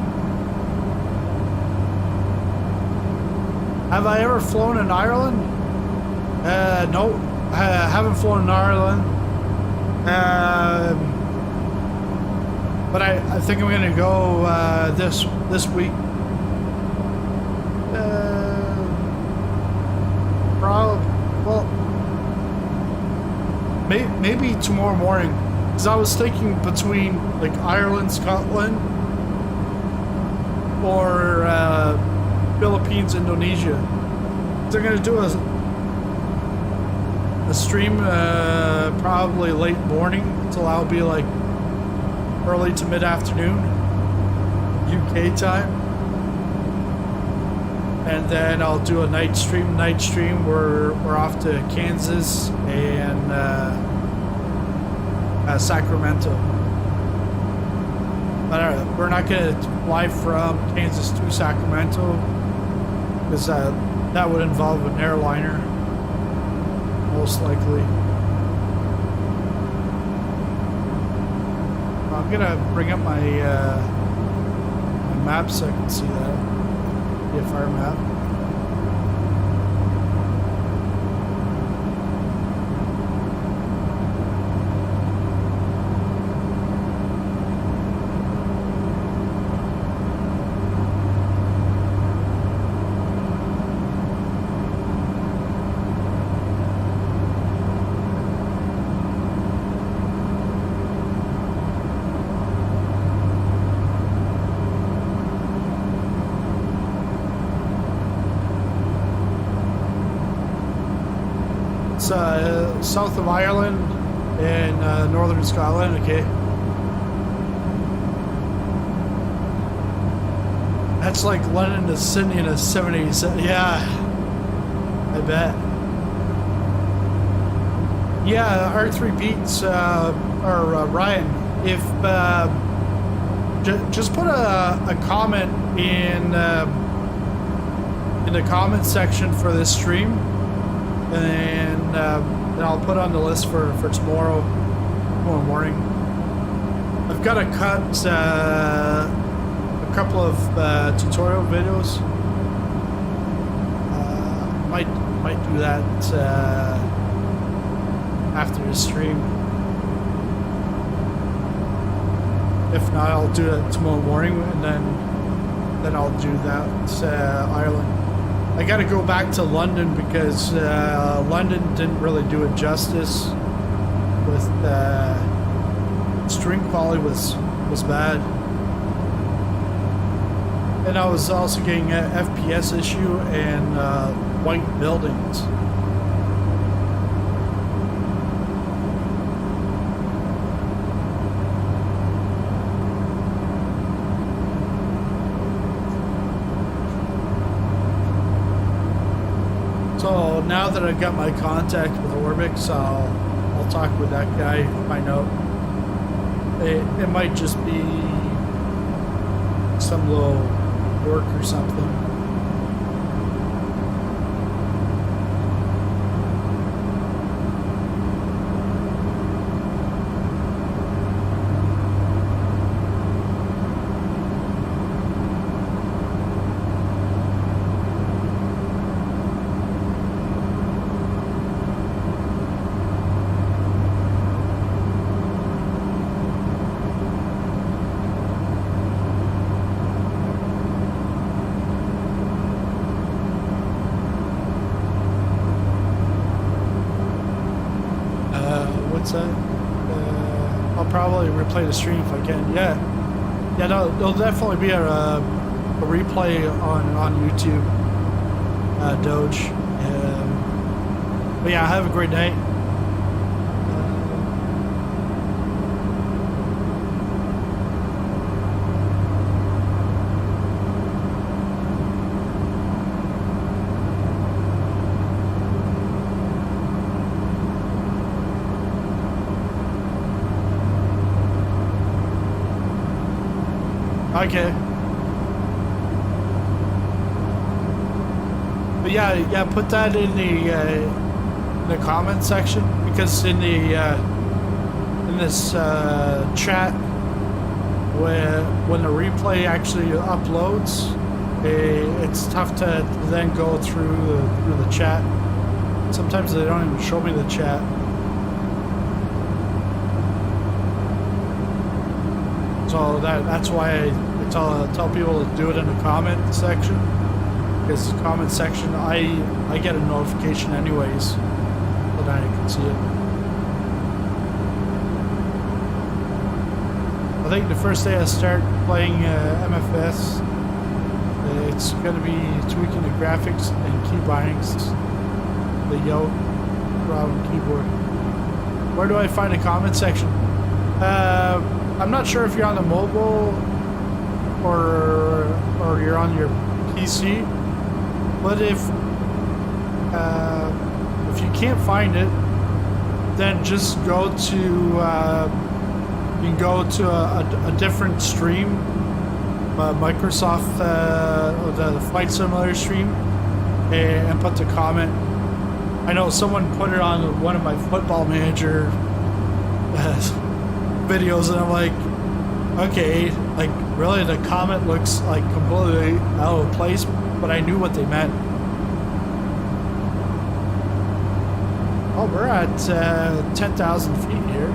Have I ever flown in Ireland? No, I haven't flown in Ireland. But I think I'm gonna go this week. Well, maybe tomorrow morning, because I was thinking between like Ireland, Scotland, or Philippines, Indonesia. They're gonna do a stream probably late morning, so I'll be like early to mid-afternoon UK time, and then I'll do a night stream. We're off to Kansas and Sacramento, but we're not gonna fly from Kansas to Sacramento, because that would involve an airliner most likely. I'm gonna bring up my map so I can see that. VFR map. South of Ireland and northern Scotland. Okay, that's like London to Sydney in the 70s. Yeah, I bet. Yeah, R3 beats or Ryan. If just put a comment in the comment section for this stream, and I'll put on the list for tomorrow morning. I've got to cut a couple of tutorial videos. Might do that after the stream. If not, I'll do it tomorrow morning, and then I'll do that Ireland. I got to go back to London because London didn't really do it justice. With string quality was bad, and I was also getting an FPS issue and white buildings. So now that I've got my contact with Orbix, I'll talk with that guy, find out. It might just be some little work or something. what's that? I'll probably replay the stream if I can. Yeah, no, there'll definitely be a replay on YouTube, Doge. But yeah, have a great night. Okay. But yeah, put that in the comment section, because in the in this chat, when the replay actually uploads, it's tough to then go through the chat. Sometimes they don't even show me the chat. So that's why I tell people to do it in the comment section, because the comment section I get a notification anyways that I can see it. I think the first day I start playing MFS, it's going to be tweaking the graphics and key bindings, the yoke, throttle, and keyboard. Where do I find the comment section? I'm not sure if you're on the mobile or you're on your PC, but if you can't find it, then just go to you can go to a different stream, Microsoft the flight simulator stream, and put the comment. I know someone put it on one of my Football Manager videos, and I'm like, okay, like really the comment looks like completely out of place, but I knew what they meant. Oh, we're at 10,000 feet here.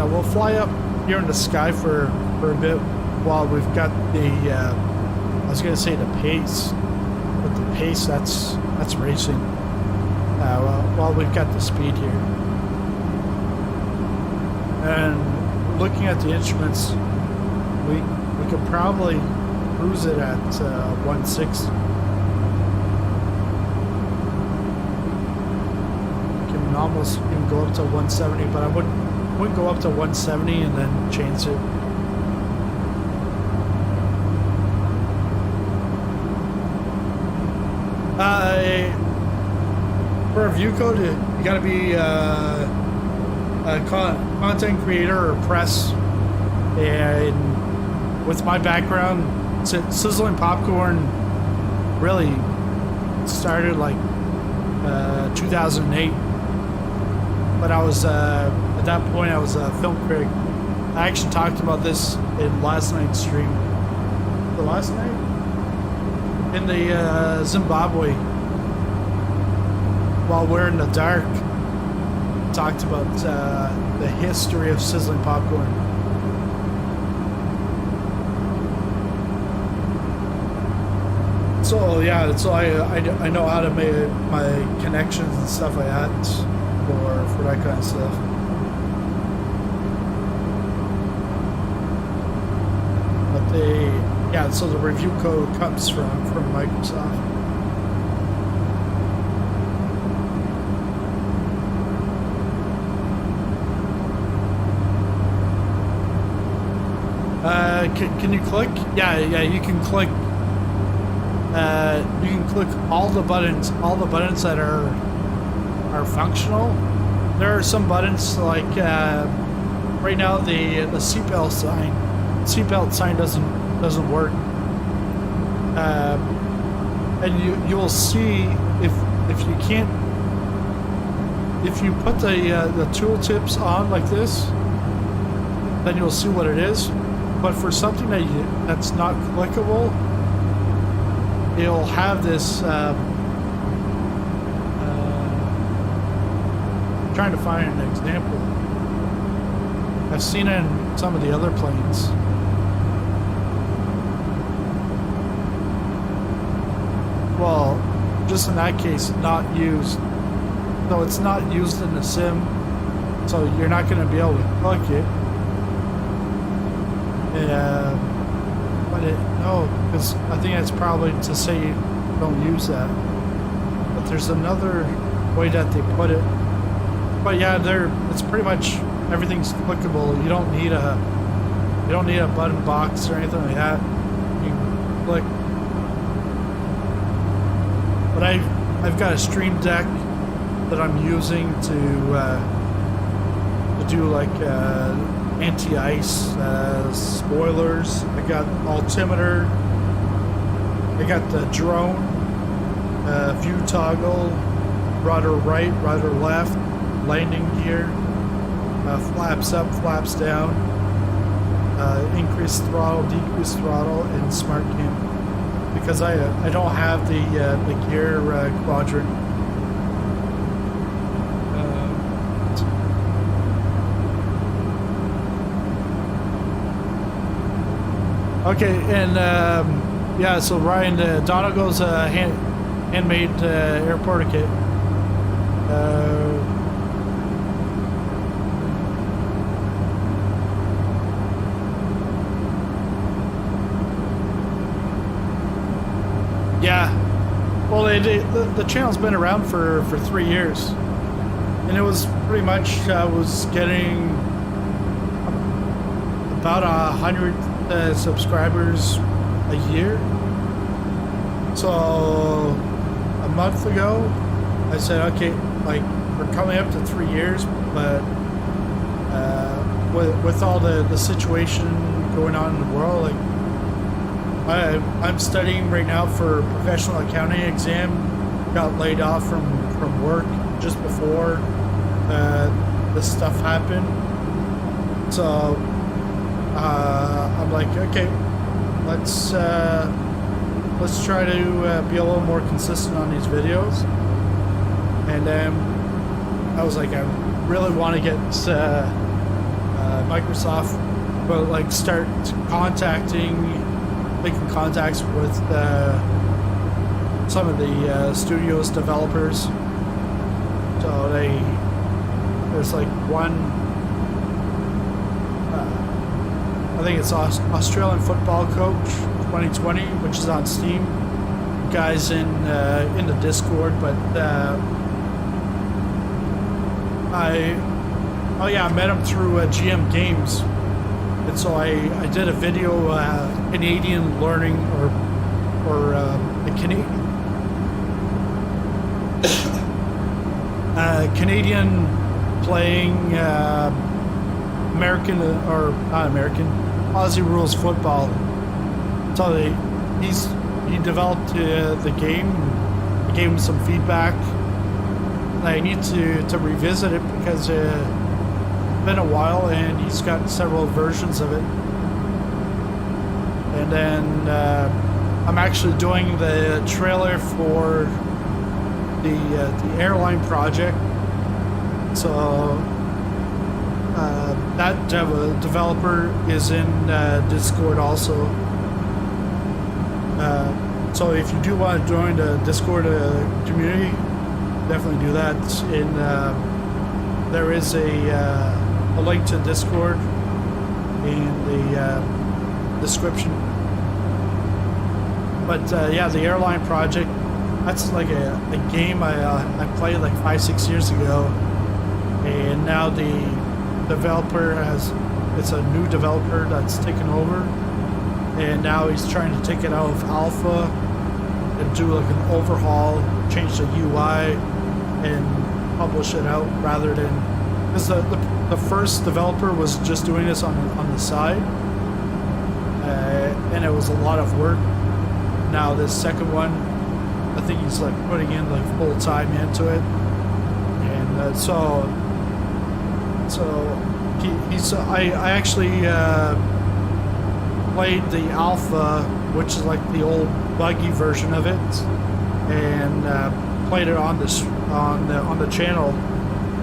We'll fly up here in the sky for a bit while we've got the I was gonna say the pace, but the pace that's racing. While we've got the speed here, and looking at the instruments, we could probably cruise it at 160. We can almost even go up to 170, but I wouldn't go up to 170 and then change it. For a view code, you gotta be a content creator or press. And with my background, Sizzling Popcorn really started like 2008. But I was at that point I was a film critic. I actually talked about this in last night's stream. The last night in the Zimbabwe, while we're in the dark, talked about the history of Sizzling Popcorn. So yeah, so I know how to make my connections and stuff like that for that kind of stuff. But so the review code comes from Microsoft. Can you click? Yeah, you can click. You can click all the buttons that are functional. There are some buttons like right now the seatbelt sign doesn't work, and you'll see if you put the tooltips on like this, then you'll see what it is. But for something that's not clickable, it'll have this. Trying to find an example. I've seen it in some of the other planes. Well, just in that case, not used. So it's not used in the sim, so you're not going to be able to cook it. But no, because I think it's probably to say you don't use that. But there's another way that they put it. But yeah, it's pretty much everything's clickable. You don't need a button box or anything like that. You can click. But I've got a Stream Deck that I'm using to do like anti-ice spoilers. I got altimeter. I got the drone view toggle, rudder right, rudder left, landing gear, flaps up, flaps down, increased throttle, decreased throttle, and smart cam. Because I don't have the gear quadrant. Okay, and yeah, so Ryan, Donegal's handmade airport kit. Yeah, well, the channel's been around for 3 years, and it was pretty much was getting about 100 subscribers a year. So a month ago, I said, okay, like we're coming up to 3 years, but with all the situation going on in the world, like. I'm studying right now for professional accounting exam. Got laid off from work just before this stuff happened. So I'm like, okay, let's try to be a little more consistent on these videos. And then I was like, I really want to get Microsoft, but like start making contacts with some of the studios developers. So there's like one, I think it's Australian Football Coach 2020, which is on Steam. Guys in the Discord, but I met him through GM Games. And so I did a video, Canadian learning or a Canadian playing American or not American, Aussie rules football. So he developed the game. I gave him some feedback. I need to revisit it because. Been a while, and he's got several versions of it. And then I'm actually doing the trailer for the airline project. So that developer is in Discord also. So if you do want to join the Discord community, definitely do that. There is a link to Discord in the description. But yeah, the airline project, that's like a game I played like 5-6 years ago, and now the developer it's a new developer that's taken over, and now he's trying to take it out of alpha and do like an overhaul, change the UI, and publish it out rather than, because the first developer was just doing this on the side, and it was a lot of work. Now this second one, I think he's like putting in like full time into it, and I actually played the alpha, which is like the old buggy version of it, and played it on the channel,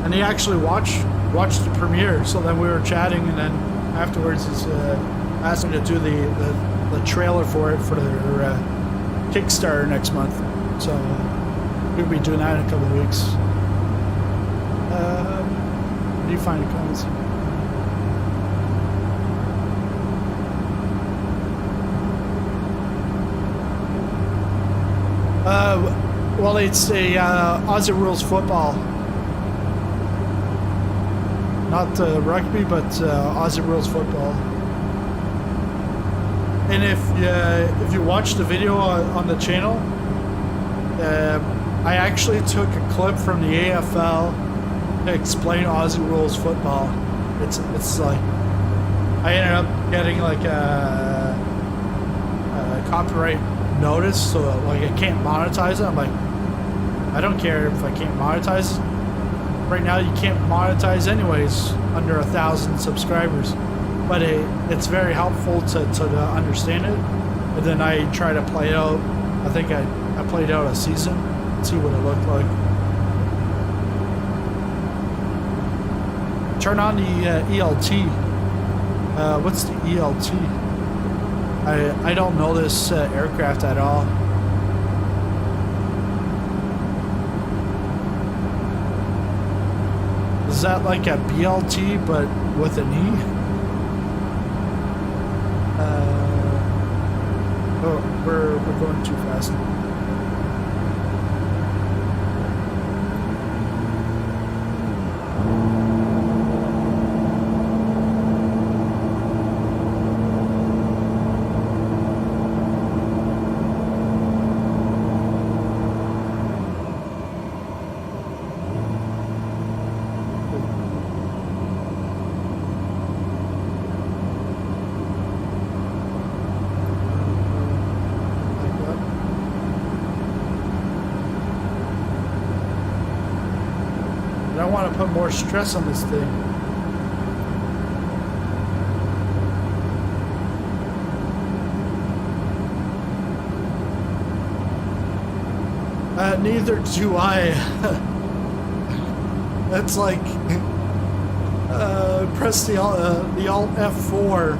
and he actually watched watch the premiere. So then we were chatting, and then afterwards he's asked me to do the trailer for it for their Kickstarter next month. So we'll be doing that in a couple of weeks. What do you find in comments? Well, it's a Aussie rules football, not rugby, but Aussie rules football. And if you watch the video on the channel, I actually took a clip from the AFL to explain Aussie rules football. It's like I ended up getting like a copyright notice, so like I can't monetize it. I'm like, I don't care if I can't monetize it. Right now you can't monetize anyways under 1,000 subscribers, but it's very helpful to understand it. And then I try to play it out. I think I played out a season, see what it looked like. Turn on the ELT. What's the ELT? I don't know this aircraft at all. Is that like a BLT but with an E? Oh, we're going too fast. I want to put more stress on this thing. Neither do I. That's like press the Alt F4.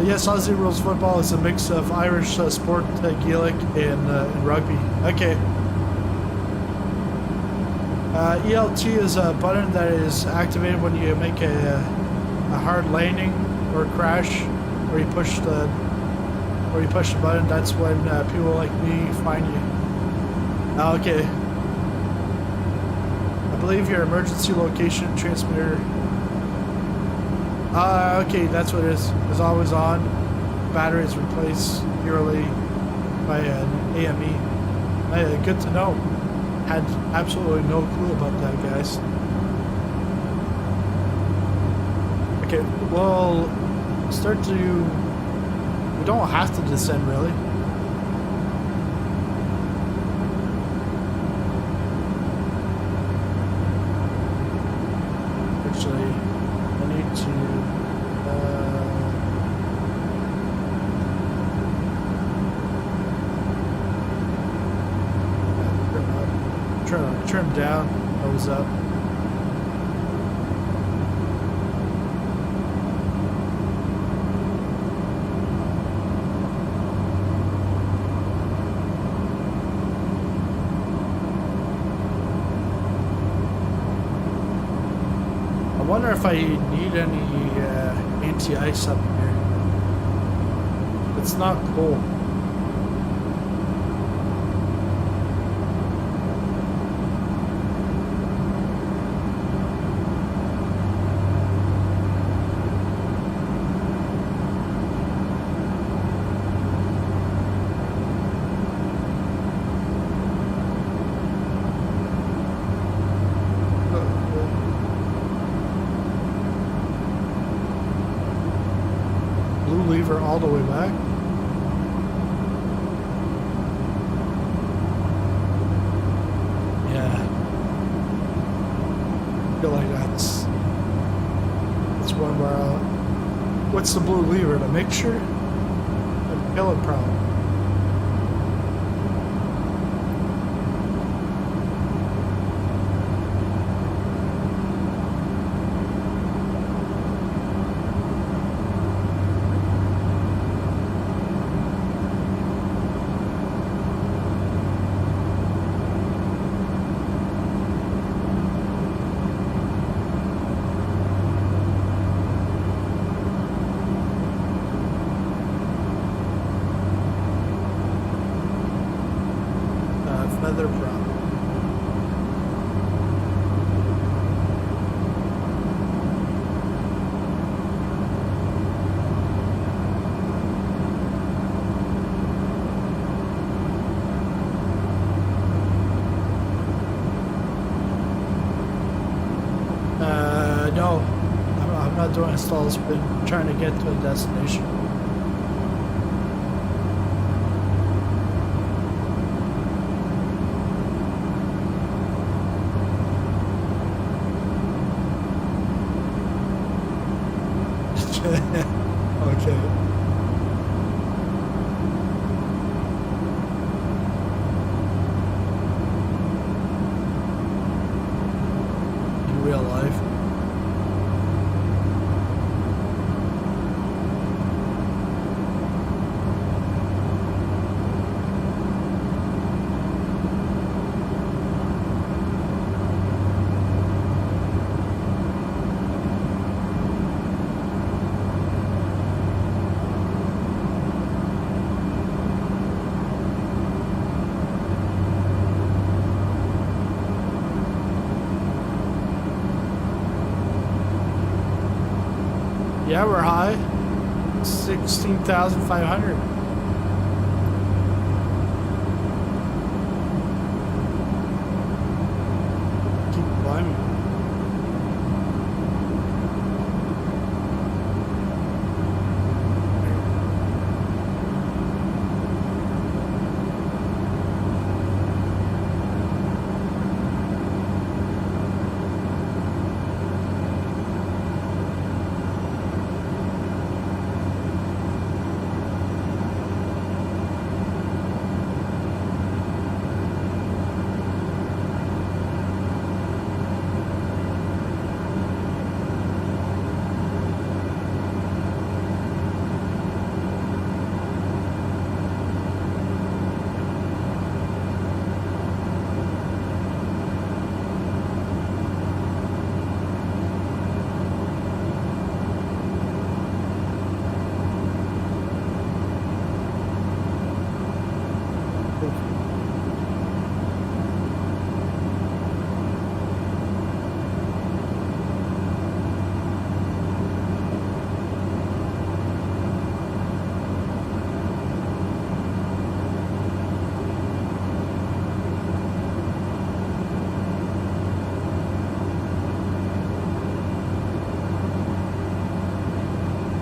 Yes, Aussie rules football is a mix of Irish sport, Gaelic, and rugby. Okay. ELT is a button that is activated when you make a hard landing or crash, or you push the button. That's when people like me find you. Okay. I believe your emergency location transmitter. Okay, that's what it is. It's always on. Battery is replaced yearly by an AME. Good to know. Had absolutely no clue about that, guys. Okay, well, start to... We don't have to descend, really. Actually, I need to... trim down, nose up. I wonder if I need any anti-ice up here. It's not cool. Lever all the way back. Yeah. I feel like that's one where what's the blue lever? The mixture? The pellet problem. Not doing installs, but trying to get to a destination. Okay. In real life. Yeah, we're high. 16,500. Keep climbing.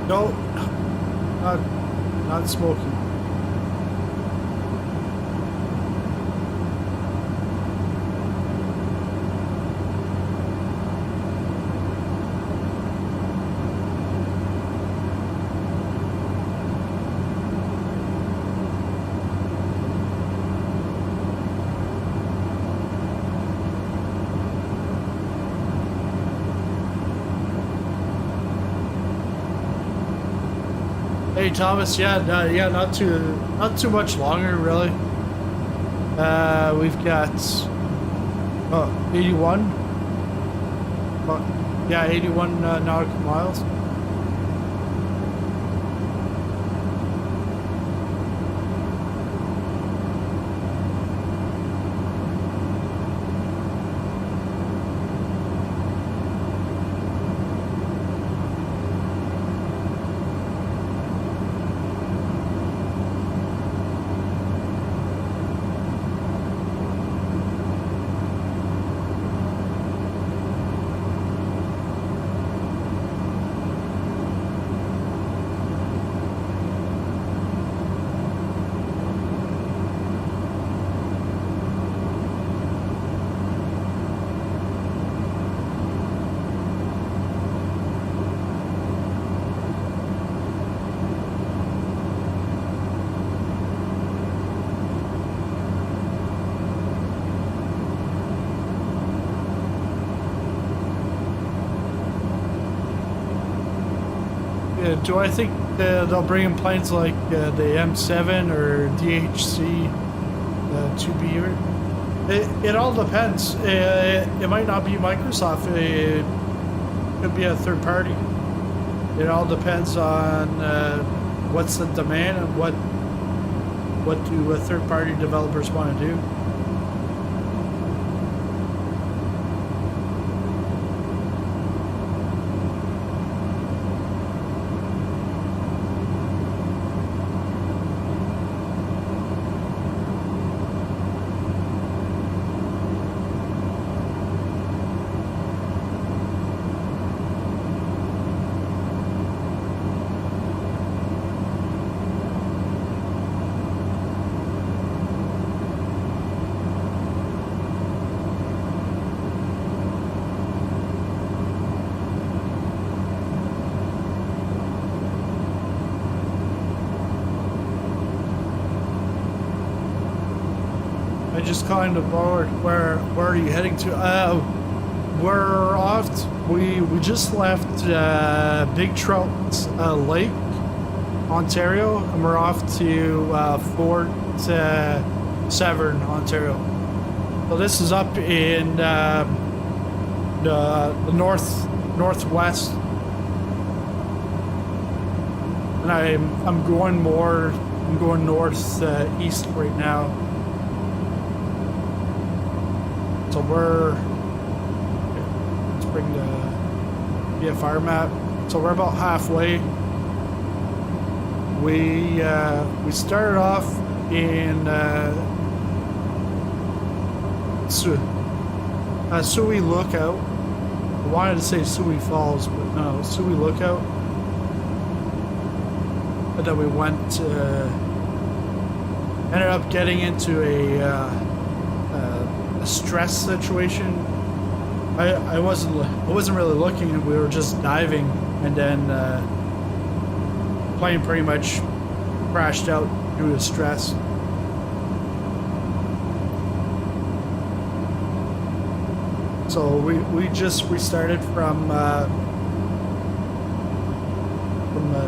No, not smoking. Hey Thomas, yeah, not too much longer really. We've got 81. Yeah, 81 nautical miles. Do I think they'll bring in planes like the M7 or DHC 2B here? It all depends. It might not be Microsoft. It could be a third party. It all depends on what's the demand and what do third party developers want to do. just calling the board. Where are you heading to? We're off. We just left Big Trout Lake, Ontario, and we're off to Fort Severn, Ontario. So this is up in the northwest, and I'm going north east right now. So let's bring the VFR map. So we're about halfway. We started off in Sioux Lookout. I wanted to say Sioux Falls, but no, Sioux Lookout. And then we went, ended up getting into a stress situation. I wasn't really looking, and we were just diving, and then plane pretty much crashed out due to stress. So we just restarted from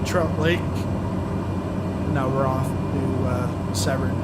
Trout Lake, and now we're off to Severn.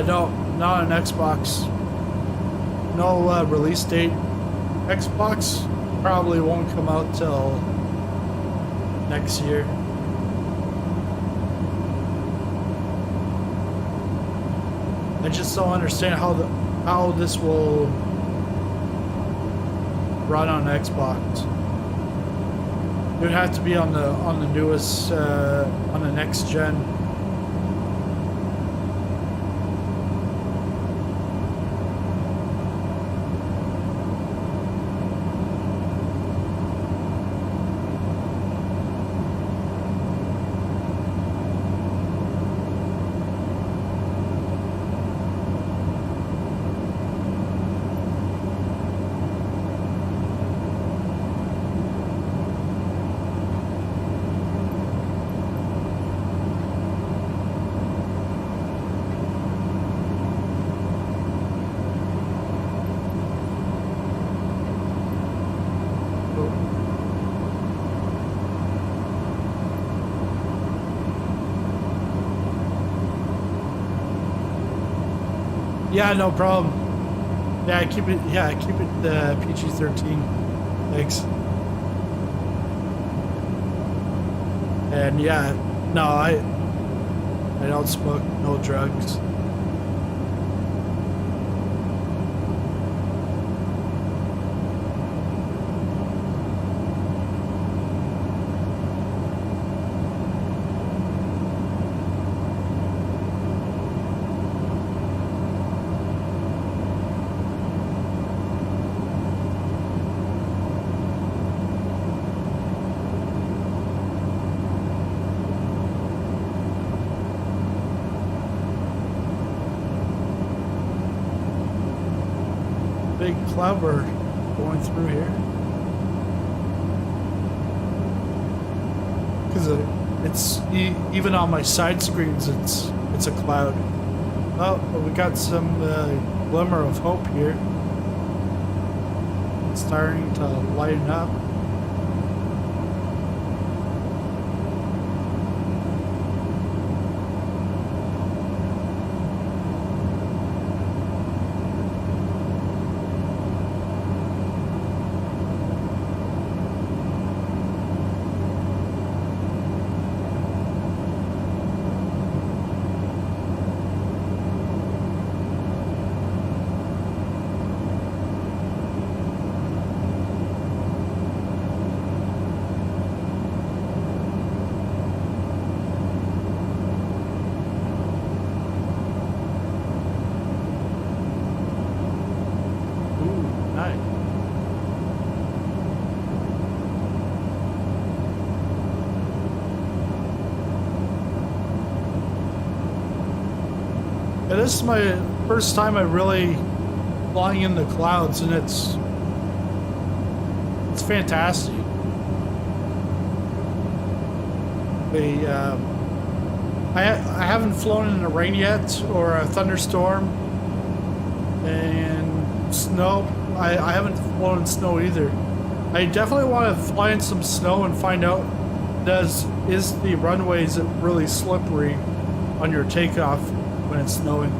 No, not an Xbox. No release date. Xbox probably won't come out till next year. I just don't understand how this will run on Xbox. It would have to be on the newest on the next gen. Yeah, no problem. Yeah, keep it PG-13. Thanks. And yeah, no, I don't smoke, no drugs. Big cloudbird going through here, because it's even on my side screens it's a cloud. Oh, but we got some glimmer of hope here. It's starting to lighten up. And this is my first time I really flying in the clouds, and it's fantastic. I haven't flown in the rain yet, or a thunderstorm, and snow. I haven't flown in snow either. I definitely want to fly in some snow and find out, is the runways really slippery on your takeoff when it's snowing.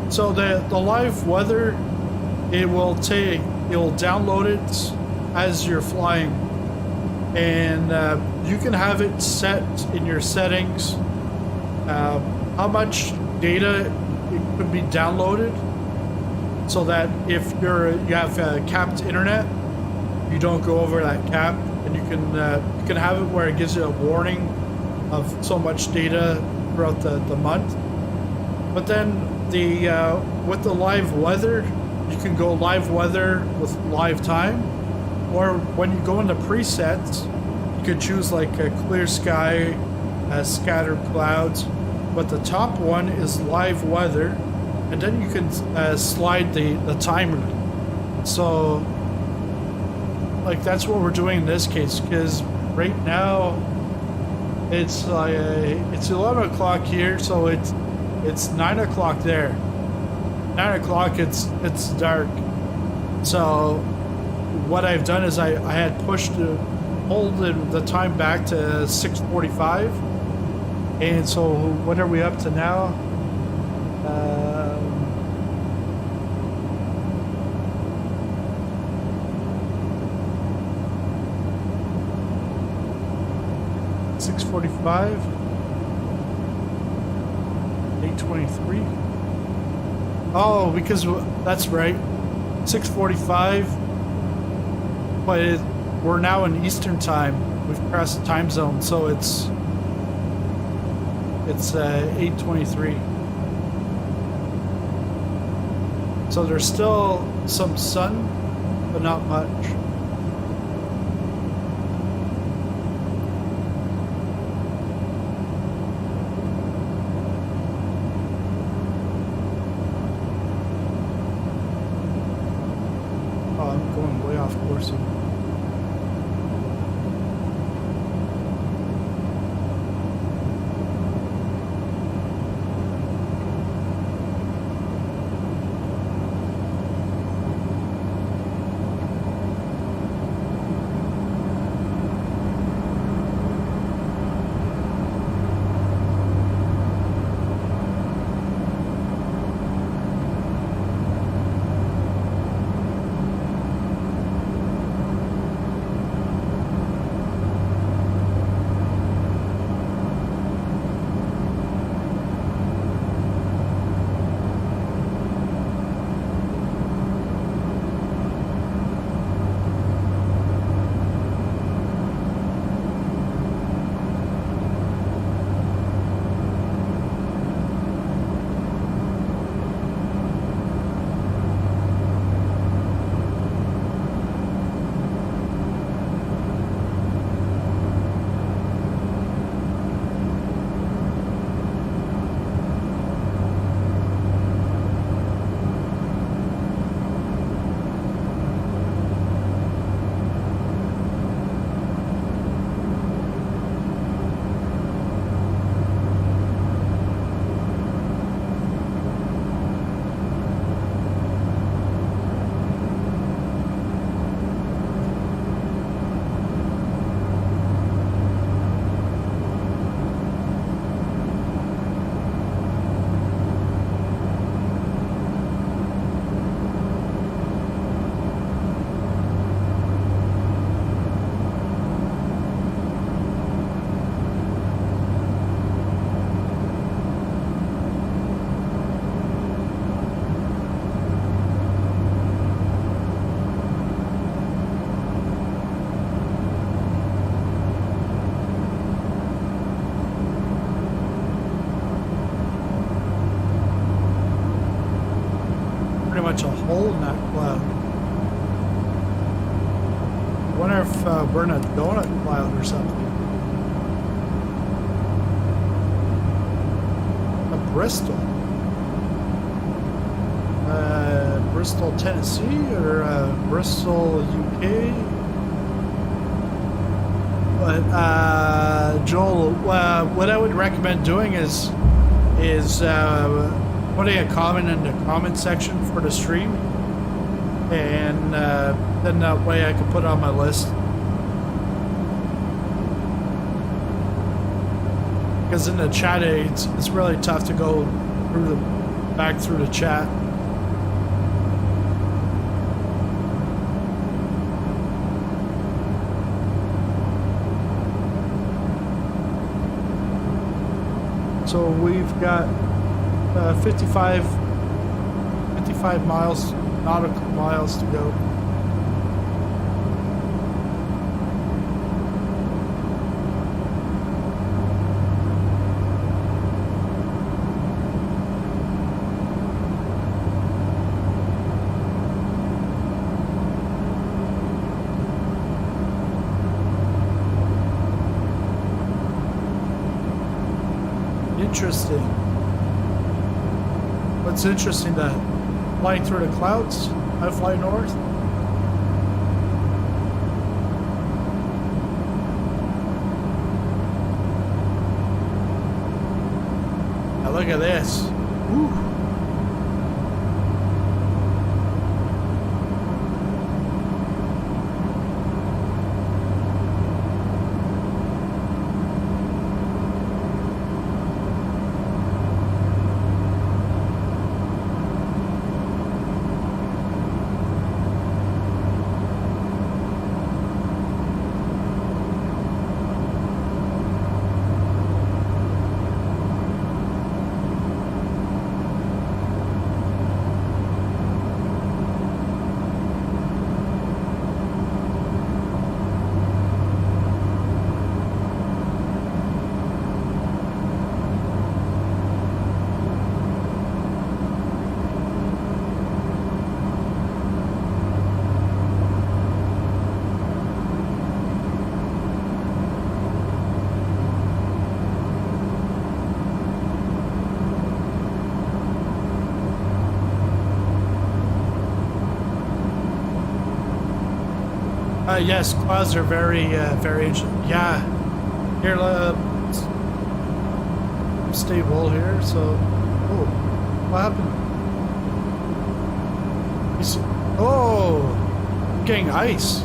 So the live weather, it will download it as you're flying, and you can have it set in your settings how much data it could be downloaded, so that if you have capped internet, you don't go over that cap, and you can have it where it gives you a warning of so much data throughout the month. But then with the live weather, you can go live weather with live time, or when you go into presets, you could choose like a clear sky, scattered clouds, but the top one is live weather, and then you can slide the timer. So like that's what we're doing in this case, because right now it's 11 o'clock here, so it's 9 o'clock there. 9 o'clock, it's dark. So what I've done is I had pulled the time back to 6:45, and so what are we up to now? 6:45, 8:23. Oh, because that's right, 6:45. But we're now in Eastern time. We've crossed the time zone, so it's 8:23. So there's still some sun, but not much. Of course. Much a hole in that cloud. I wonder if we're in a donut cloud or something. Bristol. Bristol, Tennessee, or Bristol, UK. But Joel, what I would recommend doing is putting a comment in the comment section for the stream, and then that way I can put it on my list. Because in the chat, it's really tough to go back through the chat. So we've got 55 miles, nautical miles to go. Interesting. What's interesting, that flying through the clouds, I fly north. Now look at this. Woo. Yes, clouds are very, yeah. Here, stable here. So, oh, what happened? Oh, I'm getting ice.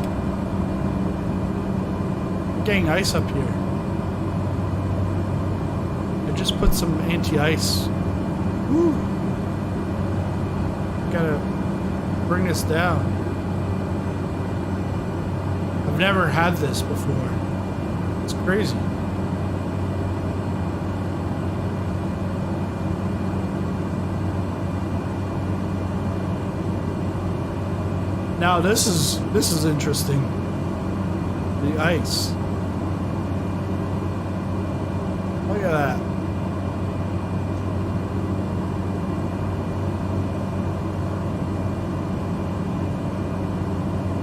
I'm getting ice up here. I just put some anti-ice. Woo! Gotta bring this down. I've never had this before. It's crazy. Now this is interesting. The ice. Look at that.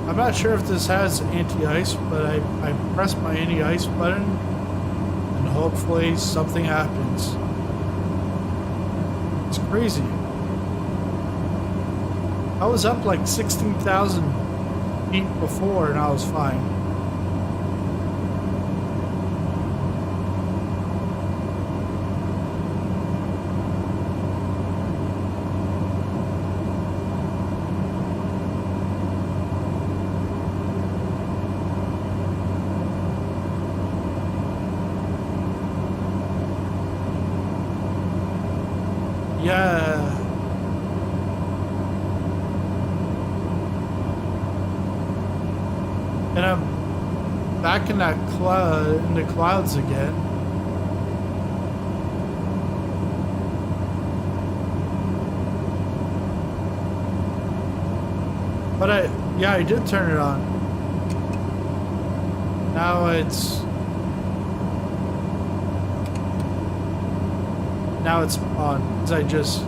I'm not sure if this has anti-ice, but I press my anti-ice button and hopefully something happens. It's crazy. I was up like 16,000 feet before and I was fine. Yeah. And I'm back in that in the clouds again. But I did turn it on. Now it's on, because I just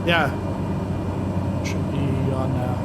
yeah, should be on now.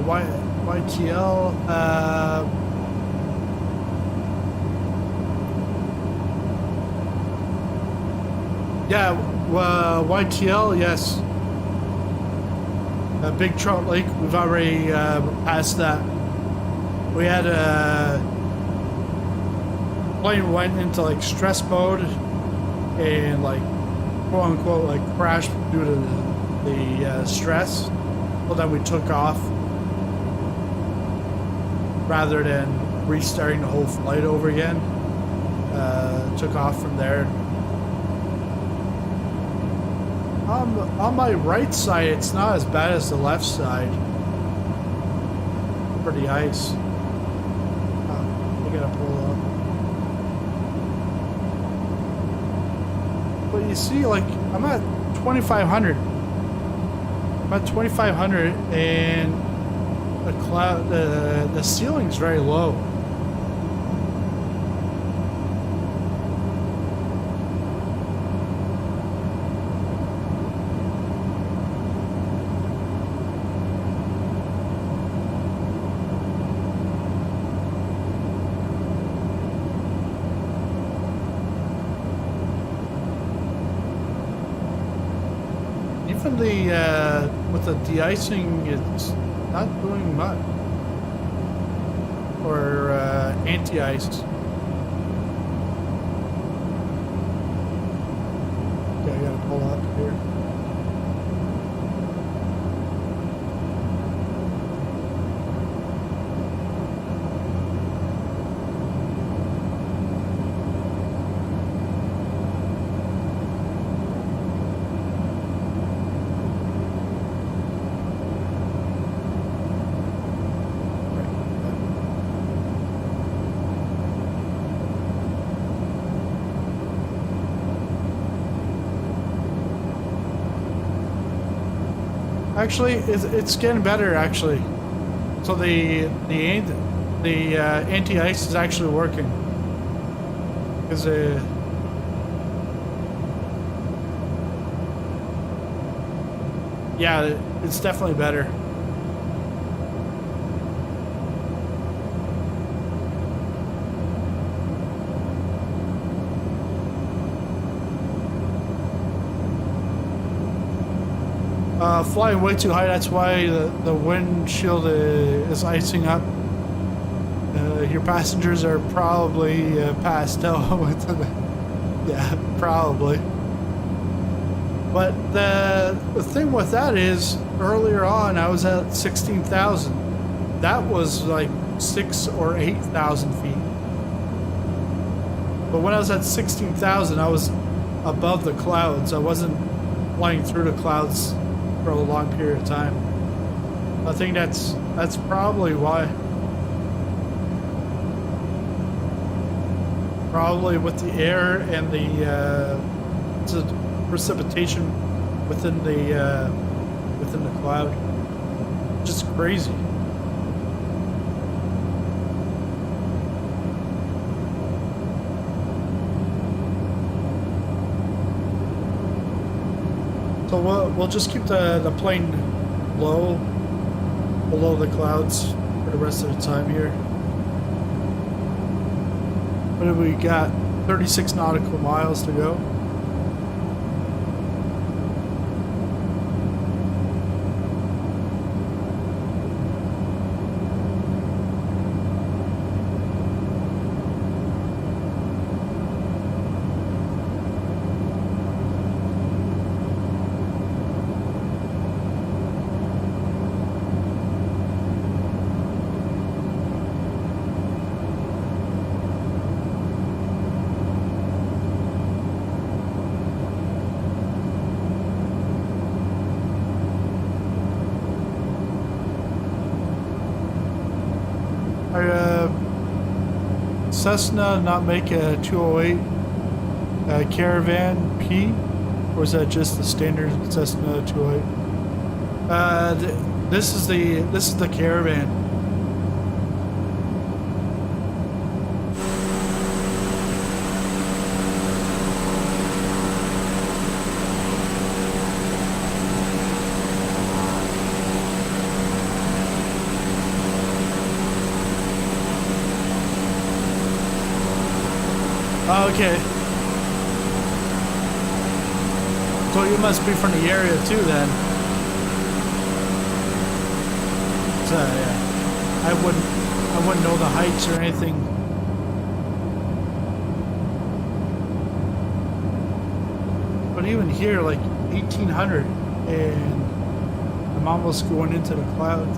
YTL. Yeah, YTL, yes. Big Trout Lake, we've already passed that. We had plane went into like stress mode and like quote unquote like crashed due to the stress. Well, then we took off rather than restarting the whole flight over again. Took off from there. On my right side, it's not as bad as the left side for the ice. I gotta pull up. But you see, like, I'm at 2,500. I'm at 2,500, and the ceiling's very low. Even with the de-icing, it's not doing much. Or anti-ice. Okay, I gotta pull up here. Actually, it's getting better. Actually, so the anti-ice is actually working. Because yeah, it's definitely better. Flying way too high, that's why the windshield is icing up. Your passengers are probably passed out with yeah, probably. But the thing with that is, earlier on I was at 16,000. That was like 6,000 or 8,000 feet. But when I was at 16,000, I was above the clouds. I wasn't flying through the clouds for a long period of time. I think that's probably why. Probably with the air and the precipitation within the cloud. Just crazy. So we'll just keep the plane low, below the clouds for the rest of the time here. What have we got? 36 nautical miles to go. Cessna not make a 208 Caravan P, or is that just the standard Cessna 208? This is the Caravan. Oh, okay. So you must be from the area too, then. So yeah, I wouldn't know the heights or anything. But even here, like 1800, and I'm almost going into the clouds.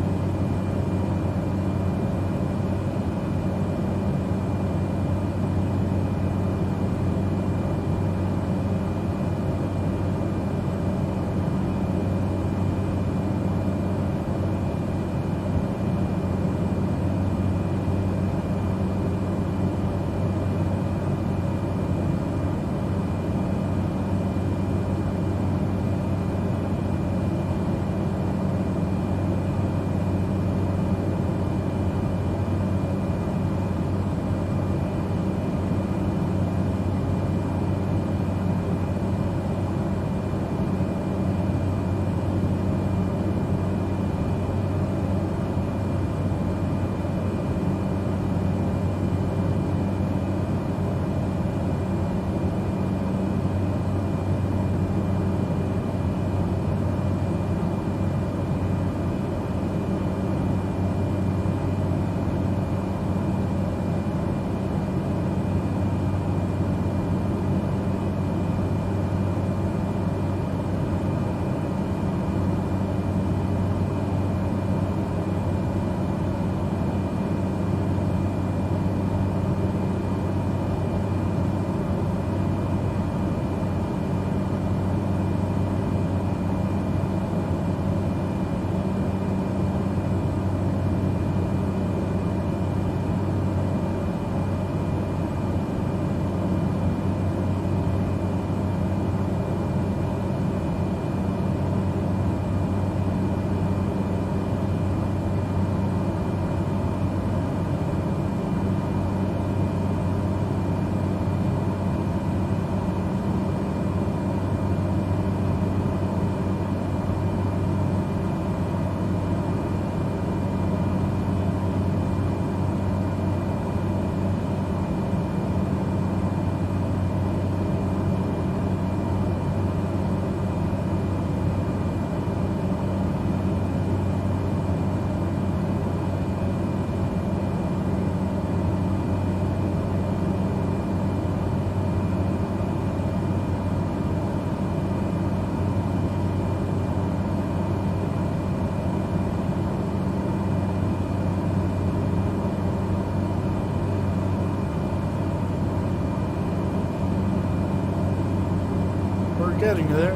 Getting there.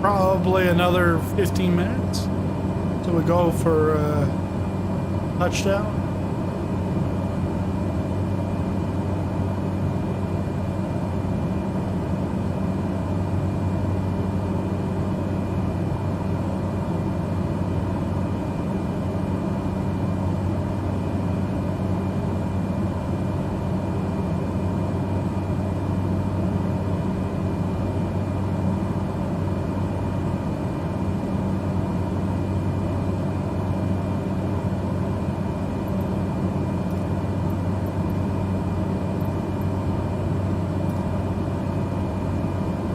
Probably another 15 minutes till we go for touchdown.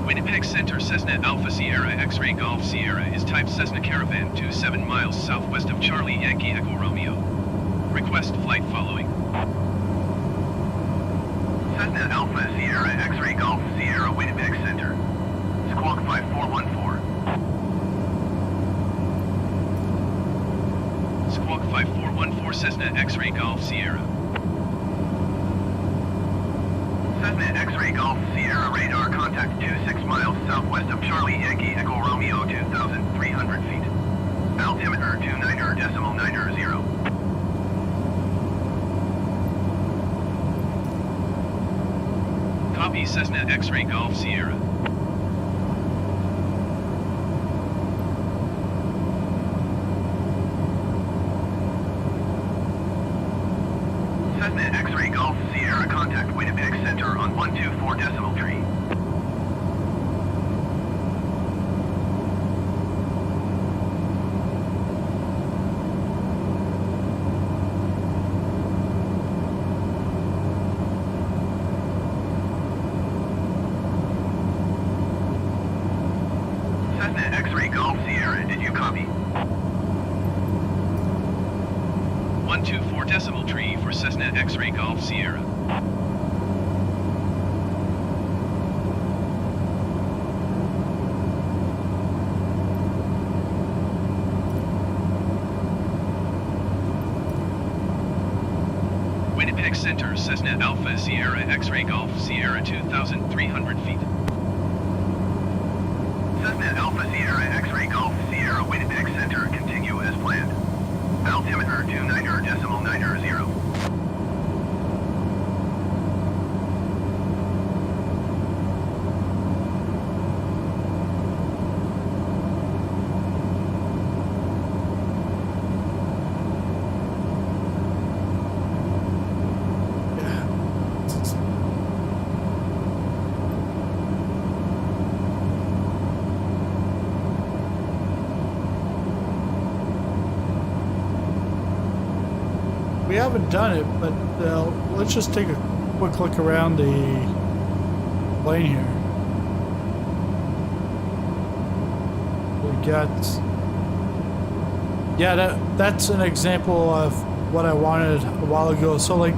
Winnipeg Center Cessna Alpha Sierra X-Ray Golf Sierra is type Cessna Caravan 27 miles southwest of Charlie Yankee Echo Romeo. Request flight following. Cessna Alpha Sierra X-Ray Golf Sierra Winnipeg Center. Squawk 5414. Squawk 5414 Cessna X-Ray Golf Sierra. Cessna X-Ray Golf Sierra radar contact 26 miles southwest of Charlie Yankee Echo Romeo 2,300 feet. Altimeter 29.90. Copy Cessna X-Ray Golf Sierra. Cessna X-Ray Golf Sierra contact Winnipeg Center on 124.3. Cessna, did you copy? 124 decimal tree for Cessna X-ray Golf Sierra. Winnipeg Center, Cessna Alpha Sierra X-ray Golf Sierra 2,300 feet. Cessna Alpha Sierra X-ray Golf Sierra Winnipeg Center, continue as planned. Altimeter 29.90. We haven't done it, but let's just take a quick look around the plane here. We got, yeah, that's an example of what I wanted a while ago. So like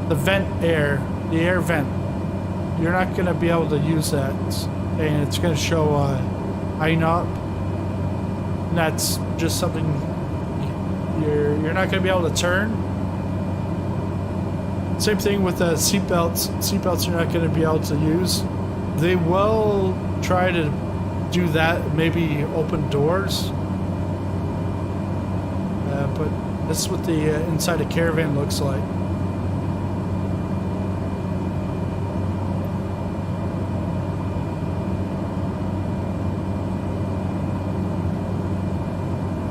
the air vent, you're not gonna be able to use that, and it's gonna show INOP, and that's just something you're not gonna be able to turn. Same thing with the seatbelts. Seatbelts you're not going to be able to use. They will try to do that, maybe open doors. But this is what the inside of Caravan looks like.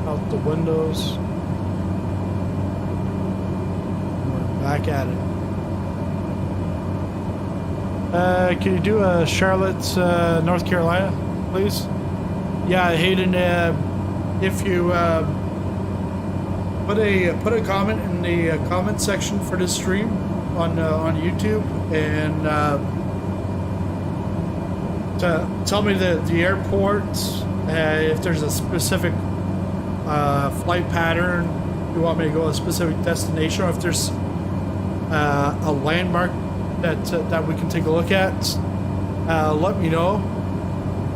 Out the windows. We're back at it. Can you do a Charlotte, North Carolina, please? Yeah, Hayden. If you put a comment in the comment section for this stream on YouTube, and to tell me the airport, if there's a specific flight pattern, you want me to go to a specific destination, or if there's a landmark that we can take a look at, let me know,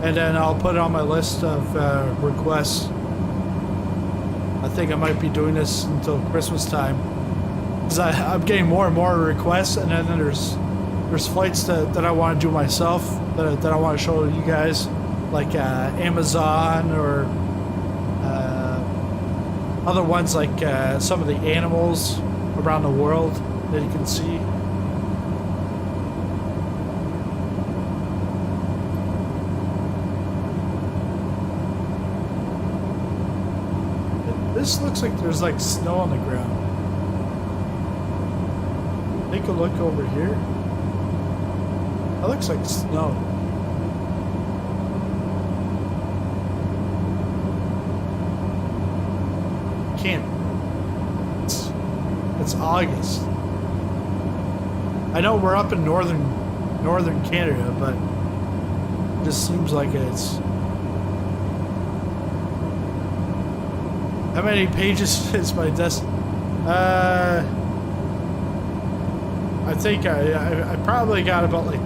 and then I'll put it on my list of requests. I think I might be doing this until Christmas time, because I'm getting more and more requests, and then there's flights that I want to do myself, that I want to show you guys, like Amazon, or other ones like some of the animals around the world that you can see. This looks like there's like snow on the ground. Take a look over here. That looks like snow. Can't. It's August. I know we're up in northern Canada, but it just seems like it's. How many pages is my desk? I think I probably got about like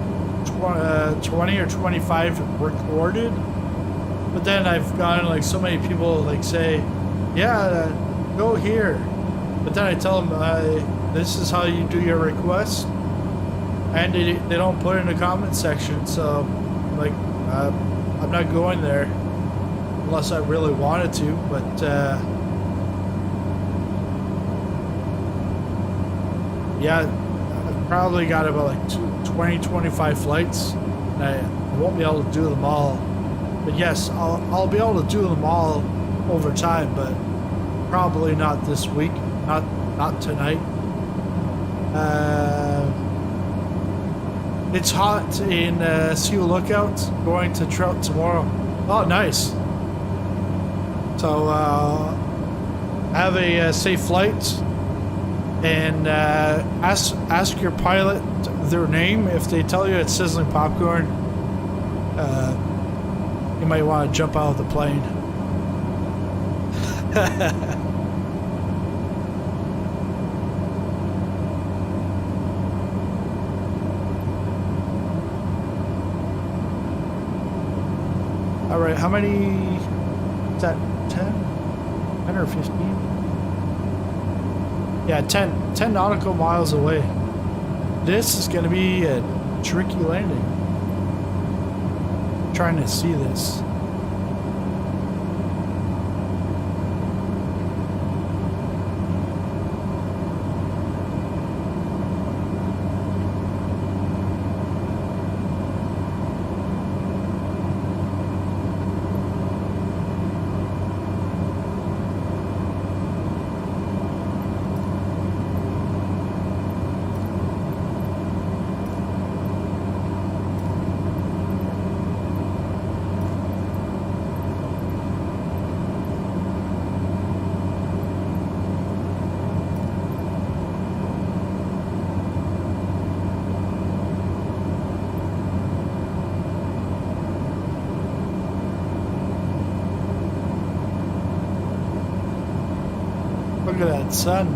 20 or 25 recorded, but then I've gotten like so many people like say, yeah, go here, but then I tell them this is how you do your request, and they don't put it in the comment section, so I'm like, I'm not going there unless I really wanted to, but yeah, I've probably got about like 25 flights, and I won't be able to do them all. But yes, I'll be able to do them all over time, but probably not this week, not tonight. It's hot in Sioux Lookout, going to Trout tomorrow. Oh, nice. So have a safe flight. And ask your pilot their name. If they tell you it's Sizzling Popcorn, you might want to jump out of the plane. All right, how many? Is that 10? 10 or 15? Yeah, 10 nautical miles away. This is going to be a tricky landing. I'm trying to see this. Look at that sun.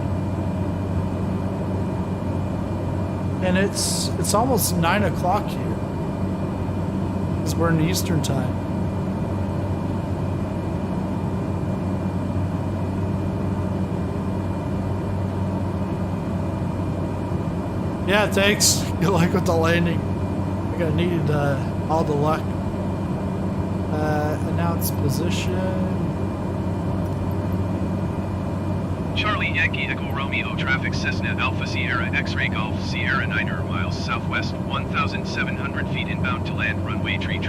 And it's almost 9 o'clock here. Because we're in Eastern time. Yeah, thanks. Good luck with the landing. I'm gonna need all the luck. Announce position. Charlie Yankee Echo Romeo traffic Cessna Alpha Sierra X-Ray Golf Sierra 9 miles southwest 1,700 feet inbound to land runway tree.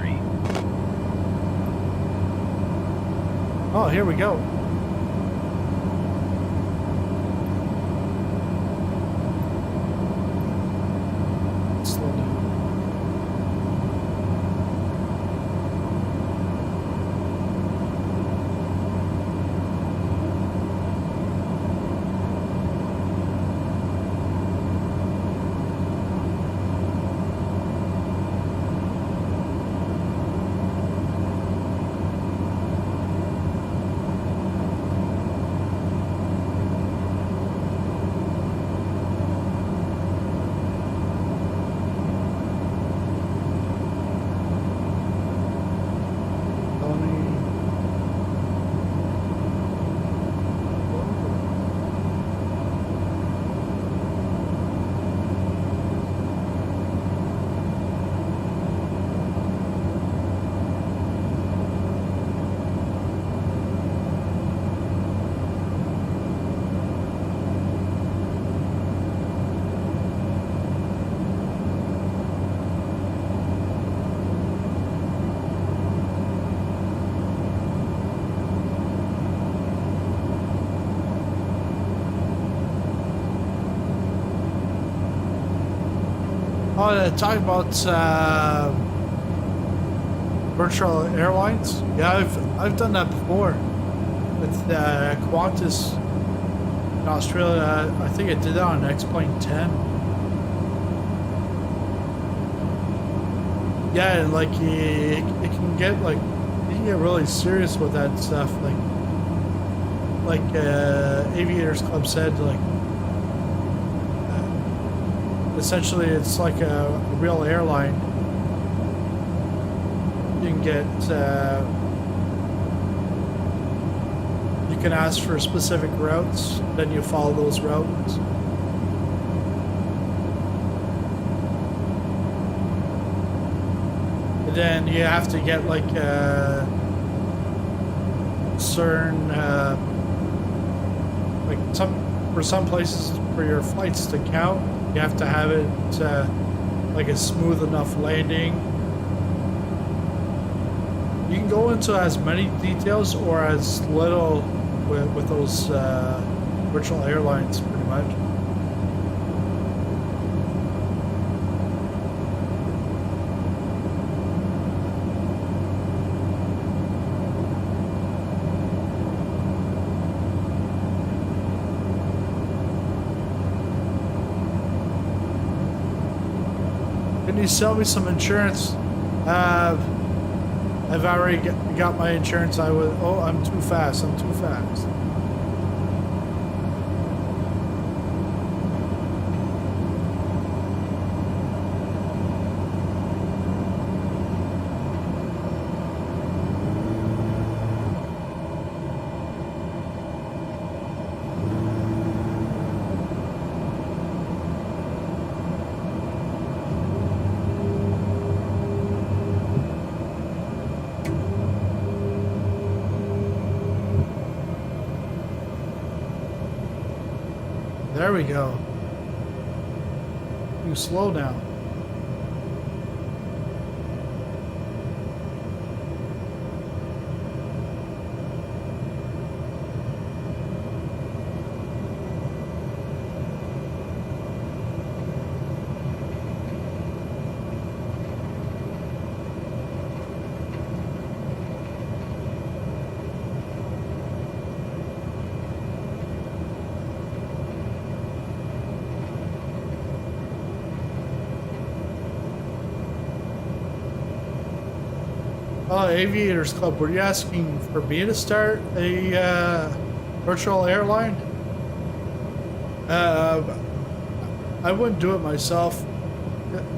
Oh, here we go. Slow down. Oh, talk about virtual airlines. Yeah, I've done that before with Qantas in Australia. I think I did that on X-Plane 10. Yeah, and like it can get like you can get really serious with that stuff. Like Aviators Club said, like. Essentially, it's like a real airline. You can get, you can ask for specific routes, then you follow those routes. And then you have to get like certain, like for some places for your flights to count. You have to have it like a smooth enough landing. You can go into as many details or as little with those virtual airlines, pretty much. Can you sell me some insurance? I've already got my insurance. Oh, I'm too fast. we go. You slow now. Oh, Aviators Club, were you asking for me to start a virtual airline? I wouldn't do it myself.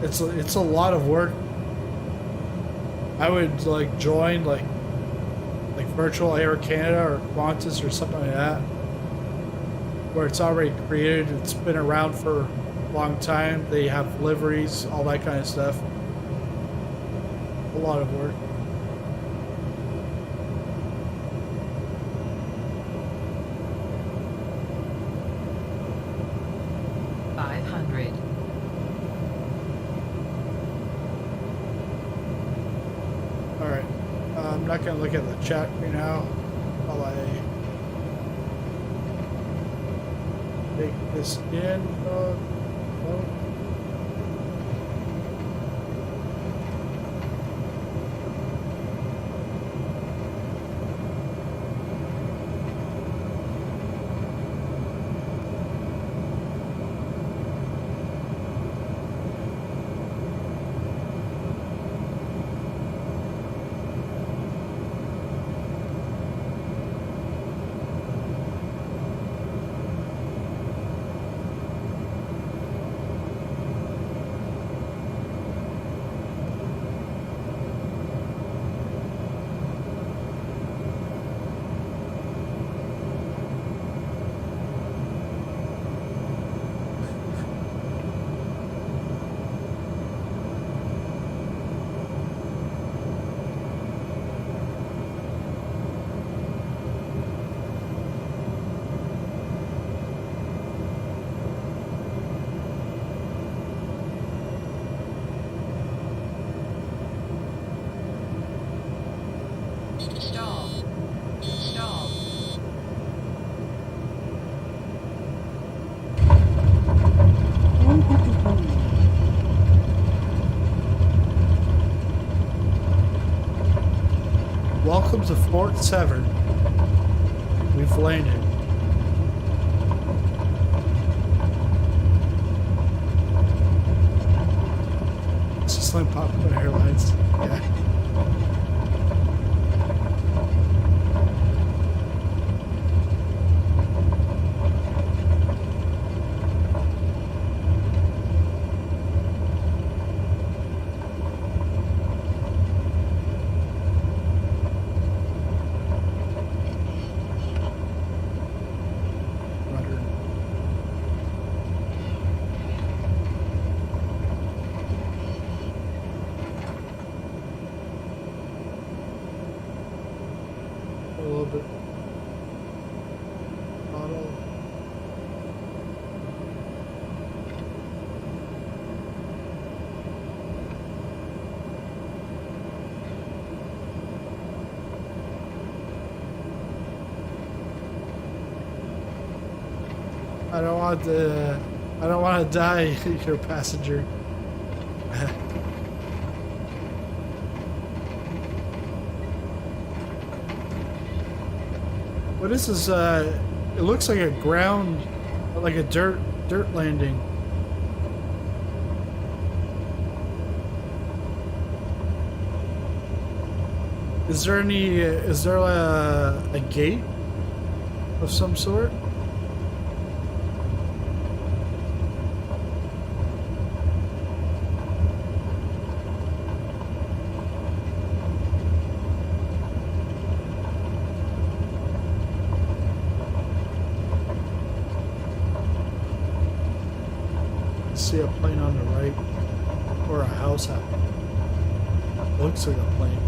It's a lot of work. I would like join like Virtual Air Canada or Qantas or something like that, where it's already created. It's been around for a long time. They have liveries, all that kind of stuff. A lot of work. I'm not going to look at the chat right now while I take this in. Welcome to Fort Severn. We've landed. SizzlingPopcorn Airlines. Yeah. I don't want to die, your passenger. What is this? It looks like a ground, like a dirt landing. Is there a gate of some sort? See a plane on the right, or a house out. Looks like a plane.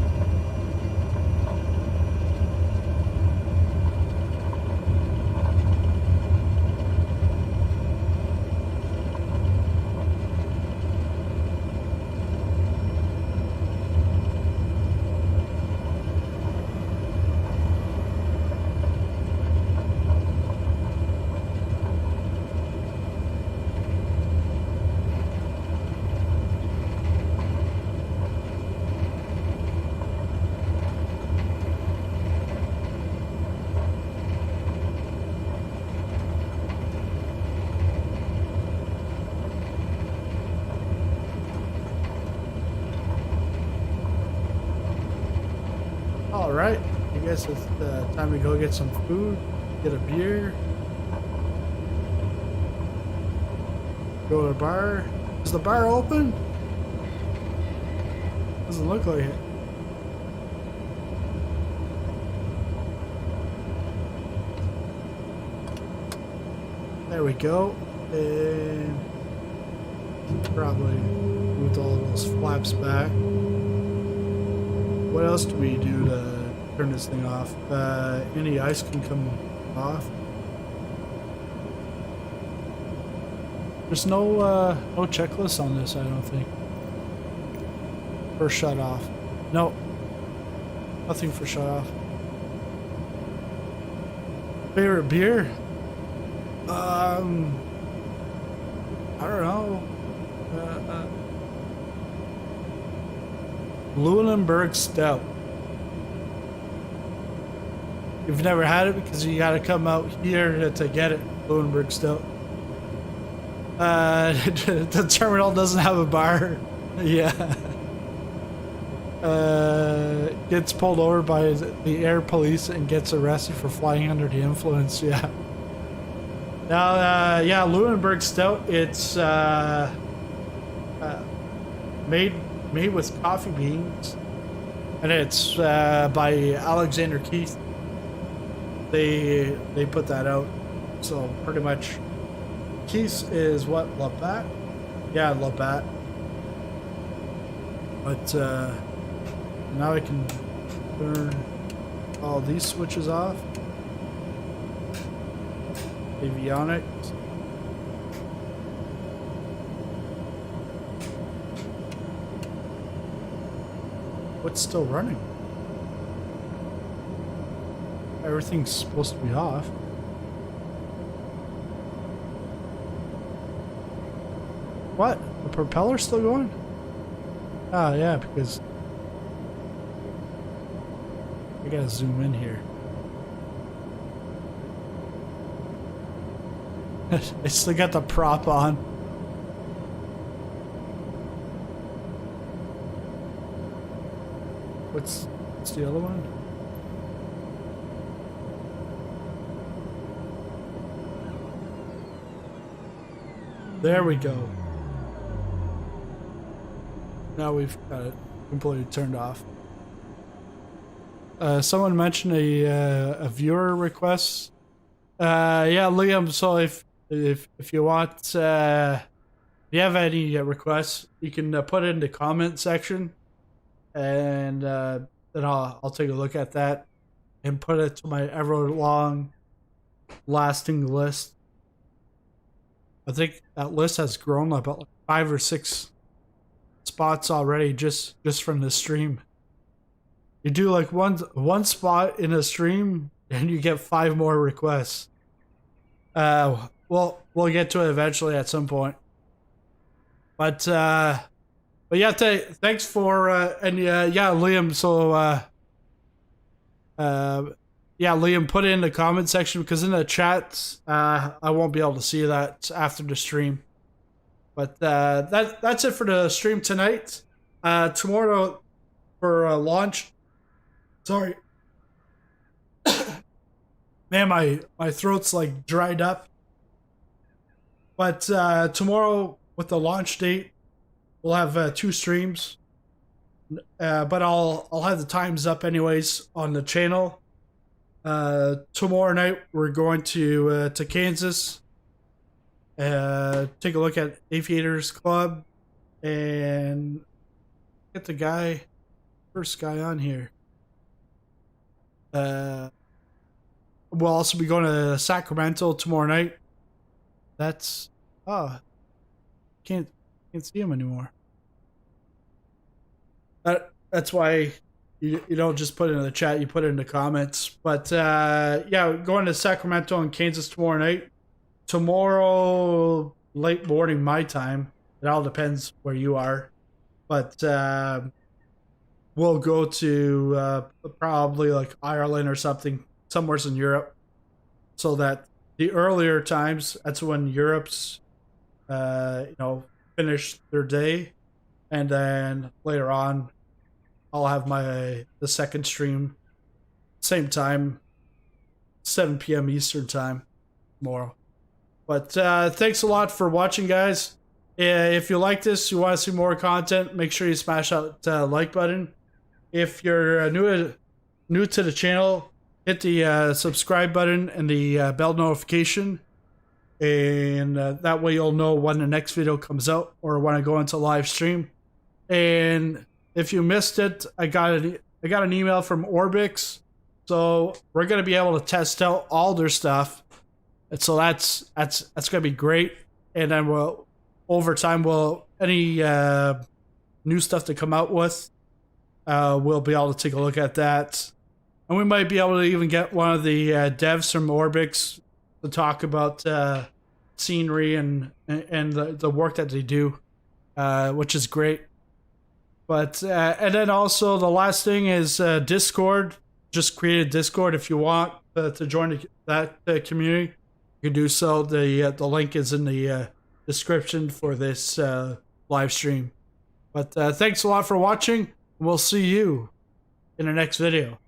All right, I guess it's time to go get some food, get a beer, go to a bar. Is the bar open? Doesn't look like it. There we go. And probably move all those flaps back. What else do we do to turn this thing off? Any ice can come off. There's no checklist on this, I don't think. For shut off. No. Nothing for shut off. Favorite beer? I don't know. Lunenburg Stout. You've never had it because you got to come out here to get it. Lunenburg Stout. The terminal doesn't have a bar. Yeah. Gets pulled over by the air police and gets arrested for flying under the influence. Yeah. Now, yeah, Lunenburg Stout. It's made with coffee beans, and it's by Alexander Keith. They put that out, so pretty much Keith is what, Labatt? Yeah, Labatt. But now I can turn all these switches off. Avionics. What's still running? Everything's supposed to be off. What? The propeller's still going? Ah, yeah, because I gotta zoom in here. I still got the prop on. What's the other one? There we go. Now we've got it completely turned off. Someone mentioned a viewer request. Yeah, Liam. So if you want, if you have any requests, you can put it in the comment section, and then I'll take a look at that and put it to my ever long lasting list. I think that list has grown about like 5 or 6 spots already just from the stream. You do like one spot in a stream and you get 5 more requests. We'll get to it eventually at some point. But yeah, thanks for and yeah, Liam. So yeah, Liam, put it in the comment section because in the chat I won't be able to see that after the stream. But that's it for the stream tonight. Tomorrow for launch. Sorry. Man, my throat's like dried up. But tomorrow with the launch date, we'll have 2 streams. But I'll have the times up anyways on the channel. Tomorrow night we're going to Kansas. Take a look at Aviators Club and get the first guy on here. We'll also be going to Sacramento tomorrow night. That's can't see him anymore. That's why you don't just put it in the chat, you put it in the comments. But yeah, going to Sacramento and Kansas tomorrow night. Tomorrow late morning my time. It all depends where you are. But we'll go to probably like Ireland or something, somewhere in Europe, so that the earlier times, that's when Europe's finish their day, and then later on I'll have the second stream same time, 7 p.m. Eastern time tomorrow. But thanks a lot for watching, guys. If you like this, you want to see more content, make sure you smash that like button. If you're new to the channel, hit the subscribe button and the bell notification. And that way you'll know when the next video comes out or when I go into live stream. And if you missed it, I got an email from Orbix. So we're going to be able to test out all their stuff. And so that's going to be great. And then over time, any new stuff to come out with, we'll be able to take a look at that. And we might be able to even get one of the devs from Orbix to talk about scenery and the work that they do, which is great. But and then also the last thing is Discord. Just create a Discord if you want to join that community. You can do so. The link is in the description for this live stream. But thanks a lot for watching. We'll see you in the next video.